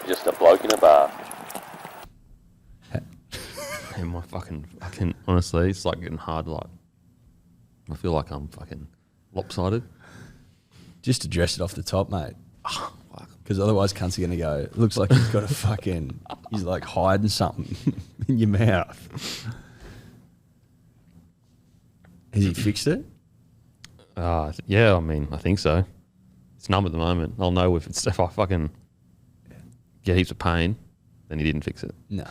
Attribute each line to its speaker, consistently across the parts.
Speaker 1: just a bloke in a bar.
Speaker 2: And my fucking, honestly, it's like getting hard. Like, I feel like I'm fucking lopsided.
Speaker 3: Just address it off the top, mate. Because otherwise, cunts are going to go, it looks like he's got a fucking, he's like hiding something in your mouth. Has he fixed it?
Speaker 2: Yeah, I mean, I think so. It's numb at the moment. I'll know if I fucking get heaps of pain, then he didn't fix it.
Speaker 3: No.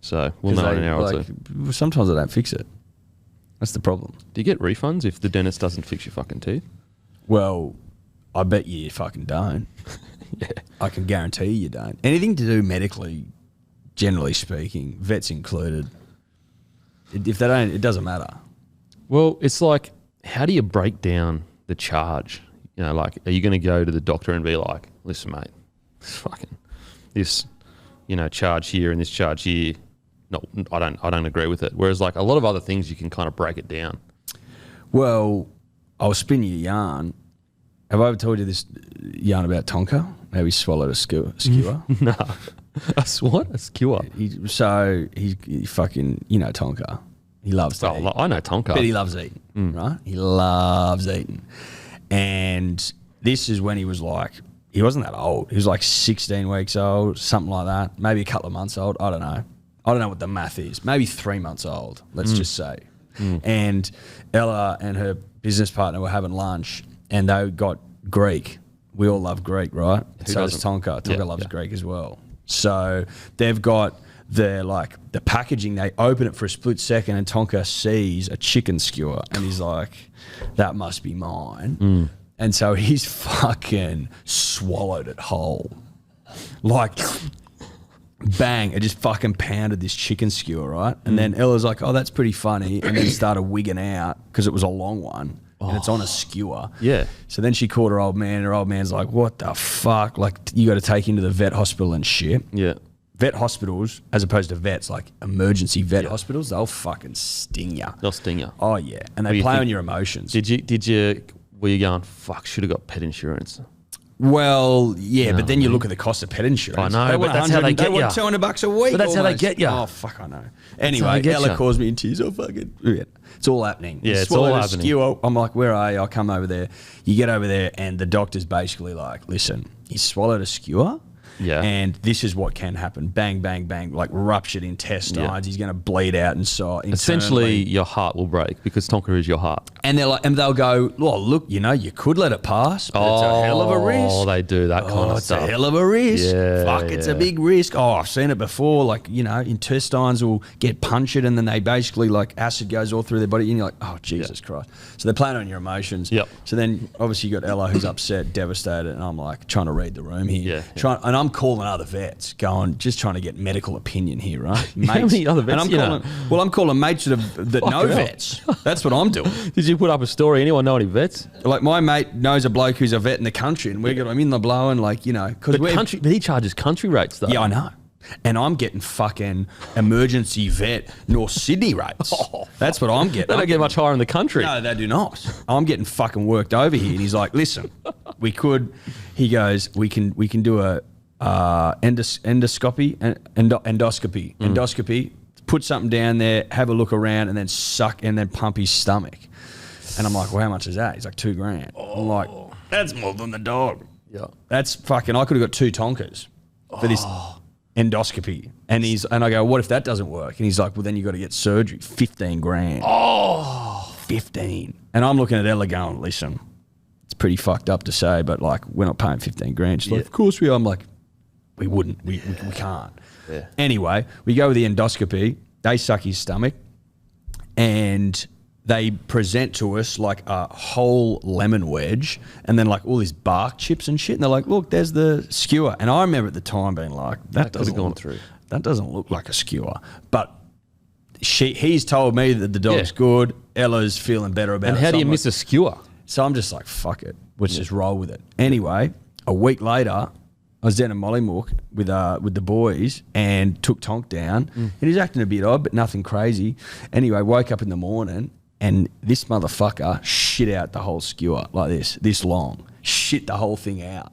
Speaker 2: So we'll know in an hour or two.
Speaker 3: Sometimes they don't fix it. That's the problem.
Speaker 2: Do you get refunds if the dentist doesn't fix your fucking teeth?
Speaker 3: Well, I bet you fucking don't.
Speaker 2: Yeah.
Speaker 3: I can guarantee you don't. Anything to do medically, generally speaking, vets included, if they don't, it doesn't matter.
Speaker 2: Well, it's like, how do you break down the charge? You know, like, are you going to go to the doctor and be like, listen, mate, this, charge here and this charge here, no, I don't agree with it. Whereas, like, a lot of other things, you can kind of break it down. Well,
Speaker 3: I'll spin you a yarn. Have I ever told you this yarn about Tonka? How he swallowed a skewer?
Speaker 2: No. A what? A skewer?
Speaker 3: He fucking, Tonka. He loves to eat.
Speaker 2: I know Tonka.
Speaker 3: But he loves eating, right? He loves eating. And this is when he was like, he wasn't that old. He was like 16 weeks old, something like that. Maybe a couple of months old. I don't know. I don't know what the math is. Maybe 3 months old, let's just say. And Ella and her business partner were having lunch and they got Greek. We all love Greek, right? So does Tonka. Tonka loves Greek as well. So they've got the packaging. They open it for a split second and Tonka sees a chicken skewer and he's like, that must be mine. And so he's fucking swallowed it whole. Like, bang, it just fucking pounded this chicken skewer, right? And then Ella's like, oh, that's pretty funny. And then started wigging out because it was a long one. And it's on a skewer.
Speaker 2: Yeah.
Speaker 3: So then she called her old man. Her old man's like, what the fuck? Like, you got to take him to the vet hospital and shit.
Speaker 2: Yeah.
Speaker 3: Vet hospitals, as opposed to vets, like emergency vet hospitals, they'll fucking sting you.
Speaker 2: They'll sting you.
Speaker 3: Oh, yeah. And they play on your emotions.
Speaker 2: Were you going, fuck, should have got pet insurance?
Speaker 3: Well, yeah, but then you look at the cost of pet insurance.
Speaker 2: I know, but that's how they get you.
Speaker 3: They want $200 a week.
Speaker 2: But that's how they get you.
Speaker 3: Oh, fuck, I know. Anyway, Ella calls me in tears. Oh, fucking, it's all happening.
Speaker 2: Yeah, it's all happening.
Speaker 3: Skewer. I'm like, where are you? I'll come over there. You get over there, and the doctor's basically like, listen, he swallowed a skewer.
Speaker 2: Yeah.
Speaker 3: And this is what can happen. Bang, bang, bang, like ruptured intestines. Yeah. He's going to bleed out and so
Speaker 2: essentially your heart will break because Tonka is your heart.
Speaker 3: And they're like, and they'll go, well, look, you could let it pass, but it's a hell of a risk.
Speaker 2: Oh, they do that kind of stuff.
Speaker 3: It's a hell of a risk.
Speaker 2: Yeah,
Speaker 3: fuck, it's a big risk. Oh, I've seen it before. Like, intestines will get punctured and then they basically like acid goes all through their body and you're like, oh, Jesus Christ. So they're playing on your emotions.
Speaker 2: Yep.
Speaker 3: So then obviously you got Ella who's upset, devastated, and I'm like trying to read the room here. Yeah. And I'm calling other vets, just trying to get medical opinion here, right? Mates.
Speaker 2: How many other vets
Speaker 3: I'm calling mates that know vets. That's what I'm doing.
Speaker 2: Did you put up a story? Anyone know any vets?
Speaker 3: Like my mate knows a bloke who's a vet in the country, and I'm in the blowing, like, because
Speaker 2: but he charges country rates though.
Speaker 3: Yeah, I know. And I'm getting fucking emergency vet North Sydney rates. That's what I'm getting.
Speaker 2: They don't get much higher in the country.
Speaker 3: No, they do not. I'm getting fucking worked over here. And he's like, listen, we can do a endoscopy, put something down there, have a look around, and then suck and then pump his stomach. And I'm like, well, how much is that? He's like, $2,000. I'm like, that's more than the dog.
Speaker 2: Yeah.
Speaker 3: That's fucking, I could have got 2 Tonkas for this endoscopy. And I go, what if that doesn't work? And he's like, well, then you got to get surgery, $15,000.
Speaker 2: Oh,
Speaker 3: 15. And I'm looking at Ella going, listen, it's pretty fucked up to say, but like, we're not paying $15,000. She's like, of course we are. I'm like, we wouldn't. We can't.
Speaker 2: Yeah.
Speaker 3: Anyway, we go with the endoscopy. They suck his stomach and they present to us like a whole lemon wedge and then like all these bark chips and shit. And they're like, look, there's the skewer. And I remember at the time being like, that doesn't look like a skewer. But he's told me that the dog's good. Ella's feeling better about it.
Speaker 2: And how do you miss a skewer?
Speaker 3: So I'm just like, fuck it. Let's just roll with it. Anyway, a week later, I was down in Mollymook with the boys and took Tonk down. And he's acting a bit odd, but nothing crazy. Anyway, woke up in the morning and this motherfucker shit out the whole skewer like this long. Shit the whole thing out.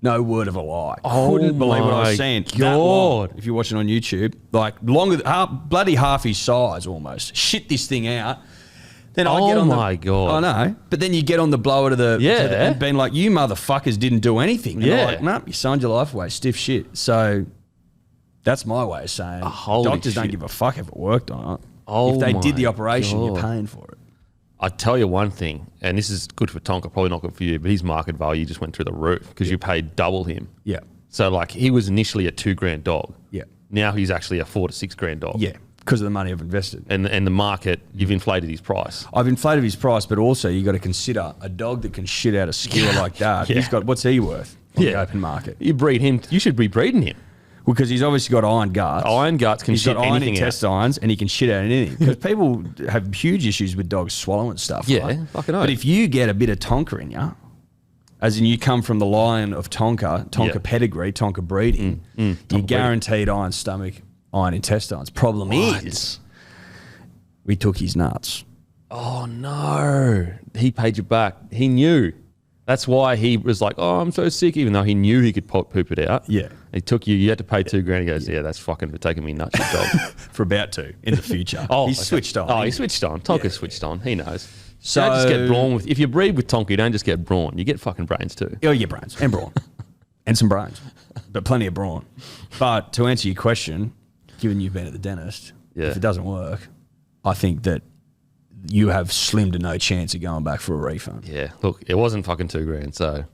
Speaker 3: No word of a lie.
Speaker 2: Oh
Speaker 3: Couldn't believe what I
Speaker 2: my
Speaker 3: was seeing.
Speaker 2: God.
Speaker 3: That long, if you're watching on YouTube, like longer, bloody half his size almost. Shit this thing out. Then I get on
Speaker 2: God.
Speaker 3: I know. But then you get on the blower to the...
Speaker 2: Yeah.
Speaker 3: And being like, you motherfuckers didn't do anything. And
Speaker 2: Yeah.
Speaker 3: they're like, nah, you signed your life away. Stiff shit. So that's my way of saying
Speaker 2: Holy
Speaker 3: doctors don't
Speaker 2: shit.
Speaker 3: give a fuck if it worked or not.
Speaker 2: Oh
Speaker 3: if they did
Speaker 2: my
Speaker 3: the operation, you're
Speaker 2: God.
Speaker 3: paying for it.
Speaker 2: I tell you one thing, and this is good for Tonka, probably not good for you, but his market value just went through the roof because you paid double him.
Speaker 3: Yeah.
Speaker 2: So like he was initially a $2,000 dog.
Speaker 3: Yeah.
Speaker 2: Now he's actually a $4,000 to $6,000 dog.
Speaker 3: Yeah. Because of the money I've invested.
Speaker 2: And the market, you've inflated his price.
Speaker 3: I've inflated his price, but also you got to consider a dog that can shit out a skewer like that.
Speaker 2: Yeah.
Speaker 3: He's got, what's he worth on the open market?
Speaker 2: You breed him. You should be breeding him.
Speaker 3: Because he's obviously got iron guts.
Speaker 2: Iron guts can
Speaker 3: He's
Speaker 2: shit
Speaker 3: got iron
Speaker 2: anything out.
Speaker 3: intestines and he can shit out anything. Because people have huge issues with dogs swallowing stuff.
Speaker 2: Yeah,
Speaker 3: right?
Speaker 2: fucking oath.
Speaker 3: But if you get a bit of Tonka in you, as in you come from the line of Tonka
Speaker 2: Yeah.
Speaker 3: pedigree, Tonka breeding, you're
Speaker 2: Tonka
Speaker 3: guaranteed iron stomach, iron intestines. Problem is, we took his nuts.
Speaker 2: Oh no, he paid you back. He knew. That's why he was like, "Oh, I'm so sick," even though he knew he could poop it out.
Speaker 3: Yeah.
Speaker 2: He took you. You had to pay $2,000. He goes, "Yeah, that's fucking for taking me nuts, you dog."
Speaker 3: For about to in the future.
Speaker 2: Oh,
Speaker 3: He's
Speaker 2: okay.
Speaker 3: switched on.
Speaker 2: Oh, he switched on. Tonka switched on. He knows.
Speaker 3: So-
Speaker 2: You don't just get brawn with. If you breed with Tonka, you don't just get brawn. You get fucking brains too.
Speaker 3: Oh, yeah, brains and brawn. And some brains. But plenty of brawn. But to answer your question, given you've been at the dentist,
Speaker 2: Yeah.
Speaker 3: if it doesn't work, I think that you have slim to no chance of going back for a refund.
Speaker 2: Yeah. Look, it wasn't fucking $2,000, so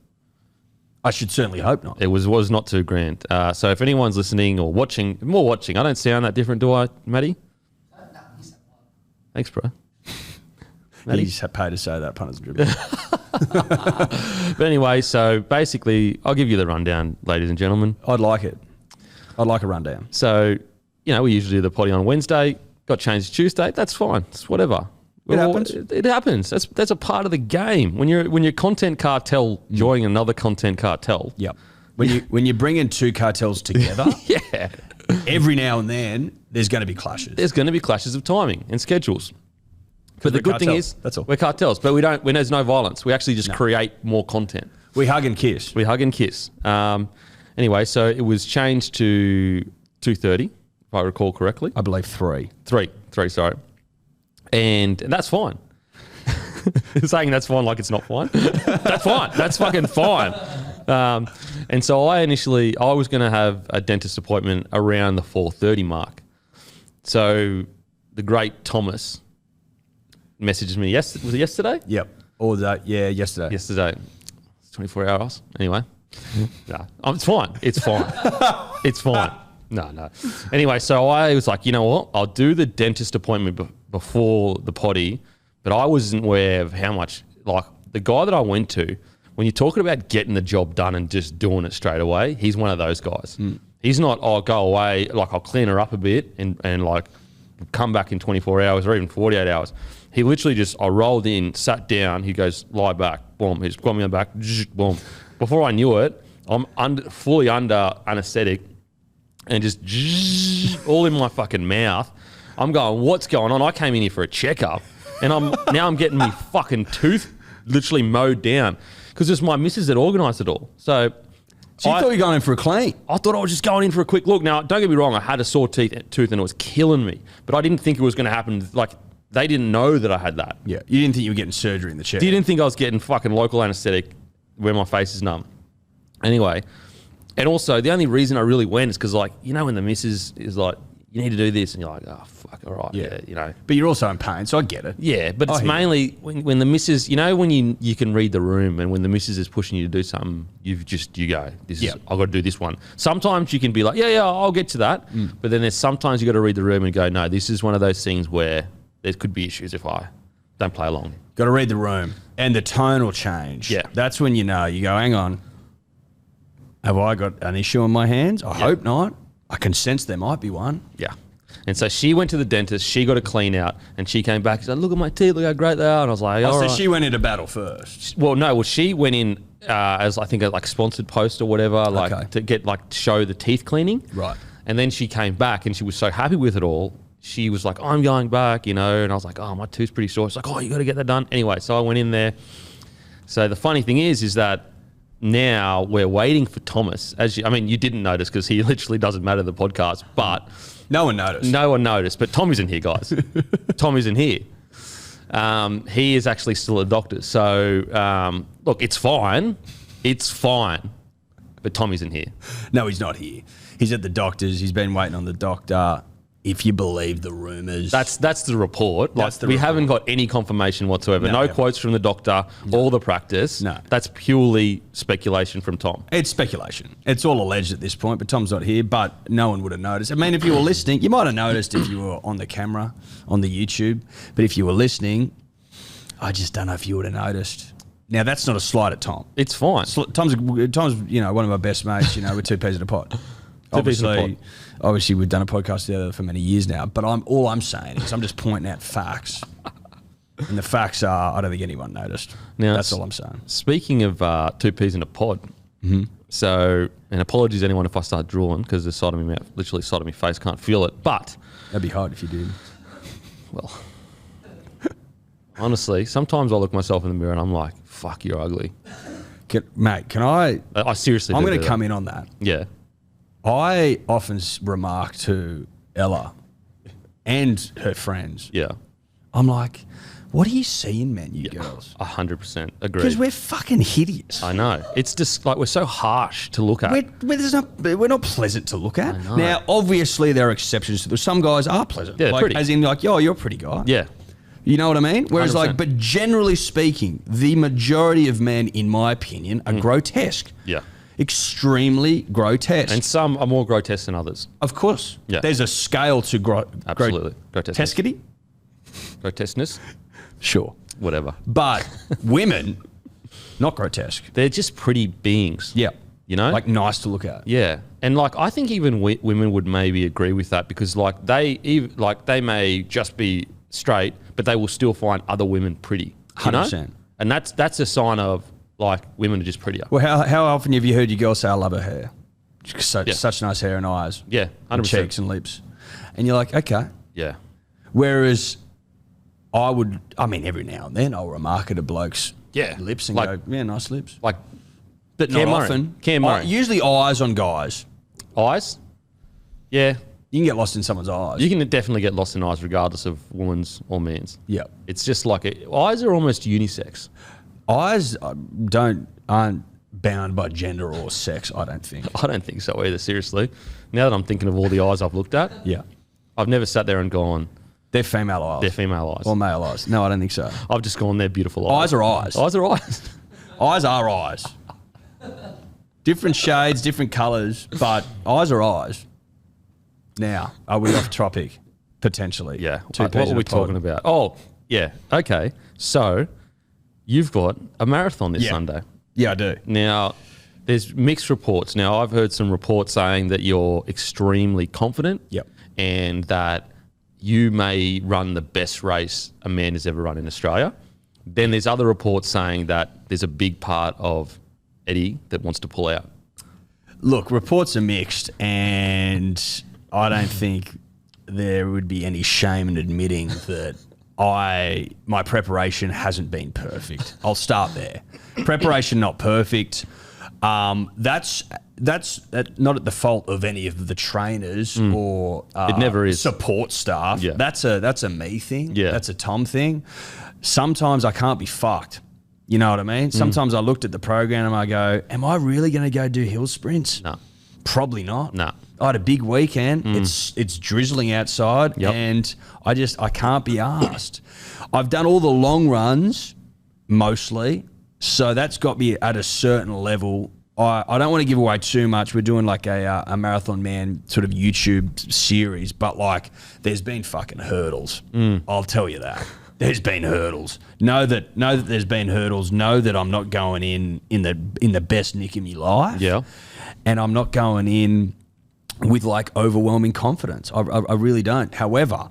Speaker 3: I should certainly hope not.
Speaker 2: it was not $2,000. So if anyone's listening or watching, more watching, I don't sound that different, do I, Matty? Thanks, bro. Matty?
Speaker 3: He's paid to say that, punters and dribblers.
Speaker 2: But anyway, so basically, I'll give you the rundown, ladies and gentlemen.
Speaker 3: I'd like it. I'd like a rundown.
Speaker 2: So, we usually do the potty on Wednesday. Got changed to Tuesday. That's fine. It's whatever.
Speaker 3: Happens.
Speaker 2: It happens. That's a part of the game. When you're content cartel joining another content cartel.
Speaker 3: Yep. When you bring in two cartels together,
Speaker 2: Yeah.
Speaker 3: every now and then there's going to be clashes.
Speaker 2: There's going to be clashes of timing and schedules. But the
Speaker 3: we're
Speaker 2: good thing
Speaker 3: cartels.
Speaker 2: is,
Speaker 3: That's all.
Speaker 2: we're cartels. But when there's no violence, we actually just create more content.
Speaker 3: We hug and kiss.
Speaker 2: We hug and kiss. Anyway, so it was changed to 2:30, if I recall correctly.
Speaker 3: I believe 3.
Speaker 2: Three, sorry. And that's fine. Saying that's fine like it's not fine. That's fine. That's fucking fine. And so I was going to have a dentist appointment around the 4:30 mark. So the great Thomas messages me, was it yesterday?
Speaker 3: Yep. Or that, yeah, yesterday.
Speaker 2: Yesterday. It's 24 hours. Anyway. No, it's fine. It's fine. It's fine. No. Anyway, so I was like, you know what? I'll do the dentist appointment before the potty, but I wasn't aware of how much, like the guy that I went to, when you're talking about getting the job done and just doing it straight away, he's one of those guys. He's not, go away, like I'll clean her up a bit and like come back in 24 hours or even 48 hours. He literally I rolled in, sat down, he goes, lie back, boom, he just got me on the back, boom. Before I knew it, I'm fully under anesthetic and just all in my fucking mouth. I'm going, what's going on? I came in here for a checkup and I'm getting me fucking tooth literally mowed down because it's my missus that organised it all. So
Speaker 3: you thought you were going in for a clean?
Speaker 2: I thought I was just going in for a quick look. Now, don't get me wrong, I had a sore tooth and it was killing me, but I didn't think it was going to happen. Like, they didn't know that I had that.
Speaker 3: Yeah. You didn't think you were getting surgery in the chair?
Speaker 2: You didn't think I was getting fucking local anaesthetic where my face is numb. Anyway, and also the only reason I really went is because, like, when the missus is like, you need to do this, and you're like, oh, fuck, all right, yeah.
Speaker 3: But you're also in pain, so I get it.
Speaker 2: Yeah, but it's mainly when the missus, when you can read the room and when the missus is pushing you to do something, you go, I've got to do this one. Sometimes you can be like, yeah, I'll get to that. But then there's sometimes you got to read the room and go, no, this is one of those things where there could be issues if I don't play along.
Speaker 3: Got to read the room. And the tone will change.
Speaker 2: Yeah.
Speaker 3: That's when you know. You go, hang on. Have I got an issue on my hands? I hope not. I can sense there might be one.
Speaker 2: Yeah. And so she went to the dentist, she got a clean out, and she came back and said, look at my teeth, look how great they are. And I was like, all right.
Speaker 3: She went into battle first.
Speaker 2: Well, she went in as, I think, a sponsored post or whatever, to show the teeth cleaning.
Speaker 3: Right.
Speaker 2: And then she came back and she was so happy with it all. She was like, I'm going back, and I was like, oh, my tooth's pretty sore. It's like, oh, you got to get that done. Anyway, so I went in there. So the funny thing is that now we're waiting for Thomas. You didn't notice because he literally doesn't matter the podcast, but
Speaker 3: no one noticed.
Speaker 2: No one noticed, but Tom isn't here, guys. Tom isn't here. He is actually still a doctor. So, look, it's fine. It's fine. But Tom isn't here.
Speaker 3: No, he's not here. He's at the doctor's. He's been waiting on the doctor. If you believe the rumours.
Speaker 2: That's the report. We haven't got any confirmation whatsoever. No quotes from the doctor or the practice.
Speaker 3: No.
Speaker 2: That's purely speculation from Tom.
Speaker 3: It's speculation. It's all alleged at this point, but Tom's not here, but no one would have noticed. I mean, if you were listening, you might have noticed if you were on the camera, on the YouTube, but if you were listening, I just don't know if you would have noticed. Now, that's not a slight at Tom.
Speaker 2: It's fine.
Speaker 3: Tom's one of my best mates, with 2 peas in a pot. Obviously, we've done a podcast together for many years now, but all I'm saying is I'm just pointing out facts. And the facts are, I don't think anyone noticed. Now, that's all I'm saying.
Speaker 2: Speaking of 2 peas in a pod, so, and apologies anyone if I start drooling because the side of my mouth, literally side of my face, can't feel it, but...
Speaker 3: That'd be hard if you did.
Speaker 2: Well, honestly, sometimes I look myself in the mirror and I'm like, fuck, you're ugly.
Speaker 3: Mate, can I...
Speaker 2: I seriously
Speaker 3: I'm going to come in on that.
Speaker 2: Yeah.
Speaker 3: I often remark to Ella and her friends.
Speaker 2: Yeah.
Speaker 3: I'm like, what do you see in men, you girls?
Speaker 2: 100% agree.
Speaker 3: Because we're fucking hideous.
Speaker 2: I know. It's just like we're so harsh to look at.
Speaker 3: We're not pleasant to look at. Now, obviously, there are exceptions to this. Some guys are pleasant.
Speaker 2: Yeah, pretty.
Speaker 3: As in, you're a pretty guy.
Speaker 2: Yeah.
Speaker 3: You know what I mean? Whereas,
Speaker 2: 100%.
Speaker 3: but generally speaking, the majority of men, in my opinion, are grotesque.
Speaker 2: Yeah.
Speaker 3: Extremely grotesque.
Speaker 2: And some are more grotesque than others.
Speaker 3: Of course.
Speaker 2: Yeah.
Speaker 3: There's a scale to
Speaker 2: absolutely.
Speaker 3: Grotesquity?
Speaker 2: Grotesqueness?
Speaker 3: Sure.
Speaker 2: Whatever.
Speaker 3: But women, not grotesque.
Speaker 2: They're just pretty beings.
Speaker 3: Yeah.
Speaker 2: Like
Speaker 3: nice to look at.
Speaker 2: Yeah. And I think even women would maybe agree with that because they may just be straight, but they will still find other women pretty.
Speaker 3: 100%.
Speaker 2: And that's a sign of women are just prettier.
Speaker 3: Well, how often have you heard your girl say, I love her hair? Such nice hair and eyes.
Speaker 2: Yeah, 100%.
Speaker 3: And cheeks and lips. And you're like, okay.
Speaker 2: Yeah.
Speaker 3: Whereas every now and then I'll remark at a bloke's lips and go, yeah, nice lips. But not often.
Speaker 2: Cam Murray.
Speaker 3: Usually eyes on guys.
Speaker 2: Eyes? Yeah.
Speaker 3: You can get lost in someone's eyes.
Speaker 2: You can definitely get lost in eyes regardless of woman's or man's.
Speaker 3: Yeah.
Speaker 2: It's just eyes are almost unisex.
Speaker 3: Eyes aren't bound by gender or sex, I don't think.
Speaker 2: I don't think so either, seriously. Now that I'm thinking of all the eyes I've looked at, I've never sat there and gone,
Speaker 3: they're female eyes.
Speaker 2: They're female eyes.
Speaker 3: Or male eyes. No, I don't think so.
Speaker 2: I've just gone, they're beautiful eyes.
Speaker 3: Eyes are eyes.
Speaker 2: Eyes are eyes.
Speaker 3: Eyes are eyes. Different shades, different colours, but eyes are eyes. Now, are we off topic? Potentially.
Speaker 2: Yeah. What were we talking about? Oh, yeah. Okay. So, you've got a marathon this Sunday.
Speaker 3: Yeah, I do.
Speaker 2: Now, there's mixed reports. Now, I've heard some reports saying that you're extremely confident.
Speaker 3: Yep.
Speaker 2: And that you may run the best race a man has ever run in Australia. Then there's other reports saying that there's a big part of Eddie that wants to pull out.
Speaker 3: Look, reports are mixed, and I don't think there would be any shame in admitting that my preparation hasn't been perfect. I'll start there. Preparation not perfect. That's not at the fault of any of the trainers or
Speaker 2: it never is.
Speaker 3: Support staff.
Speaker 2: Yeah.
Speaker 3: That's a me thing.
Speaker 2: Yeah.
Speaker 3: That's a Tom thing. Sometimes I can't be fucked. You know what I mean? Sometimes I looked at the program and I go, am I really going to go do hill sprints?
Speaker 2: No.
Speaker 3: Probably not.
Speaker 2: No.
Speaker 3: I had a big weekend. It's drizzling outside and I can't be asked. I've done all the long runs mostly, so that's got me at a certain level. I don't want to give away too much. We're doing like a Marathon Man sort of YouTube series, but there's been fucking hurdles. I'll tell you that. There's been hurdles. Know that there's been hurdles. Know that I'm not going in the best nick of my life.
Speaker 2: Yeah.
Speaker 3: And I'm not going in with overwhelming confidence. I really don't. However,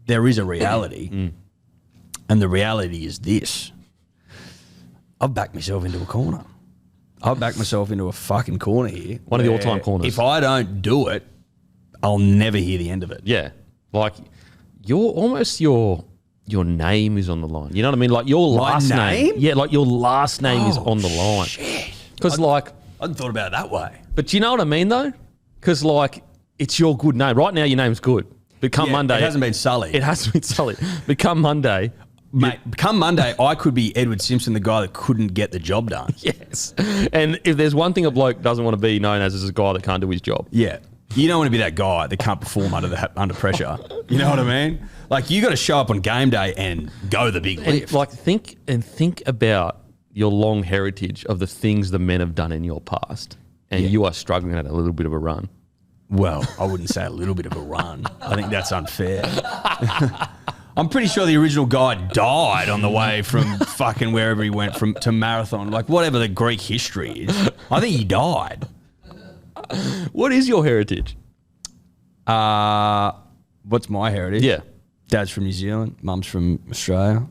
Speaker 3: there is a reality. And the reality is this. I've backed myself into a corner. I've backed myself into a fucking corner here.
Speaker 2: One of the all-time corners.
Speaker 3: If I don't do it, I'll never hear the end of it.
Speaker 2: Yeah. Your name is on the line. You know what I mean? Your last name? Yeah, your last name is on the line.
Speaker 3: Shit.
Speaker 2: Because, like...
Speaker 3: I hadn't thought about it that way.
Speaker 2: But do you know what I mean, though? Because, like, it's your good name. Right now, your name's good. But come Monday...
Speaker 3: It hasn't been sullied.
Speaker 2: It hasn't been sullied. But come Monday...
Speaker 3: Mate, come Monday, I could be Edward Simpson, the guy that couldn't get the job done.
Speaker 2: Yes. And if there's one thing a bloke doesn't want to be known as is a guy that can't do his job.
Speaker 3: Yeah. You don't want to be that guy that can't perform under pressure. You know what I mean? Like, you got to show up on game day and go the big lift.
Speaker 2: And, like, think about your long heritage of the things the men have done in your past, and you are struggling at a little bit of a run.
Speaker 3: Well, I wouldn't say a little bit of a run. I think that's unfair. I'm pretty sure the original guy died on the way from fucking wherever he went to Marathon, like whatever the Greek history is. I think he died.
Speaker 2: What is your heritage?
Speaker 3: What's my heritage?
Speaker 2: Yeah.
Speaker 3: Dad's from New Zealand, mum's from Australia,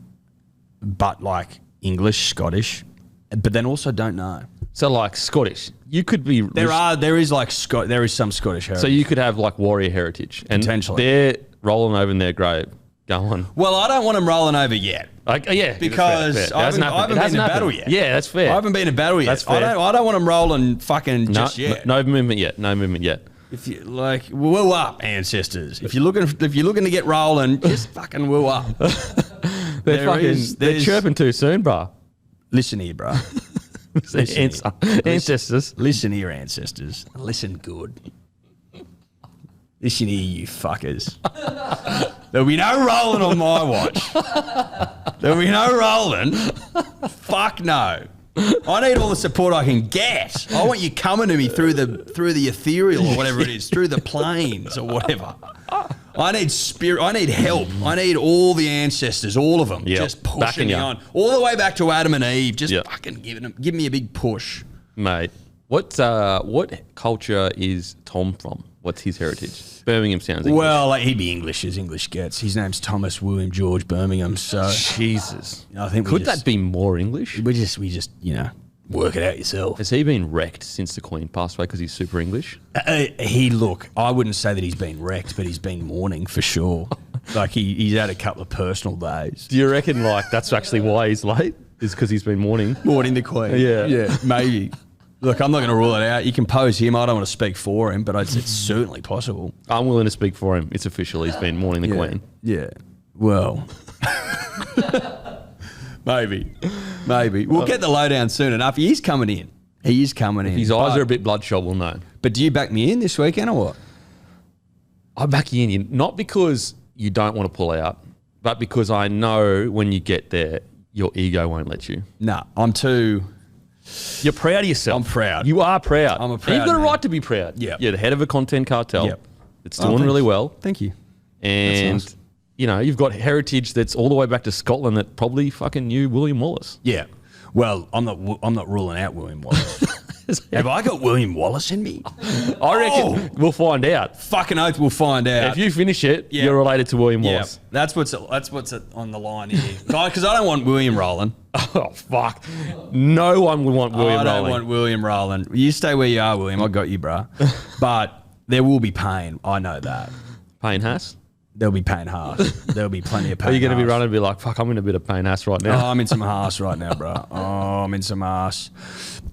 Speaker 3: but like English, Scottish, but then also don't know.
Speaker 2: So, like, Scottish, you could be...
Speaker 3: There is some Scottish heritage.
Speaker 2: So you could have, like, warrior heritage. And
Speaker 3: potentially.
Speaker 2: They're rolling over in their grave. Go on.
Speaker 3: Well, I don't want them rolling over yet.
Speaker 2: Yeah.
Speaker 3: Because I haven't been in battle yet.
Speaker 2: Yeah, that's fair.
Speaker 3: I haven't been in battle yet.
Speaker 2: That's fair.
Speaker 3: I don't want them rolling fucking just yet.
Speaker 2: No movement yet.
Speaker 3: If you like, woo up, ancestors. If you're looking to get rolling, just fucking woo up.
Speaker 2: They're chirping too soon, bro.
Speaker 3: Listen here, bro.
Speaker 2: Ancestors.
Speaker 3: Listen here, ancestors. Listen good. Listen here, you fuckers. There'll be no rolling on my watch. There'll be no rolling. Fuck no. I need all the support I can get. I want you coming to me through the ethereal or whatever it is, through the planes or whatever. I need spirit. I need help. I need all the ancestors, all of them, just pushing me on, all the way back to Adam and Eve. Just fucking give me a big push,
Speaker 2: mate. What culture is Tom from? What's his heritage? Birmingham sounds English.
Speaker 3: Well, like, he'd be English as English gets. His name's Thomas William George Birmingham. So
Speaker 2: Jesus,
Speaker 3: I think
Speaker 2: could that be more English?
Speaker 3: We just work it out yourself.
Speaker 2: Has he been wrecked since the Queen passed away because he's super English?
Speaker 3: I wouldn't say that he's been wrecked, but he's been mourning for sure. Like he's had a couple of personal days.
Speaker 2: Do you reckon like that's actually why he's late? Is because he's been mourning
Speaker 3: the Queen? Yeah, maybe. Look, I'm not going to rule it out. You can pose him. I don't want to speak for him, but it's certainly possible.
Speaker 2: I'm willing to speak for him. It's official. He's been mourning the Queen.
Speaker 3: Yeah. Well, maybe. We'll get the lowdown soon enough. He is coming in.
Speaker 2: His eyes are a bit bloodshot, we'll know.
Speaker 3: But do you back me in this weekend or what?
Speaker 2: I back you in, not because you don't want to pull out, but because I know when you get there, your ego won't let you.
Speaker 3: Nah, I'm too...
Speaker 2: You're proud of yourself.
Speaker 3: I'm proud.
Speaker 2: You are proud.
Speaker 3: I'm a proud
Speaker 2: and you've got a
Speaker 3: man.
Speaker 2: right to be proud.
Speaker 3: Yeah.
Speaker 2: You're the head of a content cartel.
Speaker 3: Yep.
Speaker 2: It's doing really well.
Speaker 3: Thank you.
Speaker 2: And,
Speaker 3: nice.
Speaker 2: You've got heritage that's all the way back to Scotland that probably fucking knew William Wallace.
Speaker 3: Yeah. Well, I'm not ruling out William Wallace. Have I got William Wallace in me?
Speaker 2: I reckon we'll find out.
Speaker 3: Fucking oath, we'll find out.
Speaker 2: If you finish it, you're related to William Wallace.
Speaker 3: That's what's on the line here, guy. Because I don't want William rolling.
Speaker 2: Oh fuck! No one would want William rolling.
Speaker 3: I don't want William rolling. You stay where you are, William. I got you, bro. But there will be pain. I know that.
Speaker 2: Pain Haas?
Speaker 3: There'll be pain Haas. There'll be plenty of pain.
Speaker 2: Are you going to be
Speaker 3: Haas.
Speaker 2: running and be like, fuck, I'm in a bit of pain Haas right now?
Speaker 3: Oh, I'm in some Haas right now, bro. Oh, I'm in some Haas.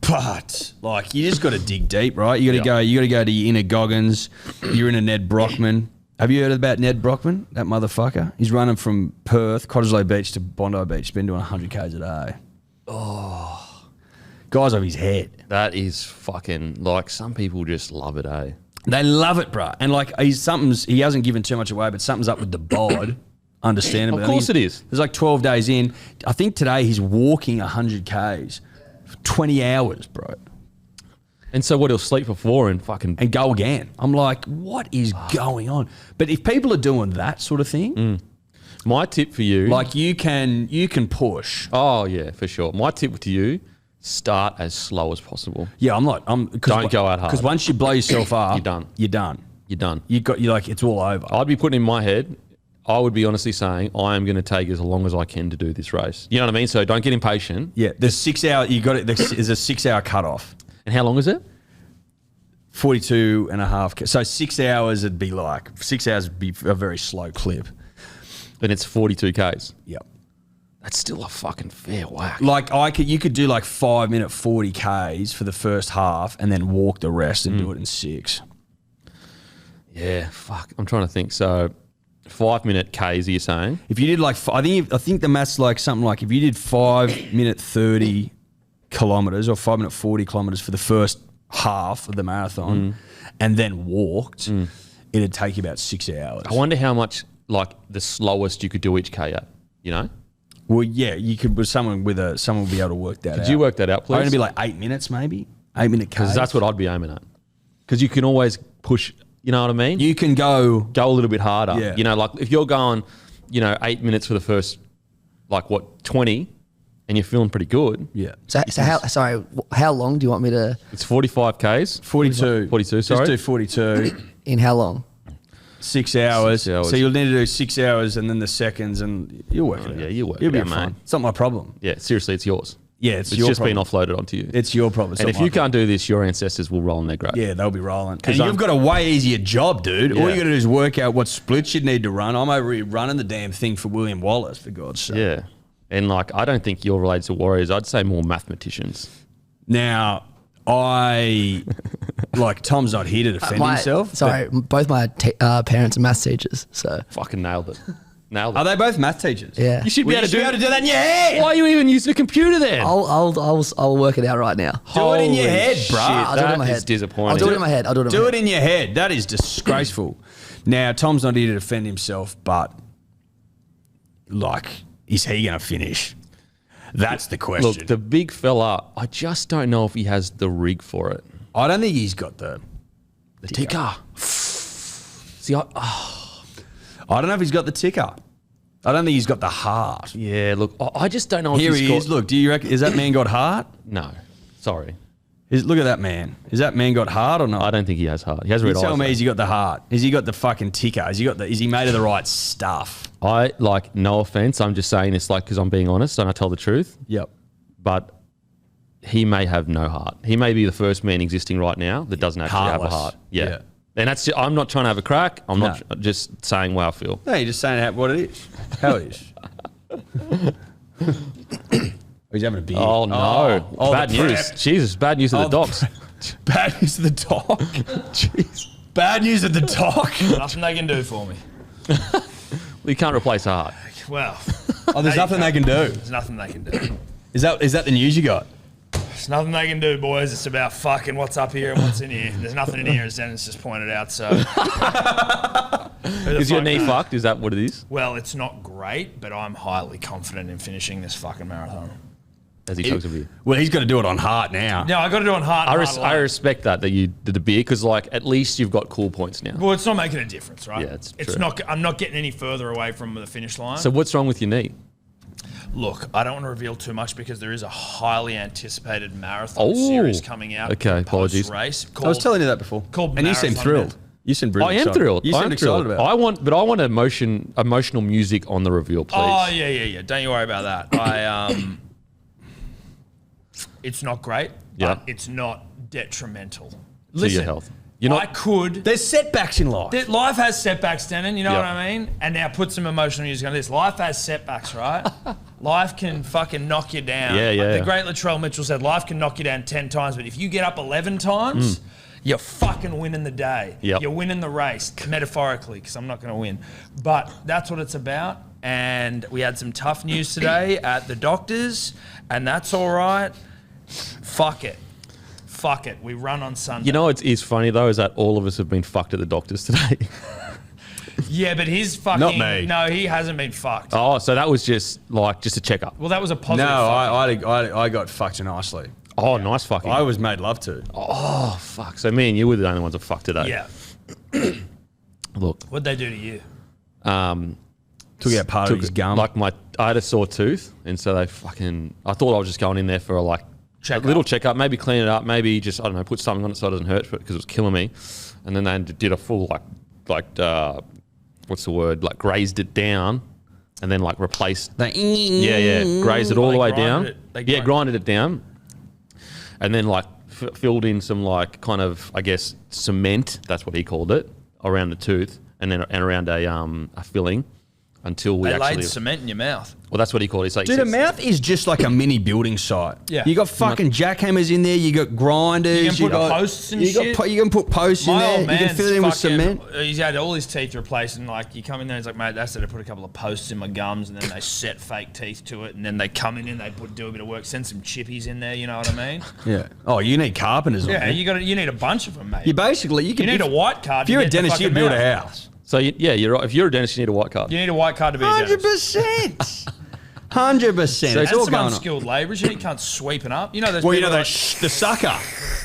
Speaker 3: But like, you just got to dig deep, right? You got to go. You got to go to your inner Goggins. You're in a Ned Brockman. Have you heard about Ned Brockman? That motherfucker. He's running from Perth, Cottesloe Beach to Bondi Beach. He's been doing 100 k's a day. Oh, guy's off his head.
Speaker 2: That is fucking like some people just love it, eh?
Speaker 3: They love it, bro. And like, he hasn't given too much away, but something's up with the bod. Understandably.
Speaker 2: Of course it is.
Speaker 3: There's like 12 days in. I think today he's walking 100 k's for 20 hours, bro.
Speaker 2: And so what, he'll sleep for 4 and fucking...
Speaker 3: And go again. I'm like, what is going on? But if people are doing that sort of thing...
Speaker 2: My tip for you...
Speaker 3: Like, you can push.
Speaker 2: Oh, yeah, for sure. My tip to you, start as slow as possible.
Speaker 3: Yeah, don't
Speaker 2: go out hard.
Speaker 3: Because once you blow yourself up...
Speaker 2: You're done.
Speaker 3: You're done.
Speaker 2: You're done.
Speaker 3: You're like, it's all over.
Speaker 2: I'd be putting in my head... I would be honestly saying I am going to take as long as I can to do this race. You know what I mean? So don't get impatient.
Speaker 3: Yeah, there's 6 hour. You got it. There's a 6 hour cutoff.
Speaker 2: And how long is it?
Speaker 3: 42 and a half. So 6 hours would be like 6 hours would be a very slow clip.
Speaker 2: Then it's 42 k's.
Speaker 3: Yep.
Speaker 2: That's still a fucking fair whack.
Speaker 3: Like you could do like 5-minute 40 Ks for the first half and then walk the rest and do it in 6.
Speaker 2: Yeah, fuck. I'm trying to think. So 5-minute Ks, are you saying?
Speaker 3: If you did like, I think the math's like something like if you did 5-minute 30 kilometers or 5-minute 40 kilometers for the first half of the marathon and then walked, it'd take you about 6 hours.
Speaker 2: I wonder how much like the slowest you could do each K at, you know?
Speaker 3: Well, yeah, you could with someone would be able to work that out.
Speaker 2: Could you work that out, please?
Speaker 3: Only be like 8 minutes, maybe 8-minute Ks.
Speaker 2: Because that's what I'd be aiming at. Because you can always push. You know what I mean?
Speaker 3: You can go
Speaker 2: a little bit harder.
Speaker 3: Yeah.
Speaker 2: You know, like if you're going, 8 minutes for the first, 20, and you're feeling pretty good.
Speaker 3: Yeah.
Speaker 1: So how long do you want me to?
Speaker 2: It's 45 Ks.
Speaker 3: 42.
Speaker 2: 42. Sorry.
Speaker 3: Just do 42.
Speaker 1: In how long?
Speaker 3: 6 hours.
Speaker 2: 6 hours.
Speaker 3: So you'll need to do 6 hours and then the seconds, and you'll work it out.
Speaker 2: Yeah, you'll work
Speaker 3: You'll
Speaker 2: it
Speaker 3: be
Speaker 2: out,
Speaker 3: fine.
Speaker 2: mate.
Speaker 3: It's not my problem.
Speaker 2: Yeah, seriously, it's yours.
Speaker 3: Yeah,
Speaker 2: It's
Speaker 3: your
Speaker 2: just
Speaker 3: problem.
Speaker 2: been offloaded onto you.
Speaker 3: It's your problem. It's
Speaker 2: and
Speaker 3: not
Speaker 2: if
Speaker 3: my
Speaker 2: you
Speaker 3: problem.
Speaker 2: can't do this, your ancestors will roll in their grave.
Speaker 3: Yeah, they'll be rolling. And
Speaker 2: 'Cause
Speaker 3: you've got a way easier job, dude. All
Speaker 2: Yeah.
Speaker 3: you got to do is work out what splits you'd need to run. I'm over here running the damn thing for William Wallace, for God's sake.
Speaker 2: Yeah. And I don't think you're related to warriors. I'd say more mathematicians.
Speaker 3: Now, Tom's not here to defend himself.
Speaker 1: Sorry, both my parents are maths teachers. So
Speaker 2: Fucking nailed it. Nailed
Speaker 3: Are
Speaker 2: it.
Speaker 3: they both math teachers?
Speaker 1: yeah,
Speaker 2: You should be
Speaker 3: Well,
Speaker 2: able to do
Speaker 3: be able to do that in your head.
Speaker 2: Why are you even using a computer then?
Speaker 1: I'll work it out right now.
Speaker 3: Do it in your
Speaker 2: Holy
Speaker 3: head,
Speaker 2: shit,
Speaker 3: bruh.
Speaker 1: I'll do it in my
Speaker 2: that
Speaker 1: head.
Speaker 2: is disappointing.
Speaker 1: I'll do it in my head.
Speaker 3: Do it in your head. That is disgraceful. Now, Tom's not here to defend himself, but is he going to finish? That's the question.
Speaker 2: Look, the big fella, I just don't know if he has the rig for it.
Speaker 3: I don't think he's got the
Speaker 2: Ticker. See,
Speaker 3: I don't know if he's got the ticker. I don't think he's got the heart.
Speaker 2: yeah, look, I just don't know if
Speaker 3: Here
Speaker 2: he's
Speaker 3: he
Speaker 2: got...
Speaker 3: is. Look, do you reckon, is that man got heart?
Speaker 2: No, sorry.
Speaker 3: Look at that man. Is that man got heart or not?
Speaker 2: I don't think he has heart. He has
Speaker 3: You
Speaker 2: red eyes.
Speaker 3: tell me,
Speaker 2: though.
Speaker 3: has he got the heart? Has he got the fucking ticker? Is he made of the right stuff?
Speaker 2: No offense, I'm just saying this because I'm being honest and I tell the truth,
Speaker 3: Yep.
Speaker 2: but he may have no heart. He may be the first man existing right now that doesn't actually have a
Speaker 3: Heartless.
Speaker 2: heart. Yeah.
Speaker 3: Yeah.
Speaker 2: And that's I'm not trying to have a crack. I'm
Speaker 3: No.
Speaker 2: not just saying how I feel.
Speaker 3: No, you're just saying what it is. How it is. He's having a beer.
Speaker 2: Oh, no.
Speaker 3: Oh,
Speaker 2: bad
Speaker 3: the
Speaker 2: news.
Speaker 3: prep.
Speaker 2: Jesus, bad news to the
Speaker 3: Oh,
Speaker 2: docs.
Speaker 3: Bad news to the doc. Jeez. Bad news at the doc.
Speaker 4: Nothing they can do for me.
Speaker 2: You can't replace a heart.
Speaker 4: Well,
Speaker 3: Oh, there's nothing they can do.
Speaker 4: there's nothing they can do.
Speaker 3: Is that the news you got?
Speaker 4: There's nothing they can do, boys. It's about fucking what's up here and what's in here. There's nothing in here, as Dennis just pointed out. So,
Speaker 2: Is your knee fucked? Is that what it is?
Speaker 4: Well, it's not great, but I'm highly confident in finishing this fucking marathon.
Speaker 2: As he chugs a beer.
Speaker 3: Well, he's got to do it on heart now.
Speaker 4: No, I got to do it on heart.
Speaker 2: I
Speaker 4: and heart alone.
Speaker 2: respect that you did the beer because at least you've got cool points now.
Speaker 4: Well, it's not making a difference, right?
Speaker 2: Yeah, it's
Speaker 4: It's
Speaker 2: true.
Speaker 4: not. I'm not getting any further away from the finish line.
Speaker 2: So what's wrong with your knee?
Speaker 4: Look, I don't want to reveal too much because there is a highly anticipated marathon
Speaker 2: Oh,
Speaker 4: series coming out.
Speaker 2: okay, apologies.
Speaker 4: Race.
Speaker 3: I was telling you that before.
Speaker 4: Called
Speaker 3: and you seem
Speaker 4: Marathon
Speaker 3: thrilled.
Speaker 4: Event.
Speaker 3: You seem really
Speaker 2: I am
Speaker 3: excited.
Speaker 2: thrilled.
Speaker 3: You
Speaker 2: I
Speaker 3: seem
Speaker 2: am
Speaker 3: excited
Speaker 2: thrilled.
Speaker 3: about it.
Speaker 2: I want emotional music on the reveal, please.
Speaker 4: Oh yeah. Don't you worry about that. It's not great.
Speaker 2: Yeah.
Speaker 4: But it's not detrimental.
Speaker 2: To
Speaker 4: Listen,
Speaker 2: your health. You're not.
Speaker 4: I could.
Speaker 3: There's setbacks in life.
Speaker 4: Life has setbacks, Denon. You know
Speaker 2: Yeah.
Speaker 4: what I mean? And now put some emotional music on this. Life has setbacks, right? Life can fucking knock you down.
Speaker 2: Yeah, yeah.
Speaker 4: The great Latrell Mitchell said, life can knock you down 10 times, but if you get up 11 times, you're fucking winning the day.
Speaker 2: Yep.
Speaker 4: You're winning the race, metaphorically, because I'm not going to win. But that's what it's about. And we had some tough news today at the doctors, and that's all right. Fuck it. We run on Sunday.
Speaker 2: You know, it's funny though, is that all of us have been fucked at the doctors today.
Speaker 4: Yeah, but his fucking...
Speaker 3: Not me.
Speaker 4: No, he hasn't been fucked.
Speaker 2: Oh, so that was just a checkup.
Speaker 4: Well, that was a
Speaker 3: No,
Speaker 4: positive fucking.
Speaker 3: I got fucked nicely.
Speaker 2: Oh, nice fucking.
Speaker 3: I was made love to.
Speaker 2: Oh, fuck. So me and you were the only ones that fucked today.
Speaker 4: Yeah.
Speaker 2: Look,
Speaker 4: What'd they do to you?
Speaker 3: Took out part of his gum.
Speaker 2: I had a sore tooth, and so they fucking. I thought I was just going in there for a little checkup, maybe clean it up, maybe just I don't know, put something on it so it doesn't hurt because it was killing me. And then they did a full what's the word? Like grazed it down, and then replaced. Grazed it all the way down. Grinded it down, and then filled in some kind of I guess cement. That's what he called it around the tooth, and then around a filling. until we
Speaker 4: They laid
Speaker 2: actually.
Speaker 4: cement in your mouth.
Speaker 2: Well, that's what he called it.
Speaker 3: Dude, a mouth is just like a mini building site.
Speaker 4: Yeah.
Speaker 3: You got fucking jackhammers in there. You got grinders.
Speaker 4: You can put
Speaker 3: got
Speaker 4: posts and
Speaker 3: you
Speaker 4: shit.
Speaker 3: Got, you can put posts in
Speaker 4: My
Speaker 3: there.
Speaker 4: old
Speaker 3: You
Speaker 4: man's
Speaker 3: can fill it in with cement.
Speaker 4: He's had all his teeth replaced, and like you come in there, he's like, mate, that's it. I put a couple of posts in my gums, and then they set fake teeth to it, and then they come in and they do a bit of work, send some chippies in there. You know what I mean?
Speaker 3: Yeah. Oh, you need carpenters.
Speaker 4: Yeah,
Speaker 3: on there.
Speaker 4: you need a bunch of them, mate.
Speaker 3: You basically you can.
Speaker 4: You need a white card.
Speaker 3: If you're
Speaker 4: to
Speaker 3: a
Speaker 4: get the
Speaker 3: dentist, you
Speaker 4: fucking
Speaker 3: build
Speaker 4: mouth.
Speaker 3: a house.
Speaker 2: So yeah, you're right. If you're a dentist, you need a white card.
Speaker 4: You need a white card to be a
Speaker 3: 100%.
Speaker 4: dentist.
Speaker 3: 100%.
Speaker 2: So
Speaker 3: It's
Speaker 4: And
Speaker 3: all
Speaker 4: some
Speaker 3: going on.
Speaker 4: unskilled labourers. You can't sweeping up. You know those
Speaker 3: Well, you
Speaker 4: people
Speaker 3: know
Speaker 4: like,
Speaker 3: the sucker.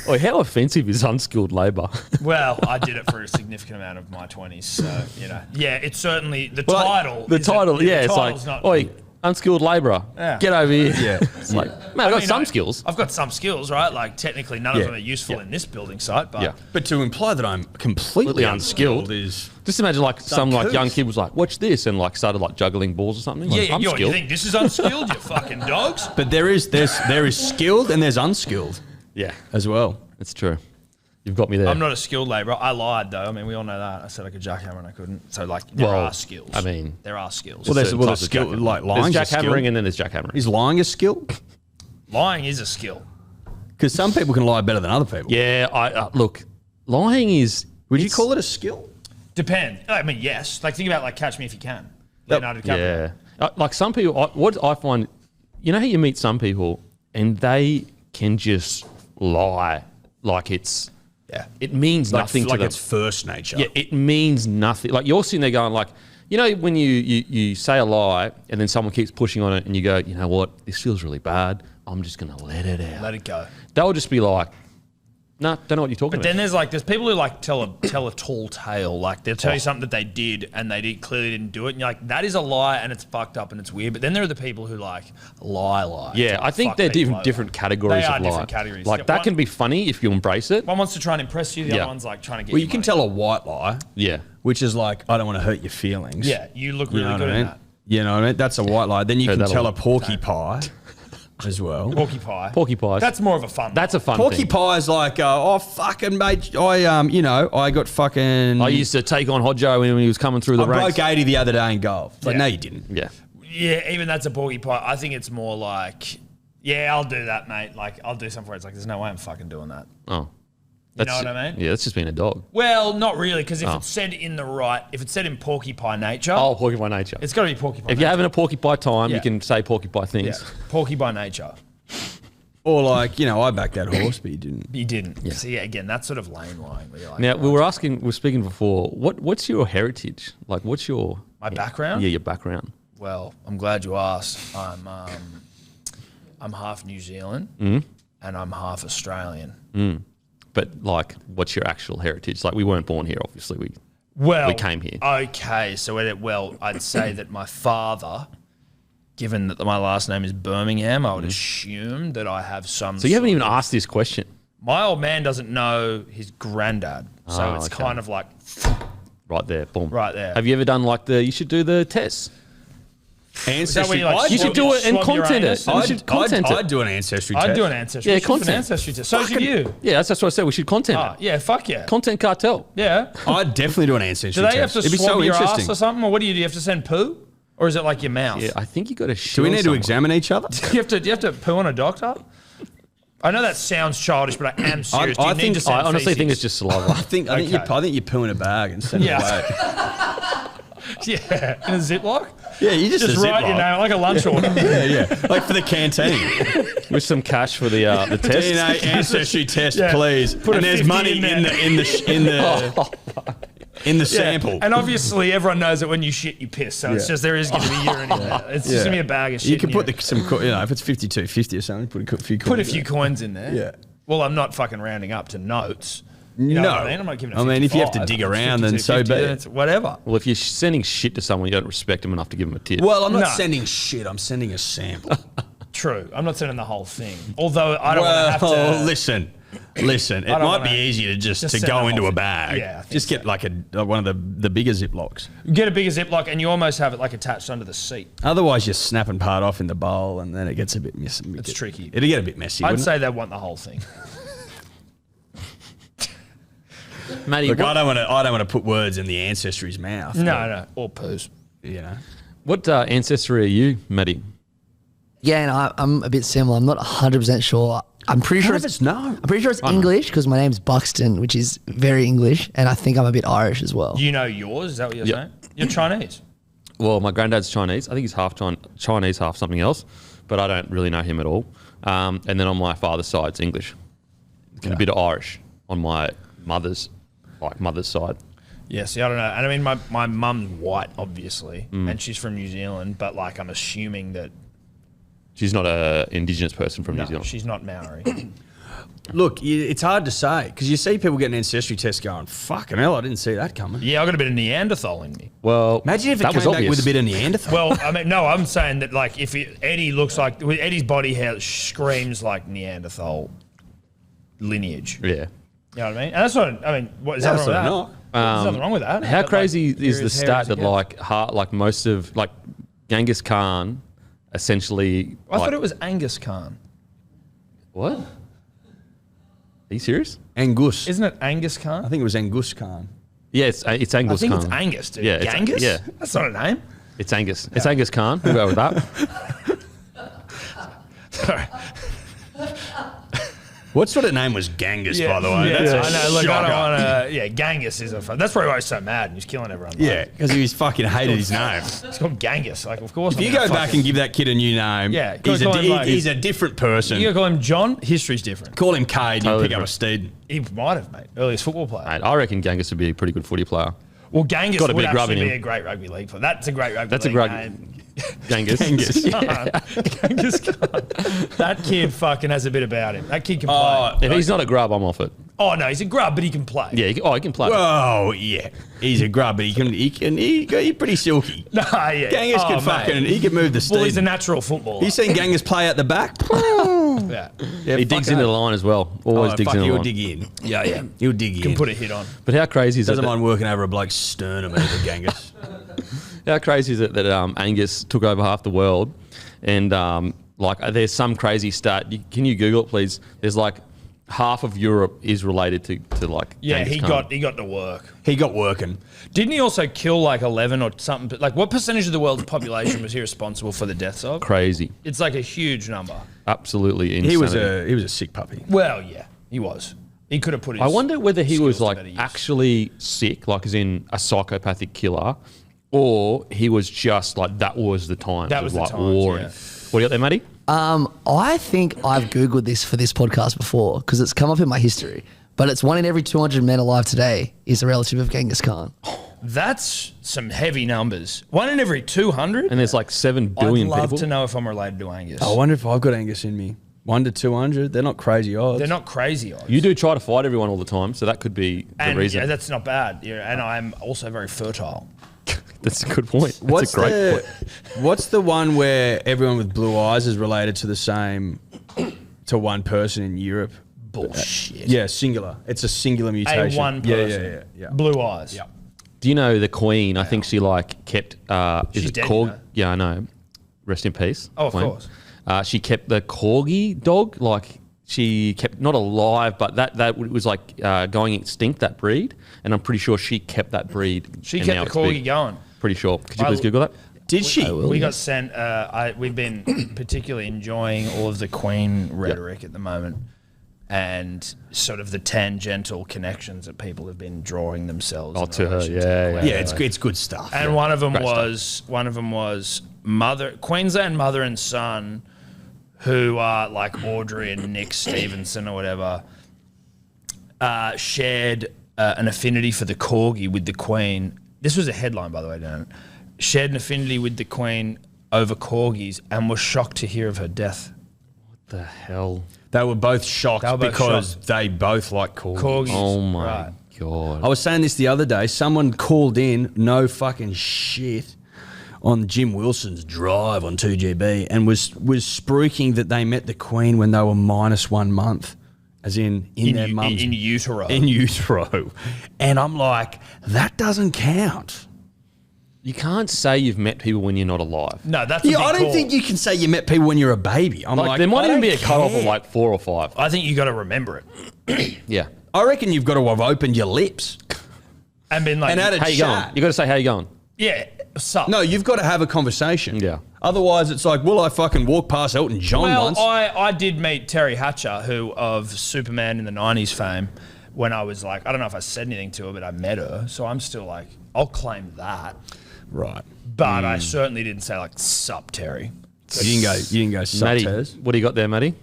Speaker 2: Oh, how offensive is unskilled labour?
Speaker 4: well, I did it for a significant amount of my 20s, so, you know. Yeah, it's certainly, the
Speaker 2: Well,
Speaker 4: title.
Speaker 2: The
Speaker 4: is
Speaker 2: title,
Speaker 4: the
Speaker 2: yeah, it's like,
Speaker 4: title's not,
Speaker 2: oi, unskilled labourer,
Speaker 4: Yeah.
Speaker 2: get over here.
Speaker 3: Yeah.
Speaker 2: It's like, man, I've got some skills.
Speaker 4: I've got some skills, right? Like, technically, none of them are useful in this building site, but
Speaker 2: Yeah.
Speaker 3: But to imply that I'm completely unskilled is
Speaker 2: Just imagine like some like young
Speaker 3: couth.
Speaker 2: kid was like, watch this, and like started like juggling balls or something.
Speaker 4: yeah,
Speaker 2: Like, I'm
Speaker 4: you
Speaker 2: skilled.
Speaker 4: think this is unskilled, you fucking dogs?
Speaker 3: But there is skilled and there's unskilled
Speaker 2: Yeah,
Speaker 3: as well.
Speaker 2: it's true. You've got me there.
Speaker 4: I'm not a skilled labourer. I lied, though. I mean, we all know that. I said I could jackhammer and I couldn't. So, like, there
Speaker 2: Well,
Speaker 4: are skills.
Speaker 2: I mean-
Speaker 4: there are skills.
Speaker 3: Well, there's
Speaker 2: Certain
Speaker 3: well,
Speaker 2: types
Speaker 3: there's
Speaker 2: of
Speaker 3: skill
Speaker 2: jackhammering.
Speaker 3: like lying.
Speaker 2: There's jackhammering and then there's jackhammering.
Speaker 3: Is lying a skill?
Speaker 4: Lying is a skill.
Speaker 3: Because some people can lie better than other people.
Speaker 2: Yeah, look, lying is.
Speaker 3: Would you
Speaker 2: it's-
Speaker 3: call it a skill?
Speaker 4: Depend. I mean, yes. Like, think about, like, Catch Me If You Can. Leonardo DiCaprio.
Speaker 2: Yeah, like some people. What I find, you know how you meet some people and they can just lie like it's.
Speaker 3: Yeah.
Speaker 2: It means nothing to
Speaker 3: like
Speaker 2: them.
Speaker 3: it's first nature.
Speaker 2: Yeah, it means nothing. Like you're sitting there going like, you know, when you say a lie and then someone keeps pushing on it and you go, you know what, this feels really bad. I'm just going to let it out.
Speaker 4: Let it go.
Speaker 2: They'll just be like, no, don't know what you're talking
Speaker 4: But
Speaker 2: about.
Speaker 4: then there's people who like tell a tall tale. Like they'll tell you something that they did and they clearly didn't do it, and you're like, that is a lie and it's fucked up and it's weird. But then there are the people who like lie.
Speaker 2: Yeah,
Speaker 4: to,
Speaker 2: I think
Speaker 4: fuck
Speaker 2: they're
Speaker 4: people
Speaker 2: different
Speaker 4: over.
Speaker 2: categories
Speaker 4: They are
Speaker 2: of
Speaker 4: different
Speaker 2: lie.
Speaker 4: categories.
Speaker 2: Like
Speaker 4: Yeah,
Speaker 2: that
Speaker 4: one-
Speaker 2: can be funny if you embrace it.
Speaker 4: One wants to try and impress you. The
Speaker 2: Yeah.
Speaker 4: other one's like trying to get.
Speaker 3: Well,
Speaker 4: you
Speaker 3: you can
Speaker 4: money.
Speaker 3: tell a white lie,
Speaker 2: Yeah.
Speaker 3: which is like, I don't want to hurt your feelings.
Speaker 4: Yeah, you look
Speaker 3: You
Speaker 4: really
Speaker 3: know
Speaker 4: good
Speaker 3: what I
Speaker 4: at
Speaker 3: mean?
Speaker 4: that.
Speaker 3: You know what I mean? That's a white lie. Then you
Speaker 2: Heard
Speaker 3: can
Speaker 2: that a
Speaker 3: tell a
Speaker 2: lot.
Speaker 3: porky pie as well.
Speaker 4: Porky pie.
Speaker 2: Porky pies.
Speaker 4: That's more of a fun.
Speaker 2: That's a fun
Speaker 3: Porky
Speaker 2: thing.
Speaker 3: pie is like, oh fucking mate, I got fucking.
Speaker 2: I used to take on Hodges when he was coming through the
Speaker 3: I
Speaker 2: ranks.
Speaker 3: broke 80 the other day in golf. Like,
Speaker 4: Yeah.
Speaker 3: no, you didn't.
Speaker 2: Yeah.
Speaker 4: Yeah, even that's a porky pie. I think it's more like, yeah, I'll do that, mate. Like, I'll do something where it's like, there's no way I'm fucking doing that.
Speaker 2: Oh.
Speaker 4: You know what I mean?
Speaker 2: Yeah, that's just being a dog.
Speaker 4: Well, not really, because if it's said in the right, if it's said in porcupine nature,
Speaker 2: Oh, porky by nature.
Speaker 4: it's got to be porcupine.
Speaker 2: If you're having a porky pie time,
Speaker 4: Yeah.
Speaker 2: you can say porky pie
Speaker 4: yeah,
Speaker 2: things.
Speaker 4: porky by nature.
Speaker 3: Or like, I backed that horse, but you didn't.
Speaker 4: You didn't. Yeah. So yeah, again, that's sort of lame lying. Where you're like,
Speaker 2: Now we were speaking before. What's your heritage? Like, what's your
Speaker 4: my background?
Speaker 2: Yeah, your background.
Speaker 4: Well, I'm glad you asked. I'm half New Zealand and I'm half Australian.
Speaker 2: But like, what's your actual heritage? Like, we weren't born here, obviously.
Speaker 4: Well,
Speaker 2: We came here.
Speaker 4: Okay, so I'd say that my father, given that my last name is Birmingham, I would assume that I have some.
Speaker 2: So you haven't
Speaker 4: sort
Speaker 2: even
Speaker 4: of-
Speaker 2: asked this question.
Speaker 4: My old man doesn't know his granddad, so
Speaker 2: Oh,
Speaker 4: it's
Speaker 2: okay.
Speaker 4: kind of like
Speaker 2: Right there, boom.
Speaker 4: Right there.
Speaker 2: Have you ever done like you should do the test?
Speaker 3: Ancestry.
Speaker 4: you, like,
Speaker 2: You should do it and
Speaker 4: swab your
Speaker 2: content it.
Speaker 4: anus?
Speaker 2: You should content it.
Speaker 3: I'd do an ancestry test.
Speaker 4: I'd do an ancestry.
Speaker 2: Yeah,
Speaker 4: We should do an
Speaker 2: content.
Speaker 4: ancestry test. So should you.
Speaker 2: Yeah, that's what I said. We should content
Speaker 4: Ah,
Speaker 2: it.
Speaker 4: yeah, fuck yeah.
Speaker 2: Content cartel.
Speaker 4: Yeah.
Speaker 3: I'd definitely do an ancestry
Speaker 4: Do
Speaker 3: test.
Speaker 4: they have to
Speaker 3: It'd be
Speaker 4: swab
Speaker 3: so
Speaker 4: your
Speaker 3: interesting.
Speaker 4: ass or something, or what do? You have to send poo, or is it like your mouth?
Speaker 2: Yeah, I think you got to.
Speaker 3: Do we need to examine each other?
Speaker 4: Do you have to poo on a doctor? I know that sounds childish, but I am serious. Do you
Speaker 3: I
Speaker 4: need
Speaker 3: think-
Speaker 4: to send
Speaker 2: I honestly think it's
Speaker 4: feces?
Speaker 2: just saliva.
Speaker 3: I think you poo in a bag and send
Speaker 4: Yeah.
Speaker 3: it away.
Speaker 4: Yeah, in a Ziploc.
Speaker 3: Yeah, you just
Speaker 4: Write your name like a lunch order.
Speaker 3: Yeah, like for the canteen.
Speaker 2: With some cash for the test.
Speaker 3: DNA ancestry test,
Speaker 4: Yeah.
Speaker 3: please.
Speaker 4: Put a
Speaker 3: and there's
Speaker 4: 50
Speaker 3: money
Speaker 4: in
Speaker 3: in
Speaker 4: there.
Speaker 3: the sample.
Speaker 4: And obviously, everyone knows that when you shit, you piss. So it's just there is going to be urine in there. It's just going to be a bag of shit.
Speaker 3: You can
Speaker 4: in
Speaker 3: put
Speaker 4: urine.
Speaker 3: if it's 52.50 or something, put a few coins.
Speaker 4: Put a
Speaker 3: in
Speaker 4: few
Speaker 3: it.
Speaker 4: coins in there.
Speaker 3: Yeah.
Speaker 4: Well, I'm not fucking rounding up to notes. You know
Speaker 3: No.
Speaker 4: what I mean? I'm not giving it
Speaker 3: I mean, if you have to
Speaker 4: 55,
Speaker 3: dig
Speaker 4: it's
Speaker 3: around, then
Speaker 4: 52,
Speaker 3: so
Speaker 4: 50,
Speaker 3: be it.
Speaker 4: it's whatever.
Speaker 2: Well, if you're sending shit to someone, you don't respect them enough to give them a tip.
Speaker 3: Well, I'm not
Speaker 4: No.
Speaker 3: sending shit. I'm sending a sample.
Speaker 4: True. I'm not sending the whole thing. Although I don't want to have to.
Speaker 3: listen. It
Speaker 4: don't
Speaker 3: might
Speaker 4: wanna-
Speaker 3: be easier to
Speaker 4: just
Speaker 3: to
Speaker 4: send
Speaker 3: go
Speaker 4: the
Speaker 3: into
Speaker 4: whole
Speaker 3: a
Speaker 4: thing.
Speaker 3: bag.
Speaker 4: Yeah, I think
Speaker 3: just get like one of the bigger Ziplocs.
Speaker 4: Get a bigger Ziploc and you almost have it like attached under the seat.
Speaker 3: Otherwise, you're snapping part off in the bowl, and then it gets a bit messy.
Speaker 4: It's tricky.
Speaker 3: It'll get a bit messy.
Speaker 4: I'd
Speaker 3: wouldn't
Speaker 4: say they want the whole thing.
Speaker 2: Matty,
Speaker 3: Look, I don't want to put words in the ancestry's mouth.
Speaker 4: No. Or poos.
Speaker 3: You know.
Speaker 2: What ancestry are you, Matty?
Speaker 1: Yeah, and I'm a bit similar. I'm not 100% sure. I'm pretty sure it's
Speaker 3: no.
Speaker 1: I'm pretty sure it's English because my name's Buxton, which is very English, and I think I'm a bit Irish as well.
Speaker 4: You know yours? Is that what you're
Speaker 2: Yep.
Speaker 4: saying? You're Chinese.
Speaker 2: Well, my granddad's Chinese. I think he's half Chinese, half something else, but I don't really know him at all. And then on my father's side, it's English. And a bit of Irish on my mother's side.
Speaker 4: Yeah, see, I don't know. And I mean, my mum's white, obviously, and she's from New Zealand, but like I'm assuming that
Speaker 2: She's not a indigenous person from New Zealand.
Speaker 4: she's not Maori.
Speaker 3: Look, it's hard to say because you see people getting ancestry tests going, fucking hell, I didn't see that coming.
Speaker 4: Yeah, I got a bit of Neanderthal in me.
Speaker 2: Well,
Speaker 3: Imagine if it
Speaker 2: that
Speaker 3: came
Speaker 2: was
Speaker 3: back
Speaker 2: obvious.
Speaker 3: with a bit of Neanderthal.
Speaker 4: Well, I mean, no, I'm saying that like if Eddie looks like Eddie's body hair screams like Neanderthal lineage.
Speaker 2: Yeah.
Speaker 4: You know what I mean? And that's not. I mean, what is that wrong with that?
Speaker 3: not.
Speaker 4: There's nothing wrong with that.
Speaker 2: How
Speaker 4: But,
Speaker 2: crazy
Speaker 4: like,
Speaker 2: is
Speaker 4: you're
Speaker 2: the
Speaker 4: as hairy as
Speaker 2: stat
Speaker 4: it
Speaker 2: that
Speaker 4: gets.
Speaker 2: like most of like Genghis Khan essentially?
Speaker 4: I thought it was Angus Khan.
Speaker 2: What? Are you serious?
Speaker 3: Angus.
Speaker 4: Isn't it Angus Khan?
Speaker 3: I think it was Angus Khan.
Speaker 2: Yeah, it's
Speaker 4: I
Speaker 2: Angus
Speaker 4: think
Speaker 2: Khan.
Speaker 4: it's Angus, dude.
Speaker 2: Yeah, it's-
Speaker 4: Angus?
Speaker 2: yeah.
Speaker 4: That's not a name.
Speaker 2: It's Angus. It's Angus Khan. We'll go with that.
Speaker 4: Sorry.
Speaker 3: What sort of name was Genghis, by the way?
Speaker 4: Yeah,
Speaker 3: That's a
Speaker 4: I know. Look, I
Speaker 3: shocker.
Speaker 4: don't want to. Yeah, Genghis is a fun. That's probably why he's so mad and he's killing everyone.
Speaker 3: Yeah, because he fucking hated his name.
Speaker 4: It's called Genghis. Like, of course.
Speaker 3: If you go back and give that kid a new name,
Speaker 4: Yeah,
Speaker 3: he's,
Speaker 4: call him like-
Speaker 3: he's a different person.
Speaker 4: You gotta call him John. History's different.
Speaker 3: Call him Cade, you
Speaker 2: Totally
Speaker 3: pick up a
Speaker 2: different.
Speaker 3: steed.
Speaker 4: He might have, mate. Earliest football player.
Speaker 2: Mate, I reckon Genghis would be a pretty good footy player.
Speaker 4: Well, Genghis
Speaker 2: Got a
Speaker 4: would
Speaker 2: bit of grub
Speaker 4: actually
Speaker 2: in
Speaker 4: be
Speaker 2: him.
Speaker 4: a great rugby league player. That's a great rugby
Speaker 2: That's a
Speaker 4: league
Speaker 2: great
Speaker 4: name.
Speaker 2: Genghis.
Speaker 3: Genghis.
Speaker 4: Genghis Khan. That kid fucking has a bit about him. That kid can play.
Speaker 2: If he's not a grub, I'm off it.
Speaker 4: Oh no, he's a grub, but he can play.
Speaker 2: Yeah, he can play.
Speaker 3: Oh yeah, he's a grub, but he's pretty silky.
Speaker 4: Nah, yeah.
Speaker 3: Genghis
Speaker 4: Oh,
Speaker 3: can
Speaker 4: mate.
Speaker 3: fucking he can move the steed.
Speaker 4: Well, he's a natural footballer.
Speaker 3: You seen Genghis play at the back?
Speaker 4: yeah.
Speaker 3: Yeah,
Speaker 2: he digs into the line as well. Always digs into the
Speaker 3: he'll
Speaker 2: line.
Speaker 3: dig in.
Speaker 4: Yeah, yeah.
Speaker 3: He'll dig
Speaker 4: Can
Speaker 3: in.
Speaker 4: put a hit on.
Speaker 2: But how crazy is it?
Speaker 3: Doesn't mind working over a bloke's sternum either, Genghis.
Speaker 2: How crazy is it that Angus took over half the world, and like there's some crazy stat. Can you Google it, please? There's like half of Europe is related to like.
Speaker 4: Yeah,
Speaker 2: Genghis
Speaker 4: he
Speaker 2: Khan.
Speaker 4: got to work.
Speaker 3: He got working.
Speaker 4: Didn't he also kill like 11 or something? Like, what percentage of the world's population was he responsible for the deaths of?
Speaker 2: Crazy,
Speaker 4: It's like a huge number.
Speaker 2: absolutely insane.
Speaker 3: He was a sick puppy.
Speaker 4: Well, yeah, he was. He could have put his.
Speaker 2: I wonder whether he was
Speaker 4: skills to
Speaker 2: like
Speaker 4: better use.
Speaker 2: actually sick, like as in a psychopathic killer, or he was just like that was the time.
Speaker 4: That was the
Speaker 2: like
Speaker 4: times,
Speaker 2: warring.
Speaker 4: yeah.
Speaker 2: What do you got there, Matty?
Speaker 1: I think I've Googled this for this podcast before because it's come up in my history. But it's 1 in every 200 men alive today is a relative of Genghis Khan.
Speaker 4: That's some heavy numbers. 1 in every 200.
Speaker 2: And there's like 7 billion
Speaker 4: I'd love
Speaker 2: people.
Speaker 4: to know if I'm related to Angus.
Speaker 3: I wonder if I've got Angus in me. 1 to 200. They're not crazy odds.
Speaker 4: They're not crazy odds.
Speaker 2: You do try to fight everyone all the time, so that could be the
Speaker 4: and
Speaker 2: reason.
Speaker 4: yeah, that's not bad. Yeah, and I'm also very fertile.
Speaker 2: That's a good point. That's a great point.
Speaker 3: What's the one where everyone with blue eyes is related to the same to one person in Europe?
Speaker 4: Bullshit.
Speaker 3: Yeah, singular. It's a singular mutation.
Speaker 4: one person.
Speaker 3: Yeah.
Speaker 4: Blue eyes.
Speaker 3: Yeah.
Speaker 2: Do you know the Queen? I think she like kept. Is
Speaker 4: She's
Speaker 2: it
Speaker 4: dead,
Speaker 2: Corg?
Speaker 4: you know.
Speaker 2: Yeah, I know. Rest in peace.
Speaker 4: Oh, of
Speaker 2: Queen.
Speaker 4: course.
Speaker 2: She kept the corgi dog. Like she kept not alive, but that was like going extinct. That breed, and I'm pretty sure she kept that breed.
Speaker 4: She
Speaker 2: and now
Speaker 4: kept the
Speaker 2: it's
Speaker 4: corgi
Speaker 2: big.
Speaker 4: going.
Speaker 2: Pretty sure. Could you please Google that?
Speaker 3: Did she?
Speaker 4: We got sent. We've been particularly enjoying all of the Queen rhetoric at the moment, and sort of the tangential connections that people have been drawing themselves.
Speaker 2: Oh,
Speaker 4: in
Speaker 2: to her,
Speaker 4: relation
Speaker 2: yeah,
Speaker 4: the Queen.
Speaker 2: yeah.
Speaker 3: It's good stuff.
Speaker 4: And one of them
Speaker 2: Great
Speaker 4: was Queensland mother and son, who are like Audrey and Nick Stevenson or whatever, shared an affinity for the corgi with the Queen. This was a headline, by the way, Dan. Shared an affinity with the Queen over corgis and was shocked to hear of her death.
Speaker 2: The hell.
Speaker 3: They were both shocked
Speaker 4: They were both
Speaker 3: because
Speaker 4: shocked.
Speaker 3: they both like corgis.
Speaker 4: Corgis.
Speaker 2: Oh my
Speaker 4: Right.
Speaker 2: god.
Speaker 3: I was saying this the other day. Someone called in, no fucking shit, on Jim Wilson's drive on 2GB and was spruiking that they met the Queen when they were -1 month, as in their mum's
Speaker 4: in utero.
Speaker 3: in utero. And I'm like, that doesn't count.
Speaker 2: You can't say you've met people when you're not alive.
Speaker 4: No, that's a
Speaker 3: Yeah,
Speaker 4: big
Speaker 3: I don't
Speaker 4: call.
Speaker 3: think you can say you met people when you're a baby. I'm
Speaker 2: Like,
Speaker 3: like,
Speaker 2: there might
Speaker 3: I
Speaker 2: even
Speaker 3: don't
Speaker 2: be a cutoff of
Speaker 3: care.
Speaker 2: like 4 or 5.
Speaker 4: I think you got to remember it
Speaker 2: Yeah.
Speaker 3: I reckon you've got to have opened your lips
Speaker 4: and been like,
Speaker 3: and had a
Speaker 2: How you
Speaker 3: chat.
Speaker 2: going? You got to say how you going.
Speaker 4: yeah, Sup.
Speaker 3: No, you've got to have a conversation.
Speaker 2: Yeah.
Speaker 3: Otherwise, it's like, will I fucking walk past Elton John
Speaker 4: Well,
Speaker 3: once?
Speaker 4: I did meet Terry Hatcher, who of Superman in the 90s fame, when I was like, I don't know if I said anything to her, but I met her. So I'm still like, I'll claim that.
Speaker 3: Right.
Speaker 4: But I certainly didn't say like, sup, Terry.
Speaker 3: You didn't go sup,
Speaker 2: Matty,
Speaker 3: Tez?
Speaker 2: what do you got there, Matty?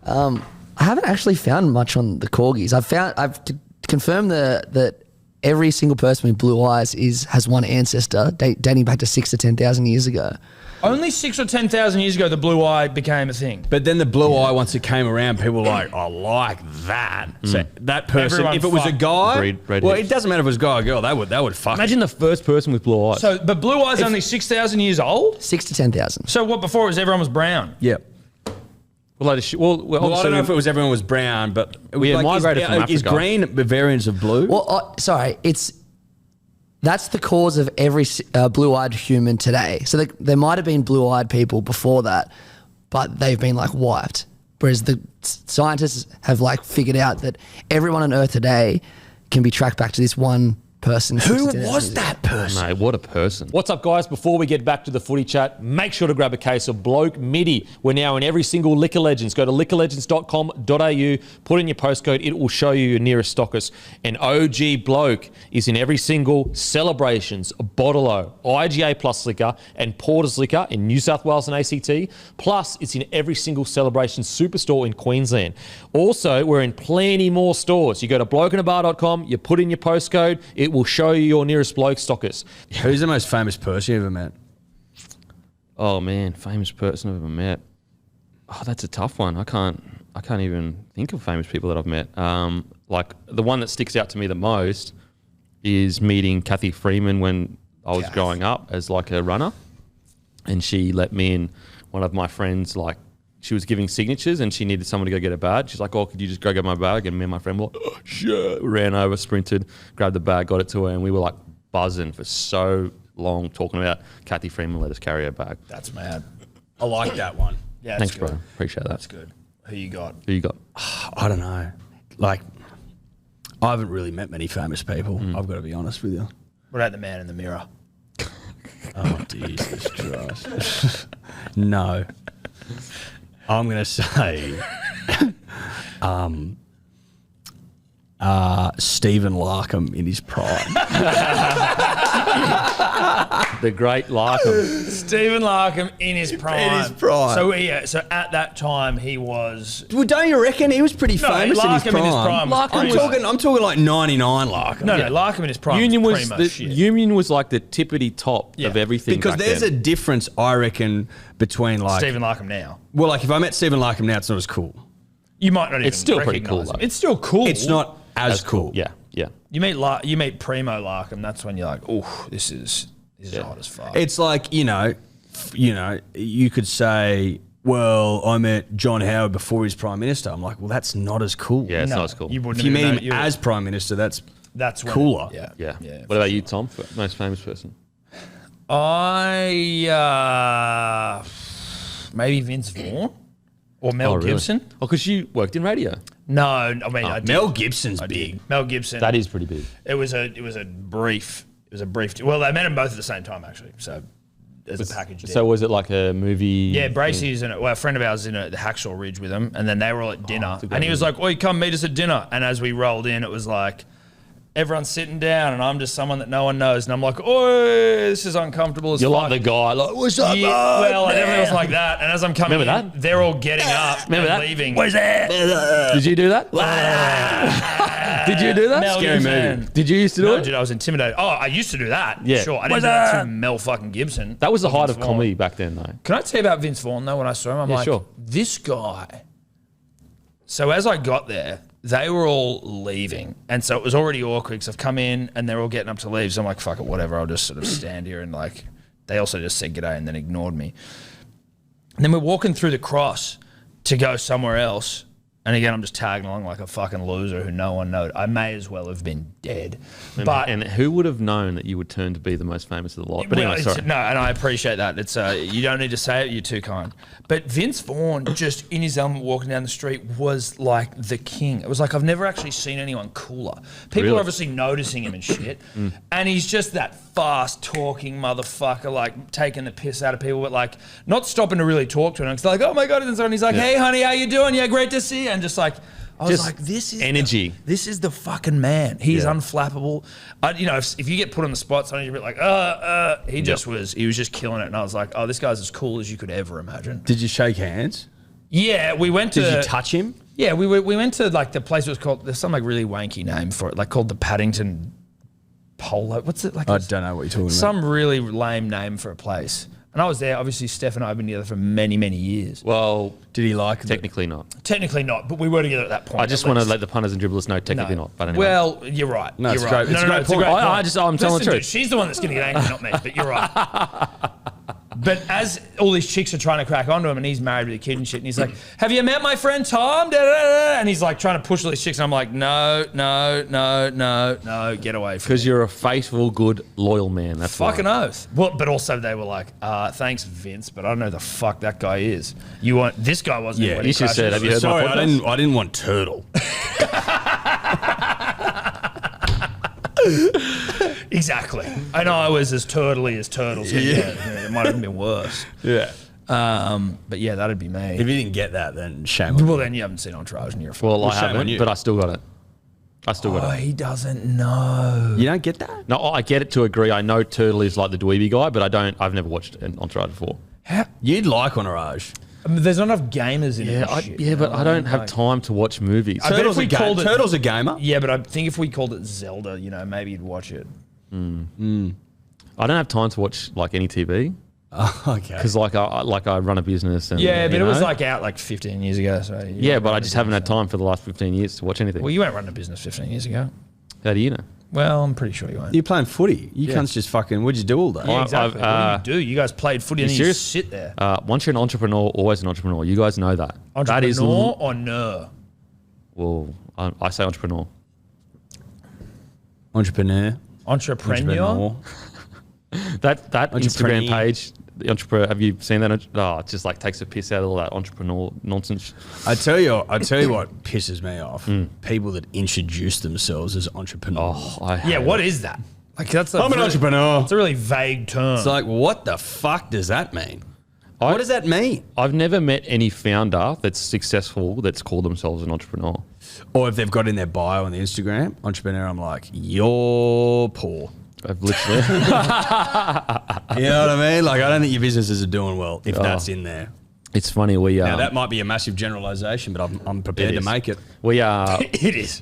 Speaker 1: I haven't actually found much on the corgis. I've confirmed that every single person with blue eyes has one ancestor dating back to 6,000 to 10,000 years ago.
Speaker 4: Only 6,000 or 10,000 years ago, the blue eye became a thing.
Speaker 3: But then the blue eye, once it came around, people were like, I like that. So that person,
Speaker 4: Everyone
Speaker 3: if it was a
Speaker 4: fucked.
Speaker 3: guy,
Speaker 2: Red
Speaker 3: well,
Speaker 2: hips.
Speaker 3: it doesn't matter if it was a guy or girl, they would fuck.
Speaker 2: Imagine the first person with blue eyes.
Speaker 4: So, but blue eye's only 6,000 years old?
Speaker 1: 6,000 to 10,000.
Speaker 4: So what before it was everyone was brown?
Speaker 3: Yeah.
Speaker 2: well,
Speaker 3: Well, I don't know if it was everyone was brown, but it was
Speaker 2: We had migrated from
Speaker 3: is
Speaker 2: Africa.
Speaker 3: green variants of blue?
Speaker 1: Well, that's the cause of every blue-eyed human today. So there might have been blue-eyed people before that, but they've been like wiped. Whereas the scientists have like figured out that everyone on Earth today can be tracked back to this one person.
Speaker 3: Who
Speaker 1: 60,000
Speaker 3: was
Speaker 1: years
Speaker 3: that person?
Speaker 2: Mate, what a person.
Speaker 5: What's up, guys? Before we get back to the footy chat, make sure to grab a case of Bloke Midi. We're now in every single Liquor Legends. Go to liquorlegends.com.au, put in your postcode, it will show you your nearest stockist. And OG Bloke is in every single Celebrations, Bottle-O, IGA Plus Liquor, and Porter's Liquor in New South Wales and ACT. Plus, it's in every single Celebrations Superstore in Queensland. Also, we're in plenty more stores. You go to blokeinabar.com, you put in your postcode, it will show you your nearest Bloke stockist.
Speaker 3: Who's the most famous person you ever met?
Speaker 2: Oh man, famous person I've ever met. Oh, that's a tough one. I can't even think of famous people that I've met. Like the one that sticks out to me the most is meeting Kathy Freeman when I was growing up as like a runner, and she let me in. One of my friends, like, she was giving signatures and she needed someone to go get a badge. She's like, oh, could you just go get my bag? And me and my friend were like, oh, shit. Ran over, sprinted, grabbed the bag, got it to her, and we were like buzzing for so long talking about Kathy Freeman let us carry her bag.
Speaker 4: That's mad.
Speaker 3: I like that one.
Speaker 4: Yeah,
Speaker 2: Thanks,
Speaker 4: that's good.
Speaker 2: bro. Appreciate that.
Speaker 4: That's good. Who you got?
Speaker 2: Who you got?
Speaker 3: I don't know. Like, I haven't really met many famous people. I've got to be honest with you.
Speaker 4: What about the man in the mirror?
Speaker 3: Oh, Jesus Christ. No. I'm going to say Stephen Larkham in his prime.
Speaker 2: The great Larkham.
Speaker 4: Stephen Larkham in his prime.
Speaker 3: In his prime.
Speaker 4: So yeah, so at that time he was.
Speaker 3: Well, don't you reckon he was pretty
Speaker 4: No,
Speaker 3: famous in his
Speaker 4: Larkham
Speaker 3: prime?
Speaker 4: in his prime was
Speaker 3: I'm talking like 99 Larkham.
Speaker 4: No, Larkham in his prime.
Speaker 2: Union
Speaker 4: was
Speaker 2: was
Speaker 4: pretty much
Speaker 2: the
Speaker 4: shit.
Speaker 2: Union was like the tippity top
Speaker 4: Yeah.
Speaker 2: of everything.
Speaker 3: Because
Speaker 2: back
Speaker 3: there's
Speaker 2: then.
Speaker 3: a difference, I reckon, between like...
Speaker 4: Stephen Larkham now.
Speaker 3: Well, like if I met Stephen Larkham now, it's not as cool.
Speaker 4: You might not even.
Speaker 2: It's still pretty cool,
Speaker 4: recognise him.
Speaker 2: though.
Speaker 4: It's still cool.
Speaker 3: It's not as cool.
Speaker 2: Yeah, yeah.
Speaker 4: You meet Primo Larkham. That's when you're like, oh, this is hot as fuck.
Speaker 3: It's like, you could say, well, I met John Howard before he was Prime Minister. I'm like, well, that's not as cool.
Speaker 2: Yeah, it's
Speaker 4: No,
Speaker 2: not as cool.
Speaker 4: You wouldn't
Speaker 3: If you
Speaker 4: even
Speaker 3: meet
Speaker 4: know
Speaker 3: him as Prime Minister, that's
Speaker 4: that's when-
Speaker 3: cooler.
Speaker 4: Yeah.
Speaker 2: Yeah.
Speaker 4: Yeah.
Speaker 2: What about you, Tom? Most famous person?
Speaker 4: Maybe Vince Vaughn or Mel
Speaker 2: Really?
Speaker 4: Gibson.
Speaker 2: Oh, because you worked in radio.
Speaker 4: No, I mean I did.
Speaker 3: Mel Gibson's
Speaker 4: I did.
Speaker 3: big.
Speaker 4: Mel Gibson.
Speaker 2: That is pretty big.
Speaker 4: It was a brief. Well, they met them both at the same time actually. So as a package deal.
Speaker 2: So was it like a movie?
Speaker 4: Yeah, Bracey's in it. Well, a friend of ours is in the Hacksaw Ridge with him, and then they were all at dinner.
Speaker 2: it's a great
Speaker 4: And he was
Speaker 2: movie.
Speaker 4: like, "Oi, come meet us at dinner." And as we rolled in, it was like everyone's sitting down, and I'm just someone that no one knows, and I'm like, "Oi, this is uncomfortable as
Speaker 2: You're
Speaker 4: fuck."
Speaker 2: like the guy, like, what's up,
Speaker 4: Yeah,
Speaker 2: mate?
Speaker 4: well, I definitely was like that. And as I'm coming
Speaker 2: Remember
Speaker 4: in,
Speaker 2: that?
Speaker 4: they're all getting up
Speaker 2: Remember
Speaker 4: and
Speaker 2: that?
Speaker 4: leaving.
Speaker 2: Where's that? Did you do that? Did you do that?
Speaker 4: Mel
Speaker 3: Scary
Speaker 4: Gibson.
Speaker 3: movie.
Speaker 2: Did you used to do
Speaker 4: No,
Speaker 2: it?
Speaker 4: dude, I was intimidated. Oh, I used to do that.
Speaker 2: Yeah.
Speaker 4: Sure. I didn't
Speaker 2: Where's
Speaker 4: do that
Speaker 2: that?
Speaker 4: to Mel fucking Gibson.
Speaker 2: That was the height
Speaker 4: Vince
Speaker 2: of
Speaker 4: Vaughn.
Speaker 2: comedy back then, though.
Speaker 4: Can I tell you about Vince Vaughn, though, when I saw him? I'm
Speaker 2: Yeah,
Speaker 4: like,
Speaker 2: sure.
Speaker 4: this guy. So as I got there, they were all leaving. And so it was already awkward because I've come in and they're all getting up to leave. So I'm like, fuck it, whatever. I'll just sort of stand here. And like, they also just said g'day and then ignored me. And then we're walking through the cross to go somewhere else. And again, I'm just tagging along like a fucking loser who no one knows. I may as well have been dead.
Speaker 2: And who would have known that you would turn to be the most famous of the lot? But anyway, sorry.
Speaker 4: No, and I appreciate that. It's you don't need to say it. You're too kind. But Vince Vaughn, just in his element, walking down the street, was like the king. It was like I've never actually seen anyone cooler. People are obviously noticing him and shit, and he's just that fast-talking motherfucker, like taking the piss out of people, but like not stopping to really talk to him. It's like, oh my god, and so he's like, hey honey, how you doing? Yeah, great to see you. And just like, I was like, this is
Speaker 2: energy.
Speaker 4: This is the fucking man. He's unflappable. If you get put on the spot, sometimes you're a bit like, he just was. He was just killing it, and I was like, oh, this guy's as cool as you could ever imagine.
Speaker 3: Did you shake hands?
Speaker 4: Yeah, we went to.
Speaker 3: Did you touch him?
Speaker 4: Yeah, we went to like the place was called. There's some like really wanky name for it, like called the Paddington Polo. What's it like?
Speaker 3: I don't know what you're talking about.
Speaker 4: Some really lame name for a place. And I was there. Obviously, Steph and I have been together for many, many years.
Speaker 2: Well,
Speaker 3: did he like it?
Speaker 2: Technically not.
Speaker 4: Technically not, but we were together at that point.
Speaker 2: I just want to let the punters and dribblers know technically not. But anyway.
Speaker 4: Well, you're right.
Speaker 3: No,
Speaker 4: you're
Speaker 3: it's
Speaker 4: right.
Speaker 3: great. It's a great point.
Speaker 2: I'm telling the truth.
Speaker 4: Dude, she's the one that's going to get angry, not me. But you're right. But as all these chicks are trying to crack onto him, and he's married with a kid and shit, and he's like, "Have you met my friend Tom?" Da, da, da. And he's like trying to push all these chicks, and I'm like, "No, get away from me."
Speaker 2: Because you're a faithful, good, loyal man. That's
Speaker 4: Fucking
Speaker 2: why.
Speaker 4: oath. Well, but also they were like, "Thanks, Vince, but I don't know who the fuck that guy is." You want this guy wasn't?
Speaker 3: Yeah,
Speaker 2: you should said. Have you heard
Speaker 3: Sorry,
Speaker 2: my podcast?
Speaker 3: I didn't want turtle.
Speaker 4: Exactly. I know I was as turtly as turtles can get. It might have been worse.
Speaker 3: Yeah.
Speaker 4: But yeah, that'd be me.
Speaker 3: If you didn't get that, then shame on you.
Speaker 4: Well, then you haven't seen Entourage and you're a fuck.
Speaker 2: Well, I
Speaker 3: shame on
Speaker 2: haven't,
Speaker 3: you.
Speaker 2: but I still got it.
Speaker 4: Oh, he doesn't know.
Speaker 3: You don't get that?
Speaker 2: No, I get it to agree. I know Turtle is like the dweeby guy, but I've never watched an Entourage before.
Speaker 3: You'd like Entourage.
Speaker 4: I mean, there's not enough gamers in it.
Speaker 2: But I don't have time to watch movies.
Speaker 4: I bet if we called it-
Speaker 3: Turtle's a gamer.
Speaker 4: Yeah, but I think if we called it Zelda, maybe you'd watch it.
Speaker 2: I don't have time to watch like any TV
Speaker 3: Oh, okay.
Speaker 2: because I run a business. And,
Speaker 4: Yeah, but
Speaker 2: you
Speaker 4: it was
Speaker 2: know?
Speaker 4: like out like 15 years ago. So
Speaker 2: Yeah, but I just haven't had time for the last 15 years to watch anything.
Speaker 4: Well, you weren't running a business 15 years ago.
Speaker 2: How do you know?
Speaker 4: Well, I'm pretty sure you weren't.
Speaker 3: You're playing footy. You can't just fucking. What'd you do all day?
Speaker 4: Yeah, exactly. What do you do? You guys played footy and then you
Speaker 2: serious?
Speaker 4: sit there.
Speaker 2: Once you're an entrepreneur, always an entrepreneur. You guys know that.
Speaker 4: Entrepreneur
Speaker 2: That is
Speaker 4: or ner?
Speaker 2: well, I say entrepreneur.
Speaker 3: Entrepreneur.
Speaker 4: Entrepreneur?
Speaker 2: That
Speaker 3: Entrepreneur.
Speaker 2: Instagram page, the entrepreneur. Have you seen that? Oh, it just like takes a piss out of all that entrepreneur nonsense.
Speaker 3: I tell you what pisses me off. People that introduce themselves as entrepreneurs.
Speaker 2: Oh, I hate
Speaker 4: Yeah,
Speaker 2: it.
Speaker 4: what is that? Like that's
Speaker 3: I'm an entrepreneur.
Speaker 4: It's a really vague term.
Speaker 3: It's like, what the fuck does that mean?
Speaker 2: I-
Speaker 3: What does that mean?
Speaker 2: I've never met any founder that's successful that's called themselves an entrepreneur.
Speaker 3: Or if they've got in their bio on the Instagram, entrepreneur, I'm like, you're poor.
Speaker 2: I've literally.
Speaker 3: You know what I mean? Like, I don't think your businesses are doing well if that's in there.
Speaker 2: It's funny. We
Speaker 3: Now, that might be a massive generalization, but I'm prepared
Speaker 2: It
Speaker 3: to
Speaker 2: is.
Speaker 3: make it.
Speaker 2: we
Speaker 4: it is.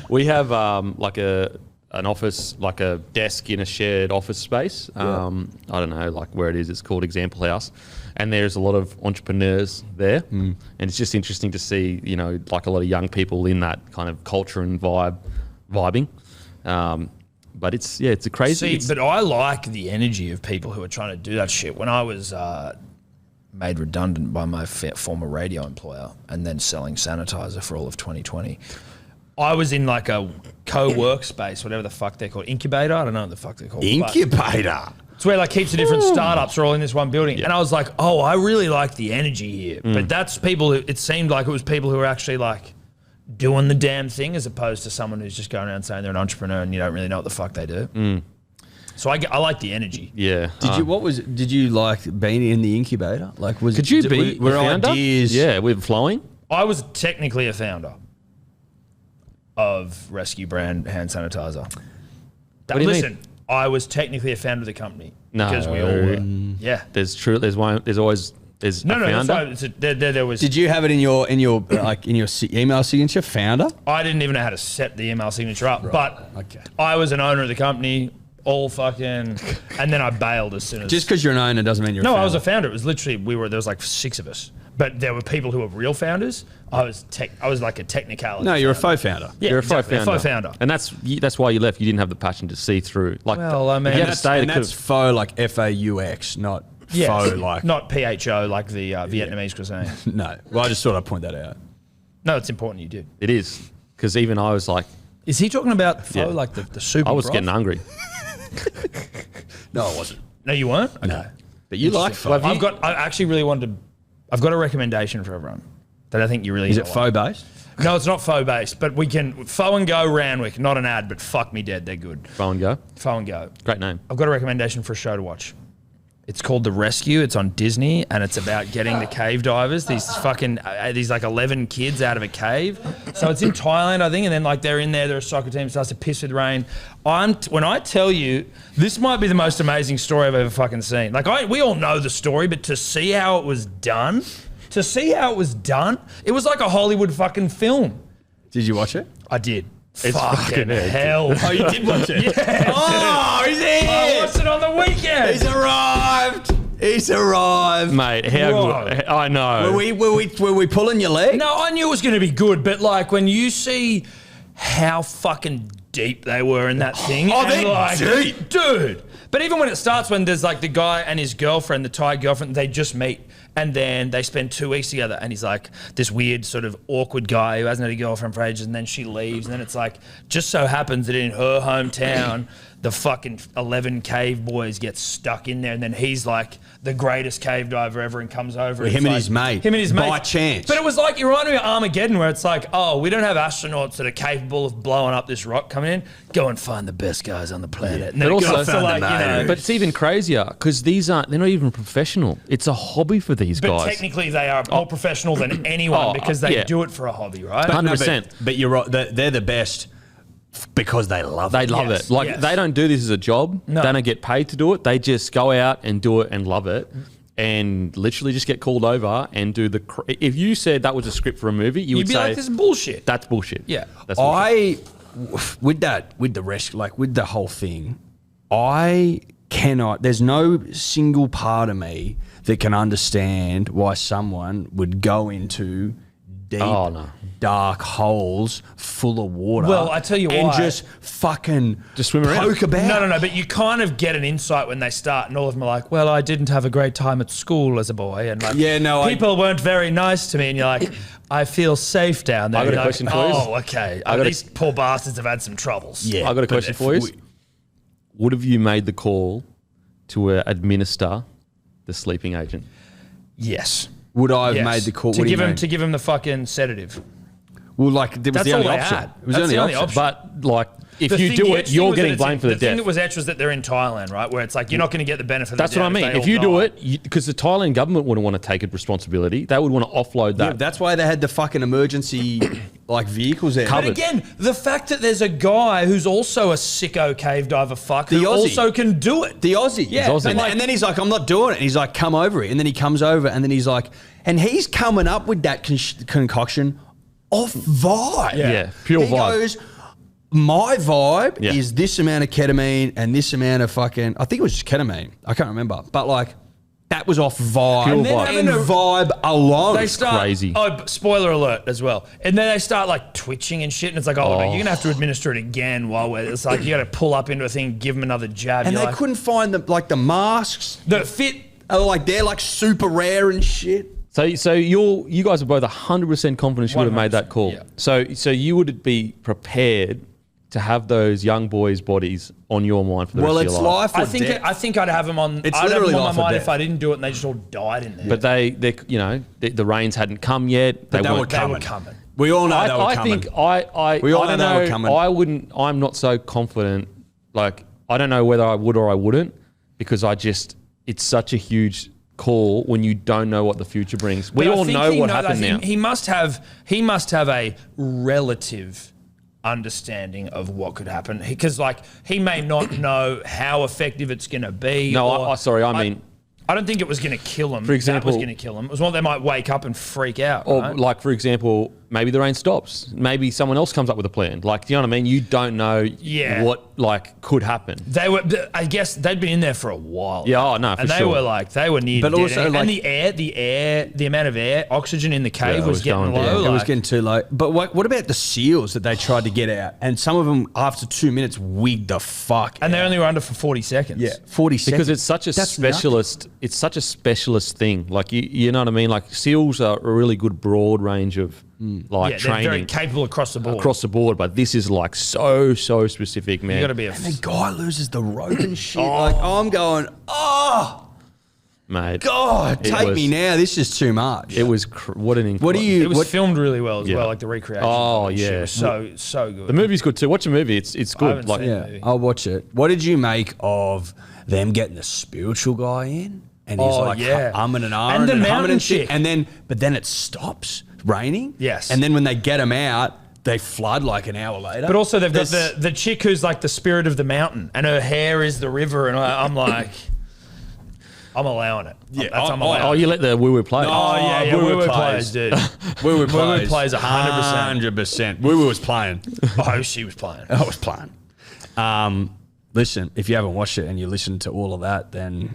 Speaker 2: we have like an office, like a desk in a shared office space. I don't know, like where it is. It's called Example House, and there's a lot of entrepreneurs there, and it's just interesting to see, like a lot of young people in that kind of culture and vibing. But it's a crazy.
Speaker 4: See, but I like the energy of people who are trying to do that shit. When I was made redundant by my former radio employer and then selling sanitizer for all of 2020, I was in like a co-workspace, whatever the fuck they're called, incubator. I don't know what the fuck they're called. but
Speaker 3: Incubator.
Speaker 4: It's where like heaps of different startups are all in this one building. And I was like, oh, I really like the energy here. But that's people who, it seemed like it was people who were actually like doing the damn thing as opposed to someone who's just going around saying they're an entrepreneur and you don't really know what the fuck they do. So I like the energy.
Speaker 2: Yeah.
Speaker 3: Did you like being in the incubator? Like,
Speaker 2: Could you be
Speaker 3: were
Speaker 2: a founder?
Speaker 3: ideas?
Speaker 2: Yeah, with flowing.
Speaker 4: I was technically a founder of Rescue brand hand sanitizer.
Speaker 2: What do you
Speaker 4: Listen, I was technically a founder of the company.
Speaker 2: No.
Speaker 4: Because we all were. Yeah.
Speaker 2: There's always a
Speaker 4: No,
Speaker 2: founder.
Speaker 4: that's right. There was.
Speaker 3: Did you have it in your email signature, founder?
Speaker 4: I didn't even know how to set the email signature up, but
Speaker 3: Okay.
Speaker 4: I was an owner of the company, all fucking, and then I bailed as soon as.
Speaker 3: Just because you're an owner doesn't mean you're a
Speaker 4: no,
Speaker 3: founder.
Speaker 4: I was a founder. It was literally there was like 6 of us, but there were people who were real founders. I was like a technicality.
Speaker 3: No, you're a
Speaker 4: founder.
Speaker 3: faux founder.
Speaker 4: Yeah,
Speaker 2: You're
Speaker 4: exactly,
Speaker 2: a faux
Speaker 4: founder.
Speaker 2: And that's why you left. You didn't have the passion to see through. Like,
Speaker 4: Well, I mean,
Speaker 2: if you had to
Speaker 3: That's,
Speaker 2: stay,
Speaker 3: and that's faux like FAUX, not pho, like
Speaker 4: not PHO like the Vietnamese cuisine.
Speaker 3: no. Well, I just thought I'd point that out.
Speaker 4: No, it's important you did.
Speaker 2: It is. Because even I was like,
Speaker 4: Is he talking about pho,
Speaker 2: Yeah.
Speaker 4: like the soup?
Speaker 2: I
Speaker 4: and
Speaker 2: was
Speaker 4: broth?
Speaker 2: getting hungry.
Speaker 3: No, I wasn't.
Speaker 4: No, you weren't. Okay.
Speaker 3: But you like pho.
Speaker 4: I actually really wanted to. I've got a recommendation for everyone that I think you really.
Speaker 3: Is
Speaker 4: don't
Speaker 3: it
Speaker 4: want.
Speaker 3: pho based?
Speaker 4: No, it's not pho based, but we can pho and go Randwick. Not an ad, but fuck me dead, they're good.
Speaker 2: Phone and go.
Speaker 4: Pho and go.
Speaker 2: Great name.
Speaker 4: I've got a recommendation for a show to watch. It's called The Rescue. It's on Disney, and it's about getting the cave divers. These fucking these like 11 kids out of a cave. So it's in Thailand, I think, and then like they're in there. Their soccer team starts to piss with rain. When I tell you, this might be the most amazing story I've ever fucking seen. Like we all know the story, but to see how it was done, it was like a Hollywood fucking film.
Speaker 3: Did you watch it?
Speaker 4: I did.
Speaker 2: It's
Speaker 4: fucking
Speaker 2: fucking
Speaker 4: hell.
Speaker 3: Oh, you did watch it?
Speaker 4: Yeah.
Speaker 3: Oh, he's here!
Speaker 4: I watched it on the weekend.
Speaker 3: He's arrived! He's arrived!
Speaker 2: Mate, how
Speaker 4: Whoa.
Speaker 2: good. I know.
Speaker 3: Were we pulling your leg?
Speaker 4: No, I knew it was going to be good, but like when you see how fucking deep they were in that thing,
Speaker 3: Oh,
Speaker 4: and
Speaker 3: they're
Speaker 4: like,
Speaker 3: deep.
Speaker 4: dude. But even when it starts, when there's like the guy and his girlfriend, the Thai girlfriend, they just meet. And then they spend 2 weeks together, and he's like this weird sort of awkward guy who hasn't had a girlfriend for ages, and then she leaves, and then it's like, just so happens that in her hometown, the fucking 11 cave boys get stuck in there, and then he's like the greatest cave diver ever and comes over.
Speaker 3: Well, him and his mate.
Speaker 4: Him and his mate.
Speaker 3: By chance.
Speaker 4: But it was like, you remind me of Armageddon, where it's like, oh, we don't have astronauts that are capable of blowing up this rock coming in. Go and find the best guys on the planet. And then
Speaker 2: But
Speaker 4: it
Speaker 2: also-
Speaker 4: goes to
Speaker 3: Found
Speaker 4: like,
Speaker 3: the
Speaker 4: you know,
Speaker 3: mate.
Speaker 2: But it's even crazier because they're not even professional. It's a hobby for these
Speaker 4: but
Speaker 2: guys.
Speaker 4: technically they are more professional than anyone
Speaker 2: Oh,
Speaker 4: because they
Speaker 2: yeah.
Speaker 4: do it for a hobby, right?
Speaker 2: 100%.
Speaker 3: But you're right. They're the best because they love
Speaker 2: They
Speaker 3: it.
Speaker 2: love
Speaker 4: Yes,
Speaker 2: it. Like
Speaker 4: yes.
Speaker 2: they don't do this as a job.
Speaker 4: No.
Speaker 2: They don't get paid to do it. They just go out and do it and love it, and literally just get called over and do the. If you said that was a script for a movie, you
Speaker 4: You'd
Speaker 2: would
Speaker 4: be
Speaker 2: say
Speaker 4: like, this is bullshit.
Speaker 2: that's bullshit.
Speaker 4: Yeah.
Speaker 2: That's bullshit.
Speaker 3: with the rescue, like with the whole thing, I cannot. There's no single part of me that can understand why someone would go into deep,
Speaker 2: Oh, no.
Speaker 3: dark holes full of water.
Speaker 4: Well, I tell you
Speaker 3: and
Speaker 4: why.
Speaker 3: just fucking
Speaker 2: Just swim around.
Speaker 3: poke about.
Speaker 4: No, but you kind of get an insight when they start, and all of them are like, well, I didn't have a great time at school as a boy. And like,
Speaker 3: Yeah, no,
Speaker 4: people weren't very nice to me. And you're like, I feel safe down there.
Speaker 2: I got a
Speaker 4: You're
Speaker 2: question
Speaker 4: like,
Speaker 2: for you.
Speaker 4: oh, okay.
Speaker 2: I got a-
Speaker 4: These poor bastards have had some troubles.
Speaker 3: Yeah,
Speaker 2: I got a
Speaker 3: but
Speaker 2: question
Speaker 3: if
Speaker 2: for you.
Speaker 3: we-
Speaker 2: Would have you made the call to administer the sleeping agent?
Speaker 4: Yes.
Speaker 3: Would I have
Speaker 4: Yes.
Speaker 3: made the call?
Speaker 4: to
Speaker 3: What do you
Speaker 4: give him
Speaker 3: mean?
Speaker 4: to give him the fucking sedative.
Speaker 3: Well, like, it was
Speaker 4: That's
Speaker 3: the
Speaker 4: all
Speaker 3: only
Speaker 4: they
Speaker 3: option.
Speaker 4: had.
Speaker 3: It was
Speaker 4: That's
Speaker 3: the only option.
Speaker 2: But like, if
Speaker 4: The
Speaker 2: you
Speaker 4: thing-
Speaker 2: do
Speaker 4: the
Speaker 2: it,
Speaker 4: etched
Speaker 2: you're
Speaker 4: thing was that
Speaker 2: getting
Speaker 4: it's in-
Speaker 2: blamed for the
Speaker 4: The thing
Speaker 2: death.
Speaker 4: that was etched was that they're in Thailand, right? Where it's like, you're not going to get the benefit of
Speaker 2: That's
Speaker 4: the
Speaker 2: what I
Speaker 4: doubt
Speaker 2: mean.
Speaker 4: they
Speaker 2: If
Speaker 4: all
Speaker 2: you do
Speaker 4: die.
Speaker 2: it, because the Thailand government wouldn't want to take responsibility, they would want to offload
Speaker 3: Yeah,
Speaker 2: that.
Speaker 3: that's why they had the fucking emergency like vehicles there.
Speaker 4: But again, the fact that there's a guy who's also a sicko cave diver fuck
Speaker 3: The
Speaker 4: who
Speaker 3: Aussie.
Speaker 4: also can do it.
Speaker 3: The Aussie.
Speaker 4: Yeah,
Speaker 2: Aussie.
Speaker 3: And then he's like, I'm not doing it. And he's like, come over it. And then he comes over and then he's like, and he's coming up with that concoction off vibe.
Speaker 2: Yeah, pure
Speaker 3: he
Speaker 2: vibe.
Speaker 3: goes, my vibe
Speaker 2: Yeah.
Speaker 3: is this amount of ketamine and this amount of fucking, I think it was just ketamine. I can't remember. But like, that was off vibe.
Speaker 2: Pure
Speaker 3: And then
Speaker 2: vibe.
Speaker 3: having a vibe alone.
Speaker 4: They start,
Speaker 2: crazy.
Speaker 4: Oh, spoiler alert as well. And then they start like twitching and shit, and it's like, oh, you're gonna have to administer it again while we're. It's like you got to pull up into a thing, give them another jab.
Speaker 3: and
Speaker 4: You're
Speaker 3: they
Speaker 4: like,
Speaker 3: couldn't find the masks.
Speaker 4: that fit.
Speaker 3: They're like super rare and shit.
Speaker 2: So you guys are both 100% confident you would have made that
Speaker 4: 100%,
Speaker 2: call.
Speaker 4: yeah.
Speaker 2: So you would be prepared to have those young boys' bodies on your mind for the
Speaker 3: Well,
Speaker 2: rest of
Speaker 3: it's
Speaker 2: your life.
Speaker 3: life or
Speaker 4: I
Speaker 3: death.
Speaker 4: think I'd have them on.
Speaker 3: It's
Speaker 4: I'd have
Speaker 3: literally
Speaker 4: them on
Speaker 3: life
Speaker 4: my
Speaker 3: or
Speaker 4: mind
Speaker 3: death.
Speaker 4: if I didn't do it, and they just all died in there.
Speaker 2: But the rains hadn't come yet.
Speaker 3: But they were
Speaker 2: weren't-
Speaker 3: coming. We all know they were
Speaker 2: I
Speaker 3: coming.
Speaker 2: think I
Speaker 3: We all
Speaker 2: I don't
Speaker 3: know they were
Speaker 2: know.
Speaker 3: coming.
Speaker 2: I wouldn't. I'm not so confident. Like I don't know whether I would or I wouldn't because it's such a huge call when you don't know what the future brings. We
Speaker 4: But I
Speaker 2: all
Speaker 4: think
Speaker 2: know
Speaker 4: he
Speaker 2: what
Speaker 4: knows-
Speaker 2: happened
Speaker 4: I think
Speaker 2: now.
Speaker 4: He must have a relative understanding of what could happen because like he may not know how effective it's going to be.
Speaker 2: No,
Speaker 4: or-
Speaker 2: I mean.
Speaker 4: I don't think it was going to kill him.
Speaker 2: For example-
Speaker 4: that was going to kill him. It was one they might wake up and freak out.
Speaker 2: Or
Speaker 4: right?
Speaker 2: like, for example, maybe the rain stops. Maybe someone else comes up with a plan. Like, do you know what I mean? You don't know what like could happen.
Speaker 4: They were, I guess, they'd been in there for a while.
Speaker 2: Yeah, oh no, for
Speaker 4: and they
Speaker 2: sure.
Speaker 4: were like, they were near.
Speaker 3: But
Speaker 4: dead
Speaker 3: also,
Speaker 4: end.
Speaker 3: like-
Speaker 4: and the amount of air, oxygen in the cave
Speaker 2: it
Speaker 4: was
Speaker 2: was
Speaker 4: getting
Speaker 2: going
Speaker 4: low.
Speaker 2: down.
Speaker 3: It was
Speaker 4: like-
Speaker 3: getting too low. But what about the seals that they tried to get out? And some of them, after 2 minutes, wigged the fuck
Speaker 4: and
Speaker 3: out.
Speaker 4: they only were under for 40 seconds.
Speaker 3: 40 seconds.
Speaker 2: Because it's such a
Speaker 3: That's
Speaker 2: specialist. It's such a specialist thing. Like you know what I mean. Like seals are a really good broad range of like
Speaker 4: Yeah, they're very
Speaker 2: training
Speaker 4: capable across the board.
Speaker 2: across the board. But this is like so specific, man.
Speaker 4: You got to be a.
Speaker 3: And the guy loses the rope and shit. Like, I'm going, oh,
Speaker 2: mate.
Speaker 3: God,
Speaker 2: It
Speaker 3: take
Speaker 2: was-
Speaker 3: me now. This is too much.
Speaker 2: It was what an incredible.
Speaker 3: What do you...
Speaker 4: It was
Speaker 3: what,
Speaker 4: filmed really well as
Speaker 2: Yeah.
Speaker 4: well, like the recreation.
Speaker 2: Oh,
Speaker 4: Shit
Speaker 2: yeah.
Speaker 4: was so good.
Speaker 2: The movie's good too. Watch a movie. It's
Speaker 4: I
Speaker 2: good.
Speaker 4: haven't
Speaker 2: Like
Speaker 4: seen it.
Speaker 3: yeah,
Speaker 4: movie.
Speaker 3: I'll watch it. What did you make of them getting the spiritual guy in? And he's
Speaker 4: Oh,
Speaker 3: like
Speaker 4: yeah.
Speaker 3: umming and
Speaker 4: And
Speaker 3: ahhing
Speaker 4: the
Speaker 3: and humming
Speaker 4: mountain
Speaker 3: and shit.
Speaker 4: chick.
Speaker 3: And then, but then it stops raining.
Speaker 4: Yes.
Speaker 3: And then when they get him out, they flood like an hour later.
Speaker 4: But also they've got
Speaker 3: There's-
Speaker 4: the chick who's like the spirit of the mountain, and her hair is the river, and I'm like, I'm allowing it.
Speaker 3: Yeah,
Speaker 4: I'm
Speaker 3: oh,
Speaker 4: allowing
Speaker 2: oh,
Speaker 4: it.
Speaker 2: you let the woo woo play.
Speaker 4: Oh, yeah,
Speaker 3: Woo-woo
Speaker 4: woo-woo
Speaker 3: plays.
Speaker 4: plays, dude.
Speaker 3: Woo-woo
Speaker 4: Woo-woo plays 100%.
Speaker 3: 100%. Woo-woo was playing.
Speaker 4: Oh, she was playing.
Speaker 3: I was playing. Listen, if you haven't watched it and you listen to all of that, then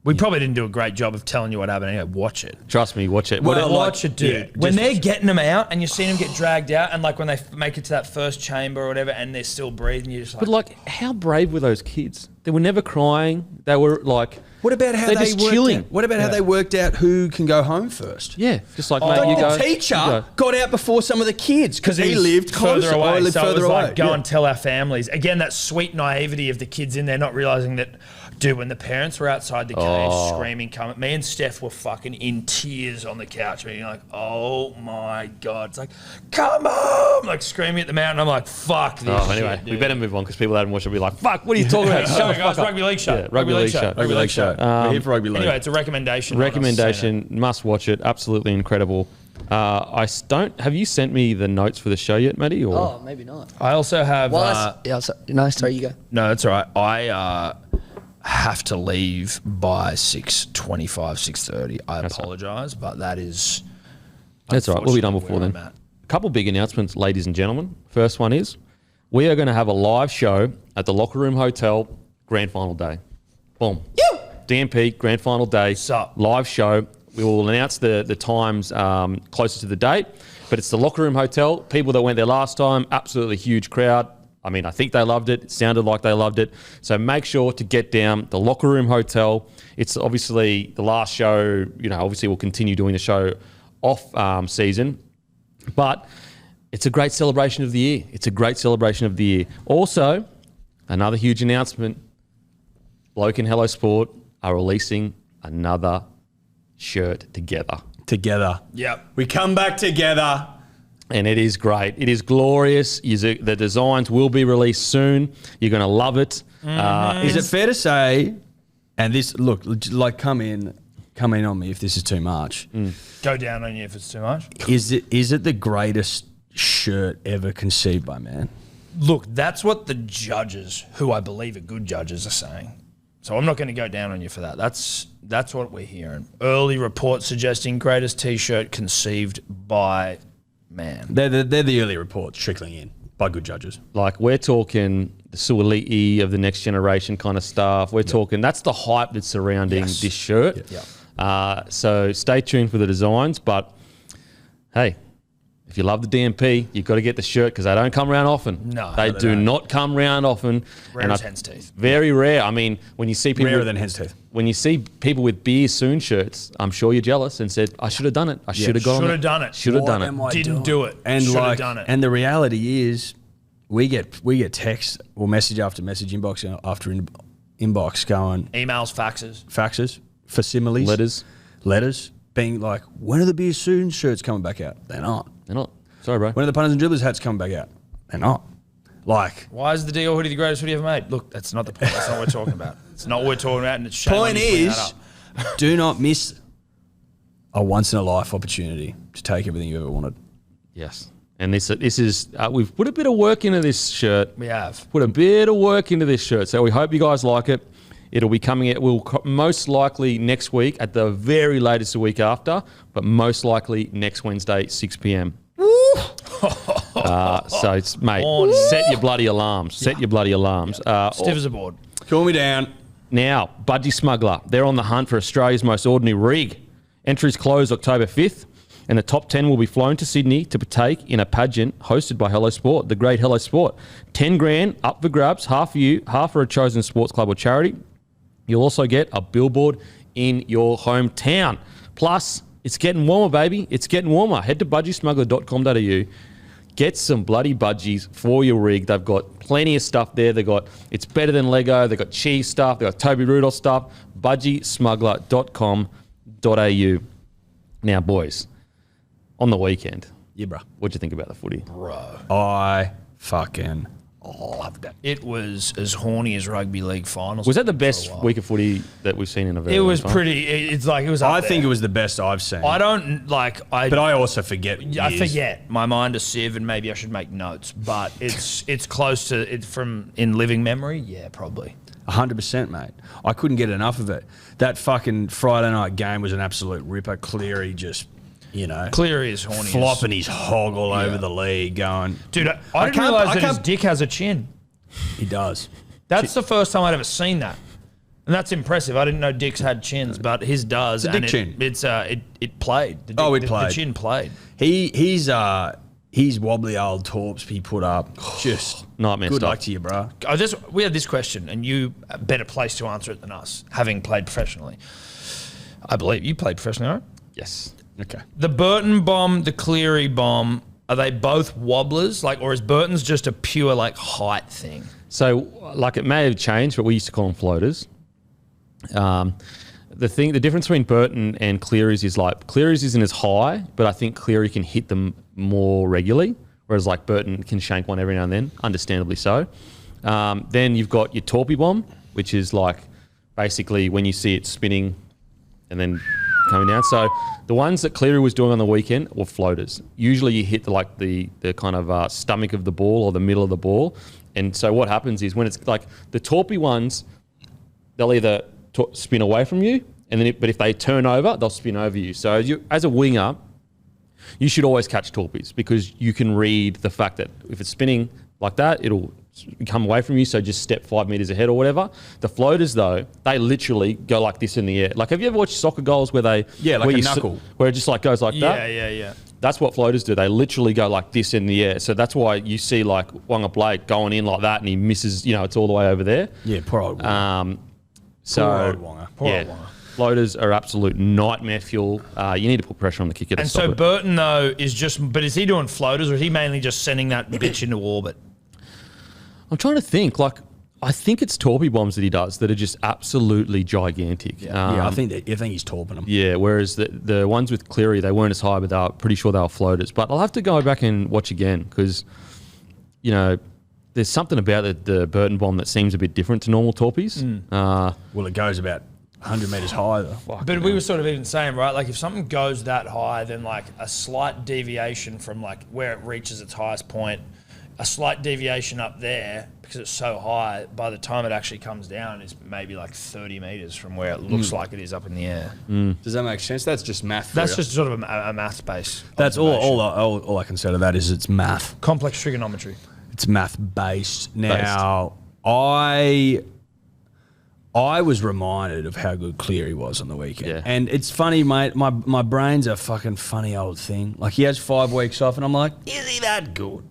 Speaker 4: We probably didn't do a great job of telling you what happened. Anyway, watch it.
Speaker 2: Trust me, watch it.
Speaker 3: Well,
Speaker 4: Watch it, dude.
Speaker 3: yeah,
Speaker 4: when
Speaker 3: just
Speaker 4: they're getting them out and you're seeing them get dragged out, and like when they make it to that first chamber or whatever, and they're still breathing, you're just like,
Speaker 2: But like, how brave were those kids? They were never crying. They were like,
Speaker 3: what about how
Speaker 2: they're
Speaker 3: they
Speaker 2: just
Speaker 3: worked
Speaker 2: chilling.
Speaker 3: out? What about how they worked out who can go home first?
Speaker 2: Yeah, just like, mate,
Speaker 3: Like
Speaker 2: you
Speaker 3: the
Speaker 2: go. you
Speaker 3: teacher
Speaker 2: go.
Speaker 3: got out before some of the kids because he lived closer
Speaker 4: further away.
Speaker 3: or lived
Speaker 4: So it
Speaker 3: further
Speaker 4: was
Speaker 3: away.
Speaker 4: like, go
Speaker 3: Yeah.
Speaker 4: and tell our families. Again, that sweet naivety of the kids in there not realizing that, dude, when the parents were outside the cage screaming, coming, me and Steph were fucking in tears on the couch, being like, oh my God. It's like, come on! Like screaming at the mountain. I'm like, fuck this
Speaker 2: Oh, anyway,
Speaker 4: shit,
Speaker 2: we
Speaker 4: dude.
Speaker 2: better move on because people that haven't watched it will be like, fuck, what are you talking about?
Speaker 4: Show,
Speaker 2: Shut the
Speaker 4: guys,
Speaker 2: fuck up.
Speaker 4: rugby league show.
Speaker 2: Yeah, rugby league show.
Speaker 3: Rugby league show. We're here for rugby league.
Speaker 4: Anyway, it's a recommendation.
Speaker 2: Recommendation, must watch it. Absolutely incredible. Don't. Have you sent me the notes for the show yet, Matty? Or
Speaker 1: Oh, maybe not.
Speaker 4: I also have.
Speaker 1: Well, no, sorry, you go.
Speaker 4: No, that's all right. I have to leave by 6:25, 6:30. I apologise, but that is.
Speaker 2: that's all right. We'll be done
Speaker 4: unfortunately
Speaker 2: before
Speaker 4: where
Speaker 2: then.
Speaker 4: I'm at.
Speaker 2: A couple big announcements, ladies and gentlemen. First one is we are going to have a live show at the Locker Room Hotel Grand Final Day. Boom. DMP Grand Final Day.
Speaker 4: Sup?
Speaker 2: Live show. We will announce the times closer to the date, but it's the Locker Room Hotel. People that went there last time, absolutely huge crowd. I mean, I think they loved it. It sounded like they loved it. So make sure to get down the Locker Room Hotel. It's obviously the last show. You know, obviously we'll continue doing the show off season, but it's a great celebration of the year. It's a great celebration of the year. Also, another huge announcement. Bloke and Hello Sport are releasing another shirt together.
Speaker 4: Yep.
Speaker 3: We come back together.
Speaker 2: And it is great. It is glorious. The designs will be released soon. You're going to love it.
Speaker 3: Is it fair to say, and this, look, like come in on me if this is too much.
Speaker 4: Go down on you if it's too much.
Speaker 3: Is it the greatest shirt ever conceived by man?
Speaker 4: Look, that's what the judges, who I believe are good judges, are saying. So I'm not going to go down on you for that. That's what we're hearing. Early reports suggesting greatest T-shirt conceived by man.
Speaker 3: They're the early reports trickling in by good judges.
Speaker 2: Like, we're talking the Suoliti of the next generation kind of stuff. We're talking, that's the hype that's surrounding this shirt. So stay tuned for the designs. But, hey, if you love the DMP, you've got to get the shirt because they don't come around often.
Speaker 4: No,
Speaker 2: they
Speaker 4: they
Speaker 2: do
Speaker 4: don't.
Speaker 2: not come around often.
Speaker 4: Rare as hen's teeth.
Speaker 2: Very rare. I mean, when you see people
Speaker 3: Rarer than hen's teeth.
Speaker 2: when you see people with beer soon shirts, I'm sure you're jealous and said, I should have done it. I should have gone.
Speaker 4: Should have done it.
Speaker 2: Should have done it.
Speaker 4: Didn't do it.
Speaker 3: And
Speaker 4: should have
Speaker 3: like,
Speaker 4: done it.
Speaker 3: and the reality is, we get text or message after message, inbox after inbox, going
Speaker 4: Emails,
Speaker 3: faxes, facsimiles, letters, being like, when are the beer soon shirts coming back out? They're not.
Speaker 2: They're not. Sorry, bro.
Speaker 3: When are the punters and dribblers hats coming back out? They're not. Like,
Speaker 4: Why is the DL hoodie the greatest hoodie ever made? Look, that's not the point. That's not what we're talking about. It's not what we're talking about, and it's shame
Speaker 3: point
Speaker 4: on you to bring
Speaker 3: is,
Speaker 4: that up.
Speaker 3: do not miss a once in a life opportunity to take everything you ever wanted.
Speaker 2: Yes. And this is, we've put a bit of work into this shirt.
Speaker 4: We have.
Speaker 2: Put a bit of work into this shirt. So we hope you guys like it. It'll be coming out, most likely next week, at the very latest the week after, but most likely next Wednesday, 6 p.m.
Speaker 3: Woo!
Speaker 2: So it's, mate, set your bloody alarms. Set your bloody alarms.
Speaker 4: Stiff as a board.
Speaker 3: Call me down.
Speaker 2: Now, Budgie Smuggler, they're on the hunt for Australia's most ordinary rig. Entries close October 5th, and the top 10 will be flown to Sydney to partake in a pageant hosted by Hello Sport, the great Hello Sport. 10 grand up for grabs, half for you, half for a chosen sports club or charity. You'll also get a billboard in your hometown. Plus, it's getting warmer, baby. It's getting warmer. Head to budgiesmuggler.com.au. Get some bloody budgies for your rig. They've got plenty of stuff there. They've got It's Better Than Lego. They've got cheese stuff. They've got Toby Rudolph stuff. budgiesmuggler.com.au. Now, boys, on the weekend,
Speaker 3: Yeah, bro.
Speaker 2: what'd you think about the footy?
Speaker 3: I fucking loved it.
Speaker 4: It was as horny as rugby league finals.
Speaker 2: Was that the
Speaker 4: for a
Speaker 2: best
Speaker 4: while.
Speaker 2: week of footy that we've seen in a very
Speaker 4: It
Speaker 2: long
Speaker 4: was
Speaker 2: time?
Speaker 4: pretty. It's like it was. Up
Speaker 3: I
Speaker 4: there.
Speaker 3: think it was the best I've seen.
Speaker 4: I don't like.
Speaker 3: but I also forget.
Speaker 4: I
Speaker 3: years.
Speaker 4: forget. My mind is sieve, and maybe I should make notes. But it's close to it from in living memory. Yeah, probably.
Speaker 3: 100%, mate. I couldn't get enough of it. That fucking Friday night game was an absolute ripper. Cleary just,
Speaker 4: Cleary is horny.
Speaker 3: flopping his hog all over the league, going,
Speaker 4: Dude, I didn't
Speaker 3: can't-
Speaker 4: realize
Speaker 3: I
Speaker 4: that his
Speaker 3: can't-
Speaker 4: dick has a chin.
Speaker 3: he does.
Speaker 4: That's the first time I'd ever seen that. And that's impressive. I didn't know dicks had chins, but his does.
Speaker 3: It's a
Speaker 4: and
Speaker 3: dick chin.
Speaker 4: It played. The dick,
Speaker 3: It
Speaker 4: the
Speaker 3: played.
Speaker 4: The chin played.
Speaker 3: He's wobbly old torps he put up. Just
Speaker 2: Nightmare
Speaker 3: good
Speaker 2: stuff.
Speaker 3: luck to you, bro.
Speaker 4: We had this question, and you a better place to answer it than us, having played professionally. I believe you played professionally, right?
Speaker 2: Yes.
Speaker 3: Okay.
Speaker 4: The Burton bomb, the Cleary bomb, are they both wobblers? Or is Burton's just a pure height thing?
Speaker 2: So, it may have changed, but we used to call them floaters. The difference between Burton and Cleary's is Cleary's isn't as high, but I think Cleary can hit them more regularly, whereas Burton can shank one every now and then, understandably so. Then you've got your Torpy bomb, which is basically when you see it spinning and then coming down. So the ones that Cleary was doing on the weekend were floaters. Usually you hit the kind of stomach of the ball or the middle of the ball. And so what happens is when it's the Torpy ones, they'll either spin away from you, and then but if they turn over, they'll spin over you. So as a winger, you should always catch torpies because you can read the fact that if it's spinning like that, it'll come away from you. So just step 5 meters ahead or whatever. The floaters, though, they literally go like this in the air. Have you ever watched soccer goals where they
Speaker 3: like a knuckle,
Speaker 2: where it just goes like that?
Speaker 4: Yeah.
Speaker 2: That's what floaters do. They literally go like this in the air. So that's why you see Wonga Blake going in like that and he misses. It's all the way over there.
Speaker 3: Yeah, poor old Wonga.
Speaker 2: So
Speaker 3: Poor old Wonga.
Speaker 4: Poor old Wonga.
Speaker 2: Floaters are absolute nightmare fuel. You need to put pressure on the kicker to
Speaker 4: And
Speaker 2: stop
Speaker 4: so
Speaker 2: it.
Speaker 4: Burton, though, is he doing floaters or is he mainly just sending that bitch into orbit?
Speaker 2: I'm trying to think. I think it's Torpy bombs that he does that are just absolutely gigantic.
Speaker 3: I think he's torping them.
Speaker 2: Yeah, whereas the ones with Cleary, they weren't as high, but they were pretty sure they were floaters. But I'll have to go back and watch again because, there's something about the Burton bomb that seems a bit different to normal Torpies.
Speaker 3: Well, it goes about 100 metres high, though.
Speaker 4: But we were sort of even saying, right, if something goes that high, then a slight deviation from where it reaches its highest point, a slight deviation up there because it's so high, by the time it actually comes down is maybe 30 metres from where it looks like it is up in the air.
Speaker 3: Does that make sense? That's just math.
Speaker 4: That's just sort of a math base.
Speaker 3: That's all I can say to that is it's math.
Speaker 4: Complex trigonometry.
Speaker 3: It's math based. Now, I was reminded of how good Cleary was on the weekend.
Speaker 2: Yeah.
Speaker 3: And it's funny, mate, my brain's a fucking funny old thing. He has 5 weeks off and I'm like, is he that good?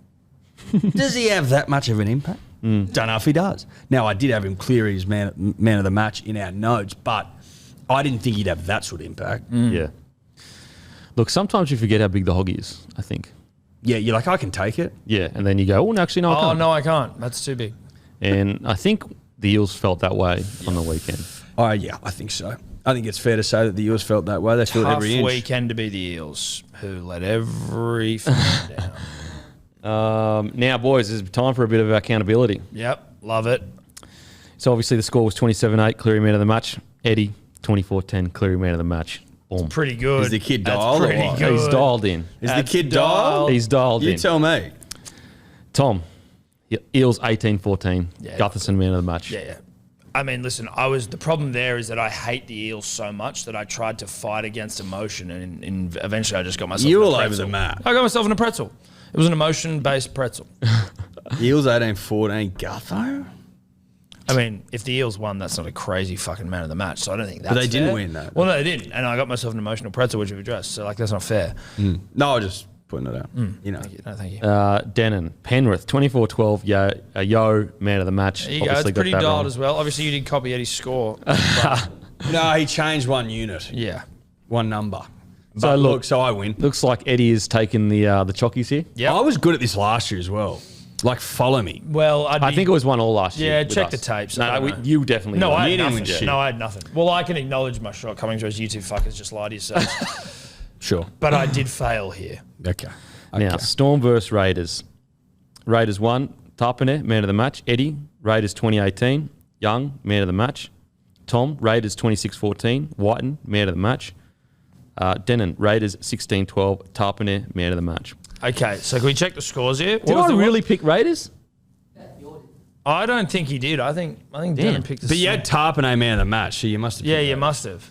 Speaker 3: Does he have that much of an impact? Don't know if he does. Now, I did have him Cleary's man of the match in our notes, but I didn't think he'd have that sort of impact.
Speaker 2: Yeah. Look, sometimes you forget how big the hog is, I think.
Speaker 3: Yeah, you're like, I can take it.
Speaker 2: Yeah, and then you go, no, actually, no, I
Speaker 4: Oh,
Speaker 2: can't.
Speaker 4: no, I can't. That's too big.
Speaker 2: And I think the Eels felt that way on the weekend.
Speaker 3: Oh, yeah, I think so. I think it's fair to say that the Eels felt that way. They felt
Speaker 4: Tough
Speaker 3: every inch.
Speaker 4: weekend to be the Eels, who let everything down.
Speaker 2: Now, boys, it's time for a bit of accountability.
Speaker 4: Yep, love it.
Speaker 2: So obviously the score was 27-8, Cleary man of the match. Eddie, 24-10, Cleary man of the match. Boom.
Speaker 4: Pretty good.
Speaker 3: Is the kid
Speaker 4: That's
Speaker 3: dialed or
Speaker 4: pretty
Speaker 3: what?
Speaker 4: good.
Speaker 2: He's dialed in.
Speaker 3: Is the
Speaker 4: That's
Speaker 3: kid dialed?
Speaker 2: He's dialed
Speaker 3: You
Speaker 2: in.
Speaker 3: tell me.
Speaker 2: Tom, Eels 18-14,
Speaker 4: Yeah.
Speaker 2: Gutherson man of the match.
Speaker 4: Yeah. I mean, listen, the problem there is that I hate the Eels so much that I tried to fight against emotion, and eventually I just got myself.
Speaker 3: You
Speaker 4: in a
Speaker 3: all over
Speaker 4: pretzel.
Speaker 3: the map.
Speaker 4: I got myself in a pretzel. It was an emotion-based pretzel.
Speaker 3: Eels 18-14, Gutho?
Speaker 4: I mean, if the Eels won, that's not a crazy fucking man of the match. So I don't think that's
Speaker 3: But they didn't
Speaker 4: fair.
Speaker 3: win, though.
Speaker 4: Well, no, they didn't. And I got myself an emotional pretzel, which we've addressed. So, like, that's not fair.
Speaker 3: No, I was just putting it out. You know.
Speaker 4: Thank you. No, thank you.
Speaker 2: Denon, Penrith, 24-12, yo, man of the match.
Speaker 4: There you go. It's pretty dialed as well. Obviously, you did copy Eddie's score. But
Speaker 3: No, he changed one unit,
Speaker 4: yeah.
Speaker 3: one number. But
Speaker 2: So look-
Speaker 3: so I win.
Speaker 2: Looks like Eddie is taking the chockies here.
Speaker 4: Yeah.
Speaker 3: I was good at this last year as well. Like, follow me.
Speaker 4: Well,
Speaker 2: I think it was 1 all last year.
Speaker 4: Yeah,
Speaker 2: with
Speaker 4: check
Speaker 2: us.
Speaker 4: the tapes.
Speaker 2: No,
Speaker 4: I don't know.
Speaker 2: you definitely
Speaker 4: No,
Speaker 2: won.
Speaker 4: I
Speaker 3: You
Speaker 4: had
Speaker 3: didn't
Speaker 4: nothing.
Speaker 3: win shit.
Speaker 4: No, I had nothing. Well, I can acknowledge my shortcomings, whereas you two fuckers just lie to yourselves.
Speaker 3: Sure.
Speaker 4: But I did fail here.
Speaker 3: Okay.
Speaker 2: Now, Storm versus Raiders. Raiders 1, Tarpane, man of the match. Eddie, Raiders 2018. Young, man of the match. Tom, Raiders 26-14. Whiten, man of the match. Denon, Raiders 16-12. Tarpane, man of the match.
Speaker 4: Okay, so can we check the scores here?
Speaker 2: Did I really pick Raiders?
Speaker 4: I don't think he did. I think Dylan picked the
Speaker 3: But you had Tarpane man of the match, so you must have.
Speaker 4: Yeah,
Speaker 3: picked
Speaker 4: you
Speaker 3: that.
Speaker 4: must have.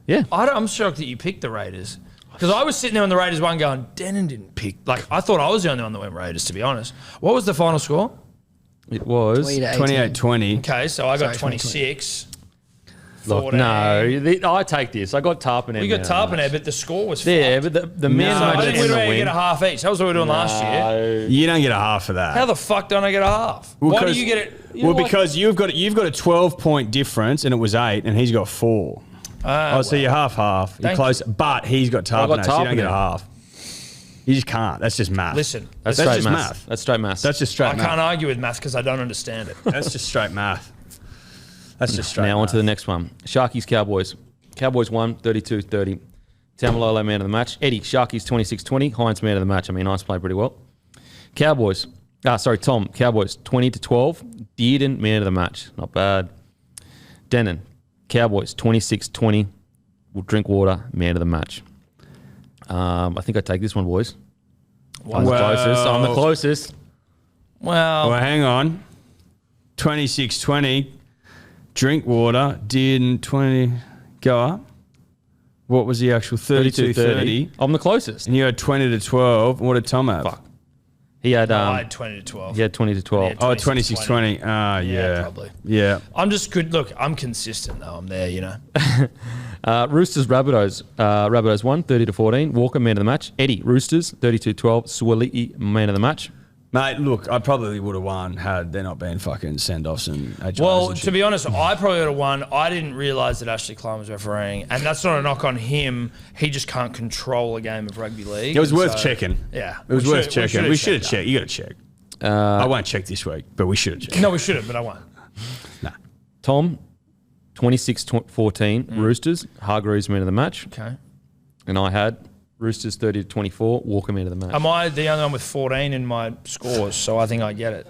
Speaker 2: Yeah.
Speaker 4: I'm shocked that you picked the Raiders. Because I was sitting there on the Raiders one going, Denon didn't pick. Like, I thought I was the only one that went Raiders, to be honest. What was the final score?
Speaker 2: It was.
Speaker 3: 28-20.
Speaker 4: Okay, so I got
Speaker 1: Sorry,
Speaker 4: 26.
Speaker 2: Look,
Speaker 4: 14.
Speaker 2: no, I take this. I got Tarpane.
Speaker 4: We got Tarpane, but the score was
Speaker 2: Yeah,
Speaker 4: fucked.
Speaker 2: but the man
Speaker 4: So
Speaker 2: of
Speaker 4: I
Speaker 2: the
Speaker 4: think
Speaker 2: match
Speaker 4: we
Speaker 2: and the
Speaker 4: were going to
Speaker 2: win.
Speaker 4: get a half each. That was what we were doing last year.
Speaker 3: You don't get a half for that.
Speaker 4: How the fuck don't I get a half? Why do you get it? You know what?
Speaker 3: because you've got a 12-point difference, and it was 8, and he's got 4. So you're half. You're
Speaker 4: Thank
Speaker 3: close, but he's got
Speaker 2: I got
Speaker 3: Tarpane, so you don't get a
Speaker 2: Tarpane.
Speaker 3: half. You just can't. That's just math.
Speaker 4: Listen,
Speaker 2: That's
Speaker 3: That's
Speaker 2: straight
Speaker 3: just
Speaker 2: maths.
Speaker 3: math.
Speaker 2: That's straight maths.
Speaker 3: That's just
Speaker 4: I
Speaker 3: straight
Speaker 4: can't
Speaker 3: math.
Speaker 4: argue with maths because I don't understand it.
Speaker 3: That's just straight math. That's just straight
Speaker 2: Now
Speaker 3: math.
Speaker 2: on to the next one. Sharkies, Cowboys. Cowboys won 32-30. Tamalolo, man of the match. Eddie, Sharkies 26-20. Hines, man of the match. I mean, Hines played pretty well. Cowboys. Tom. Cowboys 20-12. Dearden, man of the match. Not bad. Denon. Cowboys 26-20. We'll drink water, man of the match. I think I take this one, boys. I'm the closest. I'm the closest.
Speaker 4: Well,
Speaker 3: Well, hang on. 26-20. Drink water. Didn't 20 go up? What was the actual 32-30?
Speaker 2: I'm the closest.
Speaker 3: And you had 20-12. What did Tom have?
Speaker 2: Fuck. He had
Speaker 4: I had 20 to 12.
Speaker 2: he had 20-12.
Speaker 3: Oh,
Speaker 4: 26-20.
Speaker 3: 26-20. Ah, yeah.
Speaker 4: probably.
Speaker 3: Yeah.
Speaker 4: I'm just good. Look, I'm consistent though. I'm there, you know.
Speaker 2: Roosters, Rabbitohs. Rabbitohs won 30-14. Walker, man of the match. Eddie, Roosters 32-12. Swaliti, man of the match.
Speaker 3: Mate, look, I probably would have won had there not been fucking send-offs and HRs
Speaker 4: Well,
Speaker 3: and
Speaker 4: to
Speaker 3: shit.
Speaker 4: be honest, I probably would have won. I didn't realise that Ashley Klein was refereeing, and that's not a knock on him. He just can't control a game of rugby league.
Speaker 3: It was
Speaker 4: and
Speaker 3: worth
Speaker 4: so-
Speaker 3: checking.
Speaker 4: Yeah,
Speaker 3: It was worth checking.
Speaker 4: should've
Speaker 3: We should have
Speaker 4: checked
Speaker 3: checked. You got to check. I won't check this week, but we should have checked.
Speaker 4: that. No, we should have, but I won.
Speaker 2: Tom, 26-14. Roosters. Hargreaves, man of the match.
Speaker 4: Okay.
Speaker 2: And I had Roosters 30-24. Walker, man of the match.
Speaker 4: Am I the only one with 14 in my scores? So I think I get it.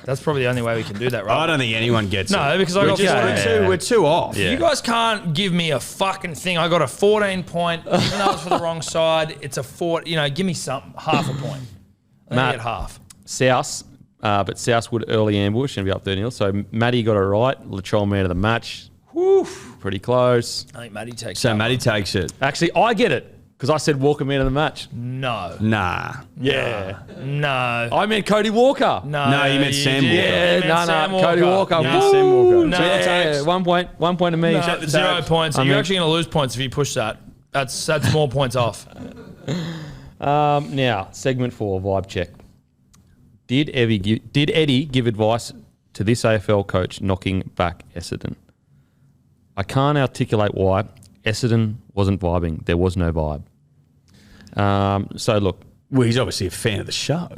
Speaker 4: That's probably the only way we can do that, right?
Speaker 3: I don't think anyone gets it.
Speaker 4: No, because I got 14.
Speaker 3: We're too off.
Speaker 2: Yeah.
Speaker 4: You guys can't give me a fucking thing. I got a 14 point, even though it's for the wrong side. It's a 4. You know, give me something, half a point. I
Speaker 2: Matt.
Speaker 4: get half.
Speaker 2: South, but South would early ambush and be up 30-0. So Matty got it right. Latrell, man of the match. Woo, pretty close.
Speaker 4: I think Matty takes.
Speaker 3: So
Speaker 4: that
Speaker 3: Matty
Speaker 4: one.
Speaker 3: takes it.
Speaker 2: Actually, I get it because I said Walker, man of the match.
Speaker 4: No.
Speaker 3: Nah.
Speaker 2: Yeah.
Speaker 4: No.
Speaker 2: I meant Cody Walker.
Speaker 4: No,
Speaker 3: you meant Sam
Speaker 4: did.
Speaker 3: Walker.
Speaker 2: Yeah,
Speaker 4: You meant Sam
Speaker 2: Cody Walker.
Speaker 3: Yeah,
Speaker 2: Woo!
Speaker 3: Sam Walker.
Speaker 4: No.
Speaker 2: Yeah, 1 point. 1 point to me.
Speaker 4: No,
Speaker 3: Check the
Speaker 4: 0
Speaker 3: tags.
Speaker 4: points.
Speaker 2: I
Speaker 4: You're
Speaker 2: mean-
Speaker 4: actually going to lose points if you push that. That's more points off.
Speaker 2: Now, segment 4, vibe check. Did Eddie give advice to this AFL coach knocking back Essendon? I can't articulate why. Essendon wasn't vibing. There was no vibe. So, look,
Speaker 3: Well, he's obviously a fan of the show.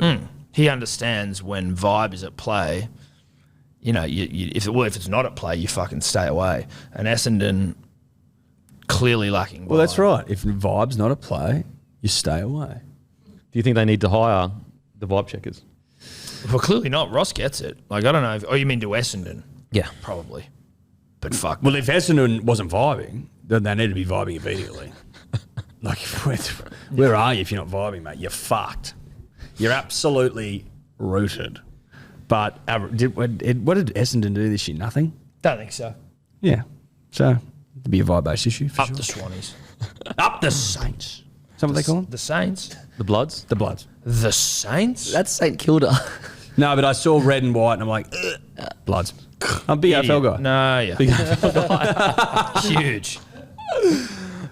Speaker 4: He understands when vibe is at play. You know, if it's not at play, you fucking stay away. And Essendon clearly lacking vibe.
Speaker 3: Well, that's right. If vibe's not a play, you stay away.
Speaker 2: do you think they need to hire the vibe checkers?
Speaker 4: Well, clearly not. Ross gets it. Like, I don't know. Oh, you mean to Essendon?
Speaker 2: Yeah.
Speaker 4: Probably. But fuck.
Speaker 3: Well, if Essendon wasn't vibing, then they need to be vibing immediately. Like, where are you if you're not vibing, mate? You're fucked. You're absolutely rooted. But what did Essendon do this year? Nothing?
Speaker 4: Don't think so.
Speaker 3: Yeah. So it'd be a vibe-based issue for
Speaker 4: Up
Speaker 3: sure.
Speaker 4: the Swannies.
Speaker 3: Up the Saints. Is that what they call them?
Speaker 4: The Saints.
Speaker 2: The Bloods?
Speaker 3: The Bloods.
Speaker 4: The Saints?
Speaker 1: That's St Kilda.
Speaker 3: No, but I saw red and white and I'm like, Bloods. I'm a big AFL guy.
Speaker 4: No, yeah. Huge.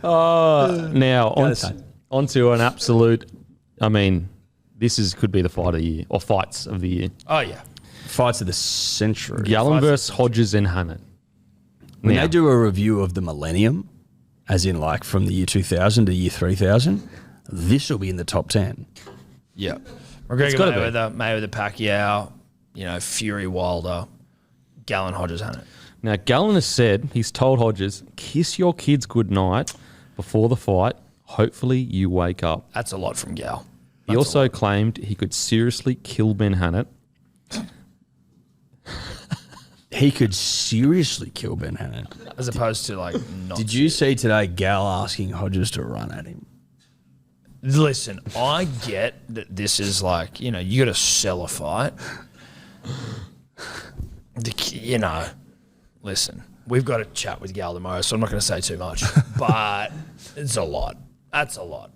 Speaker 2: Now,
Speaker 3: Saints.
Speaker 2: onto an absolute, I mean, could be the fight of the year, or fights of the year.
Speaker 4: Oh, yeah.
Speaker 3: Fights of the century.
Speaker 2: Gallen versus Hodges and Hannant.
Speaker 3: When
Speaker 2: Now,
Speaker 3: they do a review of the millennium, as in like from the year 2000 to year 3000, this will be in the top 10.
Speaker 4: Yeah. McGregor,
Speaker 2: gotta be.
Speaker 4: Mayweather, Pacquiao, Fury, Wilder, Gallen, Hodges, Hannant.
Speaker 2: Now, Gallen has said, he's told Hodges, kiss your kids goodnight before the fight. Hopefully you wake up.
Speaker 4: That's a lot from Gal.
Speaker 2: He also claimed he could seriously kill Ben Hannant.
Speaker 3: He could seriously kill Ben Hannant.
Speaker 4: As opposed to, like, not.
Speaker 3: Did you see today Gal asking Hodges to run at him?
Speaker 4: Listen, I get that this is like, you got to sell a fight. Listen, we've got to chat with Gal tomorrow, so I'm not going to say too much. But it's a lot. That's a lot.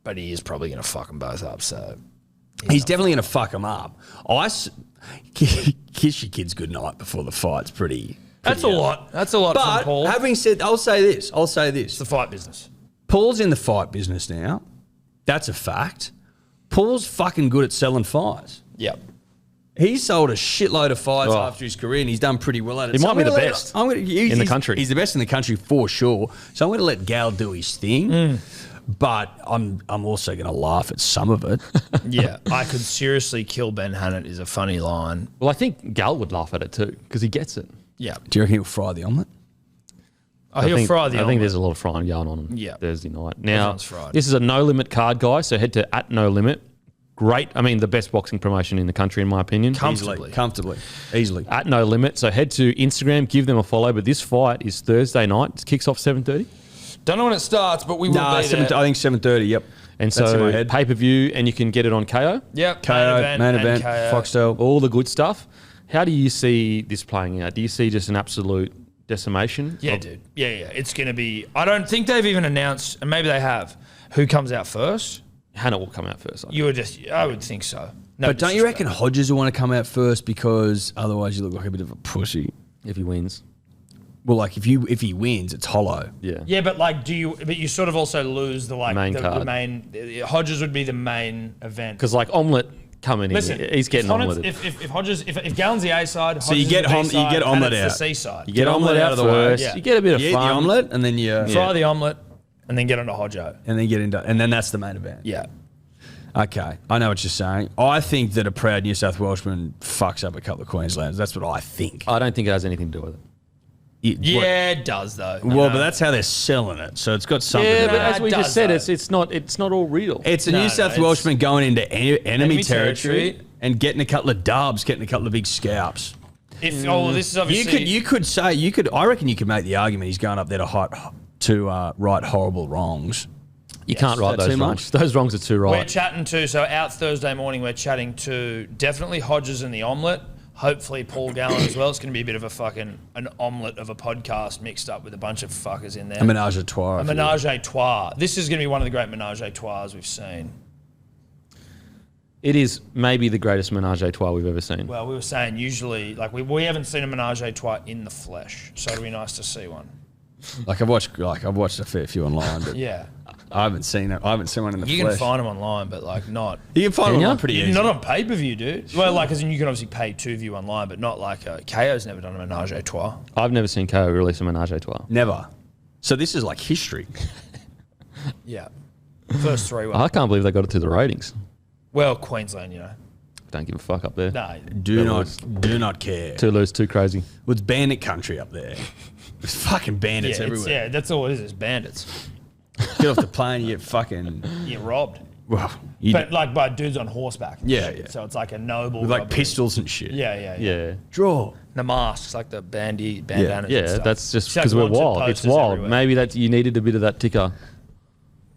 Speaker 4: But he is probably going to fuck them both up, so.
Speaker 3: He's definitely going to fuck him up. Kiss your kids goodnight before the fight's pretty
Speaker 4: That's a lot. That's a lot from
Speaker 3: But
Speaker 4: Paul.
Speaker 3: having said, I'll say this.
Speaker 4: It's the fight business.
Speaker 3: Paul's in the fight business now. That's a fact. Paul's fucking good at selling fights.
Speaker 4: Yep.
Speaker 3: He sold a shitload of fights after his career, and he's done pretty well at it.
Speaker 2: He might
Speaker 3: I'm
Speaker 2: be
Speaker 3: gonna
Speaker 2: the
Speaker 3: let-
Speaker 2: best
Speaker 3: I'm gonna- he's-
Speaker 2: in the
Speaker 3: he's-
Speaker 2: country.
Speaker 3: He's the best in the country for sure. So I'm going to let Gal do his thing, but I'm also going to laugh at some of it.
Speaker 4: Yeah. I could seriously kill Ben Hannant is a funny line.
Speaker 2: Well, I think Gal would laugh at it too, because he gets it.
Speaker 4: Yeah.
Speaker 3: Do you reckon he'll fry the omelette?
Speaker 4: Oh, he'll fry the
Speaker 2: I think
Speaker 4: omelette.
Speaker 2: there's a lot of frying going on
Speaker 4: Yeah.
Speaker 2: Thursday night. Now,
Speaker 4: Everyone's fried.
Speaker 2: this is a no limit card, guys. So head to @NoLimit. Great. I mean, the best boxing promotion in the country, in my opinion.
Speaker 3: Comfortably. Easily.
Speaker 2: @NoLimit. So head to Instagram, give them a follow. But this fight is Thursday night. It kicks off 7:30.
Speaker 4: Don't know when it starts, but we will
Speaker 3: No,
Speaker 4: be there.
Speaker 3: I think 7:30, yep.
Speaker 2: And
Speaker 3: That's in my
Speaker 2: so
Speaker 3: head.
Speaker 2: pay-per-view, and you can get it on KO.
Speaker 4: Yep.
Speaker 3: KO, main event,
Speaker 4: KO.
Speaker 3: Foxtel.
Speaker 2: All the good stuff. How do you see this playing out? Do you see just an absolute decimation?
Speaker 4: Yeah, dude. Yeah. It's going to be. I don't think they've even announced, and maybe they have, who comes out first.
Speaker 2: Hannah will come out first.
Speaker 4: I would think so. No
Speaker 3: But don't you reckon
Speaker 4: disrespect.
Speaker 3: Hodges will want to come out first because otherwise you look like a bit of a pussy?
Speaker 2: If he wins.
Speaker 3: Well, like if he wins, it's hollow.
Speaker 2: Yeah.
Speaker 4: Yeah, but like, but you sort of also lose the like
Speaker 2: Main
Speaker 4: the
Speaker 2: card.
Speaker 4: main. Hodges would be the main event.
Speaker 2: Because like Omelette coming
Speaker 4: Listen,
Speaker 2: in, he's getting
Speaker 4: if Hannant's-
Speaker 2: omeleted.
Speaker 4: If Hodges, if Gallen's the A side,
Speaker 3: So you
Speaker 4: Hodges
Speaker 3: get
Speaker 4: is the B
Speaker 3: you
Speaker 4: side,
Speaker 3: get
Speaker 4: and
Speaker 3: omelette
Speaker 4: it's
Speaker 3: out.
Speaker 4: the C side.
Speaker 3: You get omelette out of the way.
Speaker 2: first.
Speaker 4: Yeah.
Speaker 2: You get a bit of
Speaker 3: You eat the
Speaker 2: fun.
Speaker 3: omelette and then you
Speaker 4: Fry the omelette, and then get onto Hodjo.
Speaker 3: and then get into and then that's the main event.
Speaker 4: Yeah.
Speaker 3: Okay, I know what you're saying. I think that a proud New South Welshman fucks up a couple of Queenslanders. That's what I think.
Speaker 2: I don't think it has anything to do with it.
Speaker 4: Yeah, it does though.
Speaker 3: Well, but that's how they're selling it, so it's got something.
Speaker 2: Yeah,
Speaker 3: to
Speaker 2: but
Speaker 3: do.
Speaker 2: as we
Speaker 4: it
Speaker 2: just
Speaker 4: does,
Speaker 2: said,
Speaker 4: though.
Speaker 2: it's not all real.
Speaker 3: It's a
Speaker 4: No,
Speaker 3: New
Speaker 4: no,
Speaker 3: South
Speaker 4: it's-
Speaker 3: Welshman going into enemy territory
Speaker 4: territory.
Speaker 3: and getting a couple of dubs, getting a couple of big scalps.
Speaker 4: This is obviously
Speaker 3: You could say I reckon you could make the argument he's going up there to right horrible wrongs.
Speaker 2: You can't write
Speaker 3: Is that
Speaker 2: those
Speaker 3: too
Speaker 2: wrongs.
Speaker 3: much?
Speaker 2: Those wrongs are too
Speaker 4: We're
Speaker 2: right.
Speaker 4: chatting to, so out Thursday morning, we're chatting to definitely Hodges and the omelette. Hopefully Paul Gallen as well. It's going to be a bit of an omelette of a podcast mixed up with a bunch of fuckers in there.
Speaker 3: A menage a trois.
Speaker 4: A menage a trois. This is going to be one of the great menage a trois we've seen.
Speaker 2: It is maybe the greatest menage a trois we've ever seen.
Speaker 4: Well, we were saying usually, like we haven't seen a menage a trois in the flesh, so it'd be nice to see one.
Speaker 3: Like I've watched a fair few online, but
Speaker 4: Yeah,
Speaker 3: I haven't seen it. I haven't seen one in the
Speaker 4: you
Speaker 3: flesh.
Speaker 4: can find them online, but like not.
Speaker 3: You can find
Speaker 2: Can
Speaker 3: them
Speaker 2: ya?
Speaker 3: online pretty easy.
Speaker 4: Not on pay per view, dude. Well, like as in you can obviously pay to view online, but not like KO's never done a menage a trois.
Speaker 2: I've never seen KO release a menage a trois.
Speaker 3: Never. So this is like history.
Speaker 4: Yeah, first three were
Speaker 2: I can't believe they got it to the ratings.
Speaker 4: well Queensland,
Speaker 2: Don't give a fuck up there.
Speaker 4: No,
Speaker 3: Do not care.
Speaker 2: Too loose, too crazy.
Speaker 3: Well, it's bandit country up there. There's fucking bandits everywhere.
Speaker 4: yeah, that's all it is. It's bandits.
Speaker 3: Get off the plane, you get fucking.
Speaker 4: You get robbed,
Speaker 3: Well, you
Speaker 4: but like by dudes on horseback. and
Speaker 3: Yeah,
Speaker 4: shit.
Speaker 3: yeah.
Speaker 4: So it's like a noble
Speaker 3: with like
Speaker 4: robbery.
Speaker 3: pistols and shit.
Speaker 4: Yeah.
Speaker 2: Yeah.
Speaker 3: Draw.
Speaker 4: The masks, like the bandanas.
Speaker 2: Yeah,
Speaker 4: and stuff.
Speaker 2: that's just
Speaker 4: It's like
Speaker 2: because we're
Speaker 4: wanted
Speaker 2: wild. It's
Speaker 4: posters
Speaker 2: wild.
Speaker 4: everywhere.
Speaker 2: Maybe that you needed a bit of that ticker.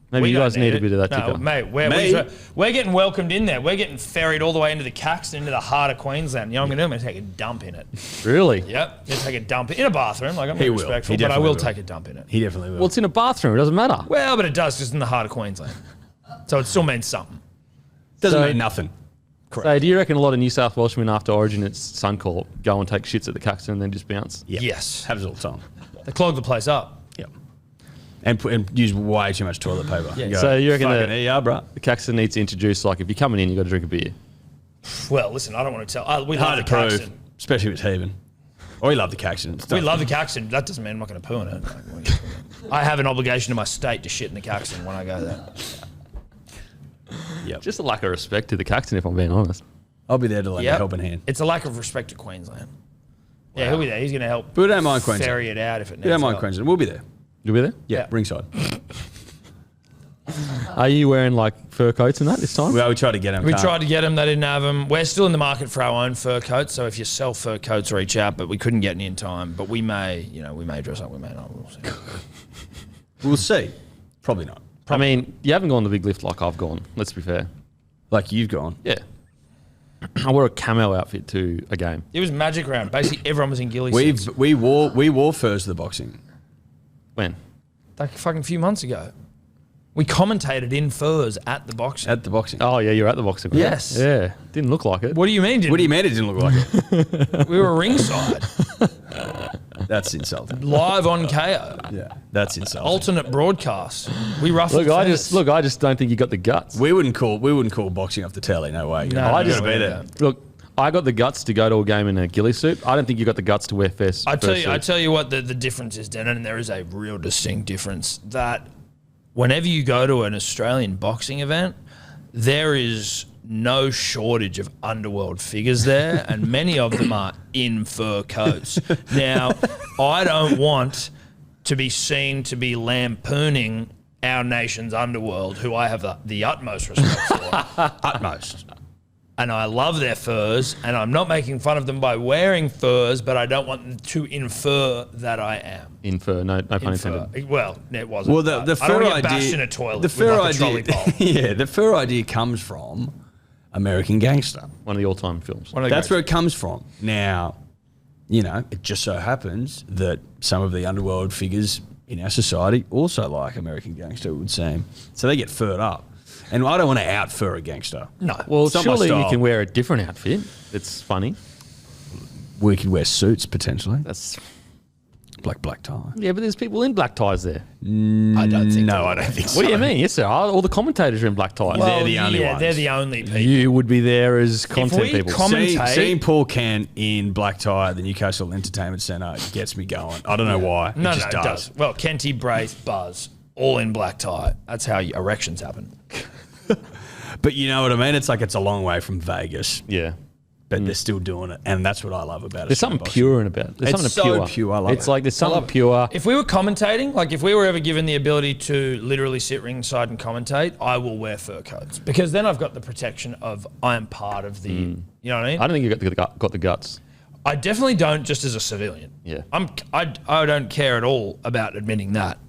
Speaker 2: Maybe
Speaker 4: We
Speaker 2: you
Speaker 4: don't
Speaker 2: guys need a bit of that
Speaker 4: No,
Speaker 2: ticker.
Speaker 4: mate,
Speaker 3: Me?
Speaker 4: we're getting welcomed in there. We're getting ferried all the way into the Caxton, into the heart of Queensland. You know what I'm going to do? I'm going to take a dump in it.
Speaker 2: Really?
Speaker 4: Yep. Just take a dump in a bathroom. Like, I'm
Speaker 3: He
Speaker 4: being
Speaker 3: will.
Speaker 4: respectful,
Speaker 3: He
Speaker 4: but I
Speaker 3: definitely
Speaker 4: will
Speaker 3: will.
Speaker 4: take a dump in it.
Speaker 3: He definitely will.
Speaker 2: Well, it's in a bathroom. It doesn't matter.
Speaker 4: Well, but it does just in the heart of Queensland. So it still means something.
Speaker 3: Doesn't
Speaker 2: so-
Speaker 3: mean nothing.
Speaker 2: So, do you reckon a lot of New South Welshmen after Origin at Suncorp go and take shits at the Caxton and then just bounce?
Speaker 3: Yep.
Speaker 4: Yes.
Speaker 3: Happens all the time.
Speaker 4: They clog the place up.
Speaker 3: Yep. And use way too much toilet paper.
Speaker 4: Yeah.
Speaker 3: And go,
Speaker 2: So you reckon
Speaker 3: fucking
Speaker 2: that-
Speaker 3: here you are, bro.
Speaker 2: The Caxton needs to introduce, like, if you're coming in, you got to drink a beer.
Speaker 4: Well, listen, I don't want to tell. We
Speaker 3: Hard
Speaker 4: love
Speaker 3: to
Speaker 4: the
Speaker 3: prove,
Speaker 4: Caxton.
Speaker 3: especially if it's heaving. Or you love the Caxton.
Speaker 4: We love the Caxton. That doesn't mean I'm not going to poo in it. I have an obligation to my state to shit in the Caxton when I go there.
Speaker 3: Yep.
Speaker 2: Just a lack of respect to the Caxton, if I'm being honest.
Speaker 3: I'll be there to lend a
Speaker 4: Yep.
Speaker 3: helping hand.
Speaker 4: It's a lack of respect to Queensland. Yeah, he'll be there. He's going to help
Speaker 3: But we don't mind Queensland.
Speaker 4: ferry it out if it needs
Speaker 3: We don't mind
Speaker 4: help.
Speaker 3: Queensland. We'll be there.
Speaker 2: You'll be there?
Speaker 3: Yeah, ringside.
Speaker 2: Are you wearing, like, fur coats and that this time?
Speaker 3: Well, we tried to get him.
Speaker 4: We tried to get them. They didn't have them. We're still in the market for our own fur coats. So if you sell fur coats, reach out. But we couldn't get any in time. But we may, we may dress up. We may not. We'll see.
Speaker 3: We'll see. Probably not.
Speaker 2: I mean, you haven't gone the big lift like I've gone, let's be fair.
Speaker 3: Like you've gone.
Speaker 2: Yeah. I wore a camo outfit to a game.
Speaker 4: It was magic round. Basically, everyone was in ghillie suits.
Speaker 3: We wore furs to the boxing.
Speaker 2: When?
Speaker 4: Like a fucking few months ago. We commentated in furs at the boxing.
Speaker 3: At the boxing.
Speaker 2: Oh, yeah, you're at the boxing. right?
Speaker 4: Yes.
Speaker 2: Yeah. Didn't look like it.
Speaker 4: What do you mean?
Speaker 3: What do you mean it didn't look like it?
Speaker 4: We were ringside,
Speaker 3: That's insulting.
Speaker 4: live on KO,
Speaker 3: Yeah, that's insulting.
Speaker 4: alternate broadcast. We ruffled
Speaker 2: Look,
Speaker 4: feathers.
Speaker 2: I just don't think you got the guts.
Speaker 3: We wouldn't call boxing off the telly. No way.
Speaker 4: No,
Speaker 3: I
Speaker 4: no,
Speaker 3: just
Speaker 4: no,
Speaker 3: be
Speaker 4: no,
Speaker 3: there.
Speaker 4: no.
Speaker 2: Look, I got the guts to go to a game in a ghillie suit. I don't think you got the guts to wear fur
Speaker 4: I
Speaker 2: suits.
Speaker 4: tell you what the difference is, Dan, and there is a real distinct difference that whenever you go to an Australian boxing event, there is no shortage of underworld figures there, and many of them are in fur coats. Now, I don't want to be seen to be lampooning our nation's underworld, who I have the utmost respect for.
Speaker 3: Utmost.
Speaker 4: And I love their furs, and I'm not making fun of them by wearing furs, but I don't want them to infer that I am.
Speaker 2: In fur, no pun
Speaker 4: Infer.
Speaker 2: intended.
Speaker 4: Well, it wasn't.
Speaker 3: Well, the
Speaker 4: but I don't
Speaker 3: fur
Speaker 4: want to get bashed
Speaker 3: idea.
Speaker 4: in a toilet
Speaker 3: The fur
Speaker 4: with like a trolley
Speaker 3: idea.
Speaker 4: pole.
Speaker 3: Yeah, the fur idea comes from American Gangster.
Speaker 2: One of the all-time films.
Speaker 4: One of the
Speaker 3: That's
Speaker 4: greats.
Speaker 3: where it comes from. Now, it just so happens that some of the underworld figures in our society also like American Gangster, it would seem. So they get furred up. And I don't want to out-fur a gangster.
Speaker 4: No.
Speaker 2: Well,
Speaker 3: It's not my
Speaker 2: surely you
Speaker 3: style.
Speaker 2: can wear a different outfit. It's funny.
Speaker 3: We could wear suits, potentially.
Speaker 2: That's
Speaker 3: Black tie.
Speaker 2: yeah, but there's people in black ties there.
Speaker 4: I don't think
Speaker 3: No, I don't think so.
Speaker 2: What do you mean? Yes, there are. All the commentators are in black ties.
Speaker 3: They're the only ones.
Speaker 4: They're the only people.
Speaker 2: You would be there as content
Speaker 4: we
Speaker 2: people.
Speaker 4: commentate-
Speaker 3: Seeing Paul Kent in black tie at the Newcastle Entertainment Centre gets me going. I don't know why.
Speaker 4: No,
Speaker 3: it just
Speaker 4: no, it
Speaker 3: does.
Speaker 4: does. Well, Kenty, Braith, Buzz, all in black tie. That's how erections happen.
Speaker 3: But you know what I mean? It's like it's a long way from Vegas,
Speaker 2: Yeah.
Speaker 3: but they're still doing it. And that's what I love about it.
Speaker 2: There's something pure in about it. There's
Speaker 3: It's
Speaker 2: something
Speaker 3: so
Speaker 2: pure.
Speaker 3: pure, I love
Speaker 2: it's
Speaker 3: it.
Speaker 2: like there's something pure.
Speaker 4: If we were commentating, like if we were ever given the ability to literally sit ringside and commentate, I will wear fur coats because then I've got the protection of I am part of the. You know what I mean?
Speaker 2: I don't think you got the guts.
Speaker 4: I definitely don't, just as a civilian.
Speaker 2: Yeah.
Speaker 4: I don't care at all about admitting that.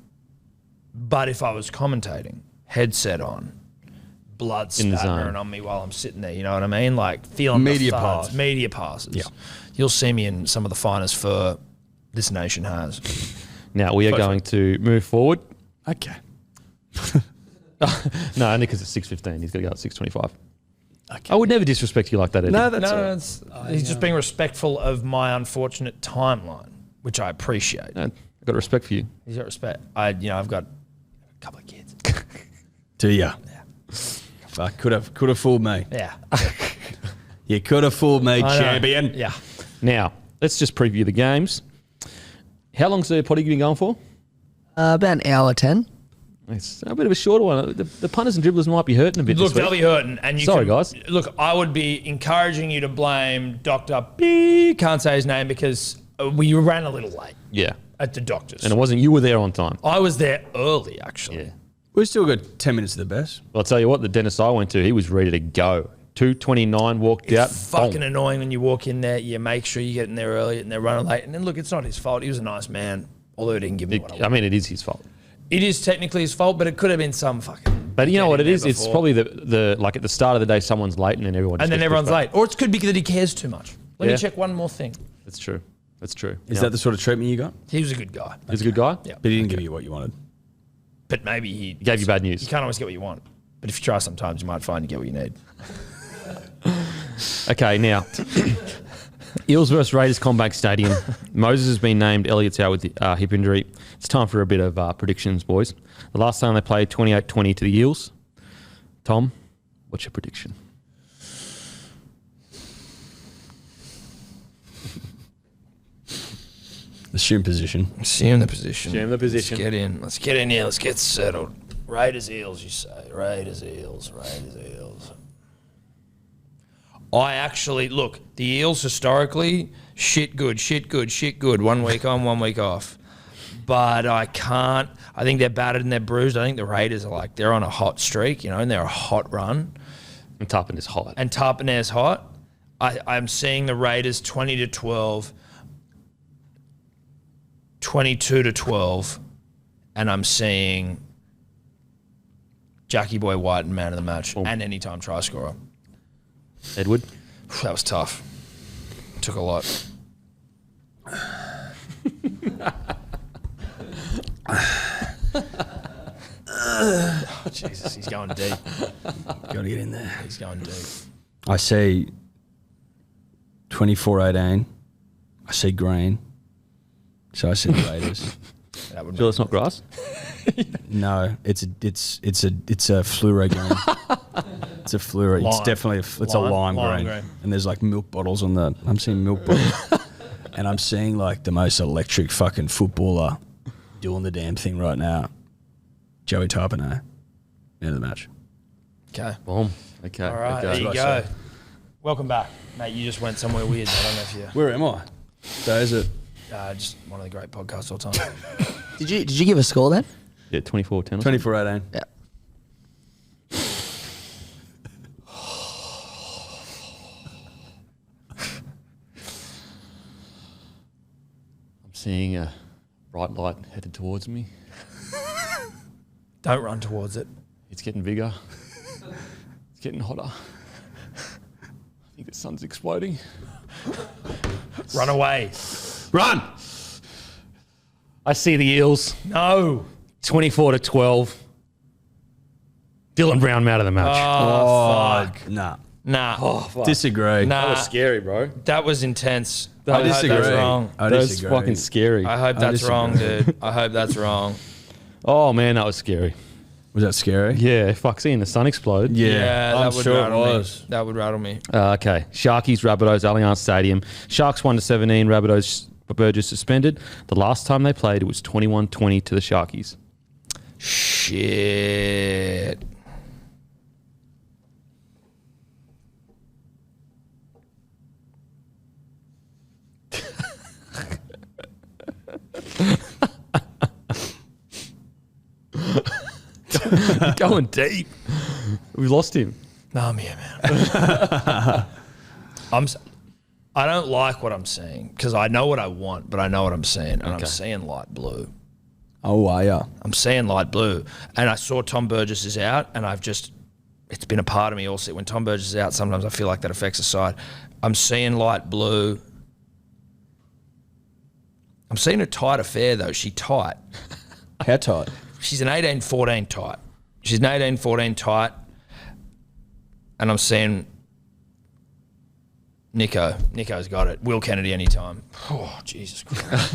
Speaker 4: But if I was commentating, headset on, blood
Speaker 2: In the zone.
Speaker 4: spattering on me while I'm sitting there, you know what I mean? Like feeling
Speaker 3: Media
Speaker 4: the thuds,
Speaker 3: pass.
Speaker 4: media passes.
Speaker 3: Yeah.
Speaker 4: You'll see me in some of the finest fur this nation has.
Speaker 2: Now we are
Speaker 4: Close
Speaker 2: going to move forward.
Speaker 3: Okay.
Speaker 2: No, only because it's 6:15. He's got to go at 6:25.
Speaker 3: Okay.
Speaker 2: I would never disrespect you like that, Eddie.
Speaker 3: No, that's all
Speaker 4: No,
Speaker 3: right.
Speaker 4: he's just being respectful of my unfortunate timeline, which I appreciate.
Speaker 2: No, I've got respect for you.
Speaker 4: He's got respect. I've got a couple of kids.
Speaker 3: Do ya? Fuck, could have fooled me.
Speaker 4: Yeah.
Speaker 3: You could have fooled me,
Speaker 4: I know.
Speaker 3: champion.
Speaker 4: Yeah.
Speaker 2: Now let's just preview the games. How long's the potty been going for?
Speaker 1: About an hour 10.
Speaker 2: It's a bit of a shorter one. The punters and dribblers might be hurting a bit.
Speaker 4: Look,
Speaker 2: this
Speaker 4: they'll
Speaker 2: week.
Speaker 4: be hurting. And you
Speaker 2: Sorry,
Speaker 4: can,
Speaker 2: guys.
Speaker 4: Look, I would be encouraging you to blame Dr. B, can't say his name because we ran a little late
Speaker 2: Yeah,
Speaker 4: at the doctor's.
Speaker 2: and it wasn't you were there on time.
Speaker 4: I was there early, actually.
Speaker 2: Yeah.
Speaker 3: We've still got 10 minutes of the best.
Speaker 2: Well, I'll tell you what. The dentist I went to, he was ready to go. 2:29 walked out.
Speaker 4: It's fucking
Speaker 2: Boom.
Speaker 4: annoying when you walk in there. You make sure you get in there early and they're running late. And then look, it's not his fault. He was a nice man, although he didn't give me what I wanted.
Speaker 2: I mean, it is his fault.
Speaker 4: It is technically his fault, but it could have been some fucking.
Speaker 5: But you know what it is? It's
Speaker 4: before.
Speaker 5: probably the like at the start of the day, someone's late and then everyone.
Speaker 4: And
Speaker 5: just
Speaker 4: then
Speaker 5: gets
Speaker 4: everyone's
Speaker 5: pushed back.
Speaker 4: late. Or it could be that he cares too much. Let me
Speaker 5: Yeah.
Speaker 4: check one more thing.
Speaker 5: That's true. That's true.
Speaker 3: Is
Speaker 5: Yeah.
Speaker 3: that the sort of treatment you got?
Speaker 4: He was a good guy.
Speaker 5: He's a good guy?
Speaker 4: Yeah.
Speaker 3: But he didn't give you what you wanted.
Speaker 4: But maybe he
Speaker 5: Gave you bad news.
Speaker 4: You can't always get what you want. But if you try sometimes, you might find you get what you need.
Speaker 5: Okay, now Eels versus Raiders Combank Stadium. Moses has been named. Elliott's out with the hip injury. It's time for a bit of predictions, boys. The last time they played 28-20 to the Eels. Tom, what's your prediction?
Speaker 3: Assume position.
Speaker 4: Assume the position.
Speaker 5: Assume the position.
Speaker 4: Let's get in. Let's get in here. Let's get settled. Raiders, Eels, you say. Raiders, Eels. Raiders, Eels. I actually, look, the Eels historically, shit good. 1 week on, 1 week off. But I can't, I think they're battered and they're bruised. I think the Raiders are like, they're on a hot streak, you know, and they're a hot run.
Speaker 5: And Tarpon is hot.
Speaker 4: And Tarpanay's hot. I'm seeing the Raiders 20-12, 22-12, and I'm seeing Jackie Boy White and man of the match and anytime try scorer.
Speaker 5: Edward?
Speaker 4: That was tough. Took a lot. Oh, Jesus, he's going deep.
Speaker 3: Got to get in there.
Speaker 4: He's going deep.
Speaker 3: I see 24-18. I see green. So I see the Raiders.
Speaker 4: That would
Speaker 5: Feel it's not grass?
Speaker 3: No, it's a fluoro green. It's a fluoro. It's
Speaker 4: Lime.
Speaker 3: definitely it's a
Speaker 4: Lime
Speaker 3: lime green. And there's like milk bottles on the. I'm seeing milk bottles, and I'm seeing like the most electric fucking footballer doing the damn thing right now. Joey Tarpanay, man of the match.
Speaker 4: Okay.
Speaker 5: Boom. Okay.
Speaker 4: All right,
Speaker 5: okay.
Speaker 4: there you go. Welcome back. Mate, you just went somewhere weird. I don't know if you...
Speaker 3: Where am I? So is it?
Speaker 4: just one of the great podcasts of all time.
Speaker 1: Did you give a score then?
Speaker 5: Yeah, 24-10.
Speaker 3: 24-18.
Speaker 1: Yeah.
Speaker 5: I'm seeing a bright light headed towards me.
Speaker 4: Don't run towards it.
Speaker 5: It's getting bigger. It's getting hotter. I think the sun's exploding.
Speaker 4: Run away.
Speaker 5: Run! I see the Eels.
Speaker 4: No.
Speaker 5: 24-12. Dylan Brown out of the match.
Speaker 4: Oh, fuck.
Speaker 3: Nah.
Speaker 4: Nah.
Speaker 5: Oh, fuck.
Speaker 3: Disagree.
Speaker 4: Nah.
Speaker 5: That was scary, bro.
Speaker 4: That was intense.
Speaker 3: I
Speaker 4: I hope
Speaker 3: disagree.
Speaker 4: that's wrong.
Speaker 3: I
Speaker 5: That was
Speaker 3: disagree.
Speaker 5: fucking scary.
Speaker 4: I hope
Speaker 3: I
Speaker 4: that's
Speaker 3: disagree.
Speaker 4: wrong, dude. I hope that's wrong.
Speaker 5: Oh, man, that was scary.
Speaker 3: Was that scary?
Speaker 5: Yeah, fuck, seeing the sun explode.
Speaker 4: Yeah,
Speaker 3: I'm
Speaker 4: that would
Speaker 3: sure it
Speaker 4: rattle
Speaker 3: was.
Speaker 4: me. That would rattle me.
Speaker 5: Okay. Sharkies, Rabbitohs, Allianz Stadium. Sharks 1-17, Rabbitohs, Burgess suspended. The last time they played, it was 21-20 to the Sharkies.
Speaker 4: Shit.
Speaker 5: Going deep. We lost him.
Speaker 4: No, I'm here, man. I don't like what I'm seeing because I know what I want, but I know what I'm seeing, and I'm
Speaker 5: Okay.
Speaker 4: seeing light blue.
Speaker 3: Oh, are ya?
Speaker 4: I'm seeing light blue, and I saw Tom Burgess is out, and it's been a part of me also. When Tom Burgess is out, sometimes I feel like that affects the side. I'm seeing light blue. I'm seeing a tight affair though. She tight.
Speaker 3: How tight?
Speaker 4: She's an 18-14 tight. She's an 18-14 tight. And I'm seeing Nico. Nico's got it. Will Kennedy anytime. Oh, Jesus Christ.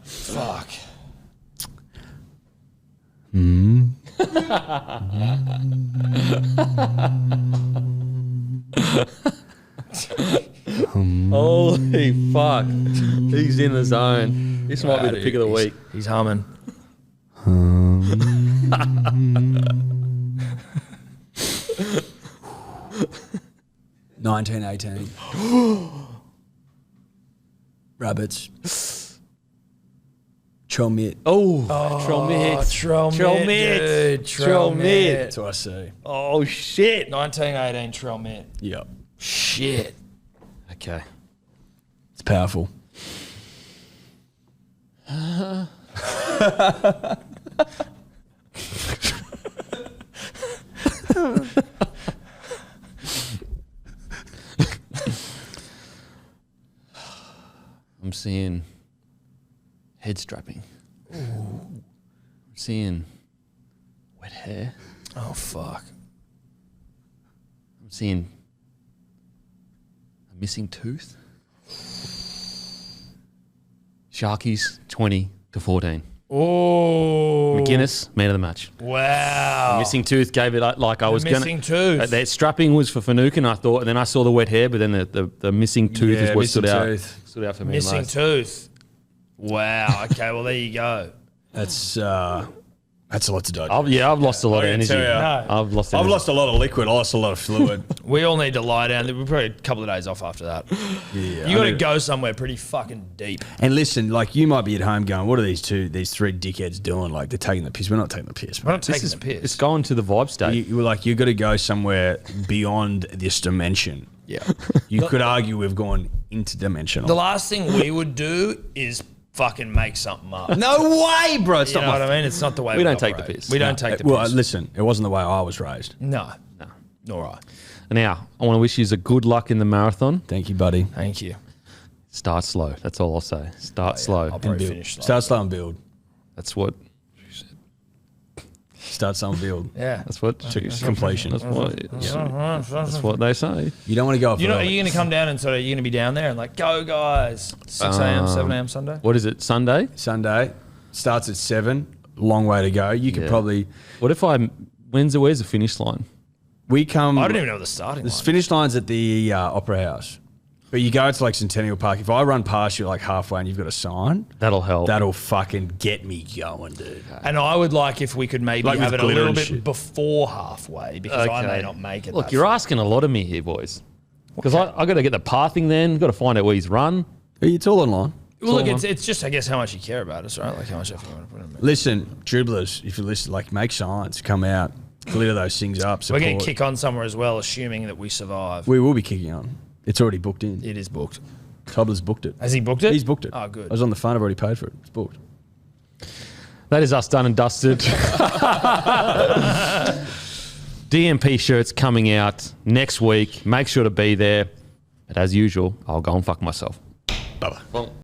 Speaker 4: Fuck.
Speaker 5: Holy fuck. He's in the zone. This might be the pick of the week.
Speaker 4: He's humming.
Speaker 3: 1918. Rabbits. Chomit.
Speaker 5: Oh, troll mid.
Speaker 4: Troll
Speaker 5: Troll
Speaker 4: mid,
Speaker 5: mid.
Speaker 4: dude.
Speaker 5: Troll mid.
Speaker 3: That's what I see.
Speaker 5: Oh, shit.
Speaker 4: 1918 Troll mid.
Speaker 3: Yep.
Speaker 4: Shit.
Speaker 5: Okay.
Speaker 3: It's powerful.
Speaker 2: I'm seeing head strapping. I'm seeing wet hair.
Speaker 4: Oh, fuck.
Speaker 2: I'm seeing a missing tooth. Sharkies 20-14.
Speaker 4: Oh.
Speaker 2: McGuinness, man of the match.
Speaker 4: Wow.
Speaker 2: Missing tooth gave it like I was going to.
Speaker 4: Missing tooth.
Speaker 2: That strapping was for Finucane, I thought, and then I saw the wet hair, but then the missing tooth is what stood out. Stood out for me.
Speaker 4: Missing
Speaker 2: most.
Speaker 4: tooth. Wow. Okay, well, there you go.
Speaker 3: That's a lot to dodge.
Speaker 2: I've lost a lot of energy.
Speaker 3: tell ya.
Speaker 4: No.
Speaker 2: I've lost
Speaker 3: I've
Speaker 2: energy.
Speaker 3: lost a lot of liquid. I lost a lot of fluid.
Speaker 4: We all need to lie down. We're probably a couple of days off after that.
Speaker 3: Yeah,
Speaker 4: You got to go somewhere pretty fucking deep.
Speaker 3: And listen, like you might be at home going, "What are these three dickheads doing? Like they're taking the piss." We're not taking the piss.
Speaker 4: We're
Speaker 3: Man.
Speaker 4: not taking the piss.
Speaker 2: It's going to the vibe state.
Speaker 3: You were like, you got to go somewhere beyond this dimension.
Speaker 4: Yeah.
Speaker 3: You could argue we've gone interdimensional.
Speaker 4: The last thing we would do is fucking make something up.
Speaker 3: No way, bro. It's
Speaker 4: You
Speaker 3: not
Speaker 4: know
Speaker 3: my
Speaker 4: what I mean? It's not the way
Speaker 2: We don't take
Speaker 4: operate.
Speaker 2: the piss.
Speaker 4: We don't take the
Speaker 3: Well,
Speaker 4: piss.
Speaker 3: listen, it wasn't the way I was raised.
Speaker 4: No.
Speaker 2: No.
Speaker 4: All right.
Speaker 2: Now, I want to wish you a good luck in the marathon.
Speaker 3: Thank you, buddy.
Speaker 4: Thank you.
Speaker 2: Start slow. That's all I'll say. Start slow.
Speaker 4: I'll probably
Speaker 3: Build.
Speaker 4: finish slow.
Speaker 3: Start slow and build.
Speaker 2: That's what.
Speaker 3: Start slow and build.
Speaker 4: Yeah.
Speaker 2: That's what.
Speaker 3: Completion.
Speaker 2: That's what they say.
Speaker 3: You don't want to go off
Speaker 4: You know, are
Speaker 3: early.
Speaker 4: you going to come down and sort of, you're going to be down there and like, go guys, 6 a.m., 7 a.m. Sunday?
Speaker 2: What is it? Sunday?
Speaker 3: Sunday starts at 7. Long way to go. You could
Speaker 2: Yeah.
Speaker 3: probably.
Speaker 2: What if where's the finish line?
Speaker 3: We come.
Speaker 4: I don't even know the starting
Speaker 3: The
Speaker 4: line.
Speaker 3: finish line's at the Opera House. But you go to like Centennial Park. If I run past you like halfway and you've got a sign,
Speaker 2: That'll help.
Speaker 3: that'll fucking get me going, dude.
Speaker 4: And I would like if we could maybe
Speaker 3: Like
Speaker 4: have
Speaker 3: with
Speaker 4: it a
Speaker 3: glitter
Speaker 4: little
Speaker 3: and
Speaker 4: bit
Speaker 3: shit.
Speaker 4: before halfway because I may not make it.
Speaker 2: Look,
Speaker 4: that
Speaker 2: you're
Speaker 4: far.
Speaker 2: asking a lot of me here, boys. Because I got to get the pathing then. Got to find out where he's run.
Speaker 3: It's all online.
Speaker 4: Well, look, it's just, I guess, how much you care about us, right? Like how much effort you want to put in.
Speaker 3: Listen, dribblers, if you listen, like make signs, come out, glitter those things up.
Speaker 4: We're
Speaker 3: Support.
Speaker 4: going to kick on somewhere as well, assuming that we survive.
Speaker 3: We will be kicking on. It's already booked in.
Speaker 4: It is booked.
Speaker 3: Tobler's booked it.
Speaker 4: Has he booked it?
Speaker 3: He's booked it.
Speaker 4: Oh, good.
Speaker 3: I was on the phone. I've already paid for it. It's booked.
Speaker 2: That is us done and dusted. DMP shirts coming out next week. Make sure to be there. But as usual, I'll go and fuck myself.
Speaker 3: Bye-bye.
Speaker 2: Well.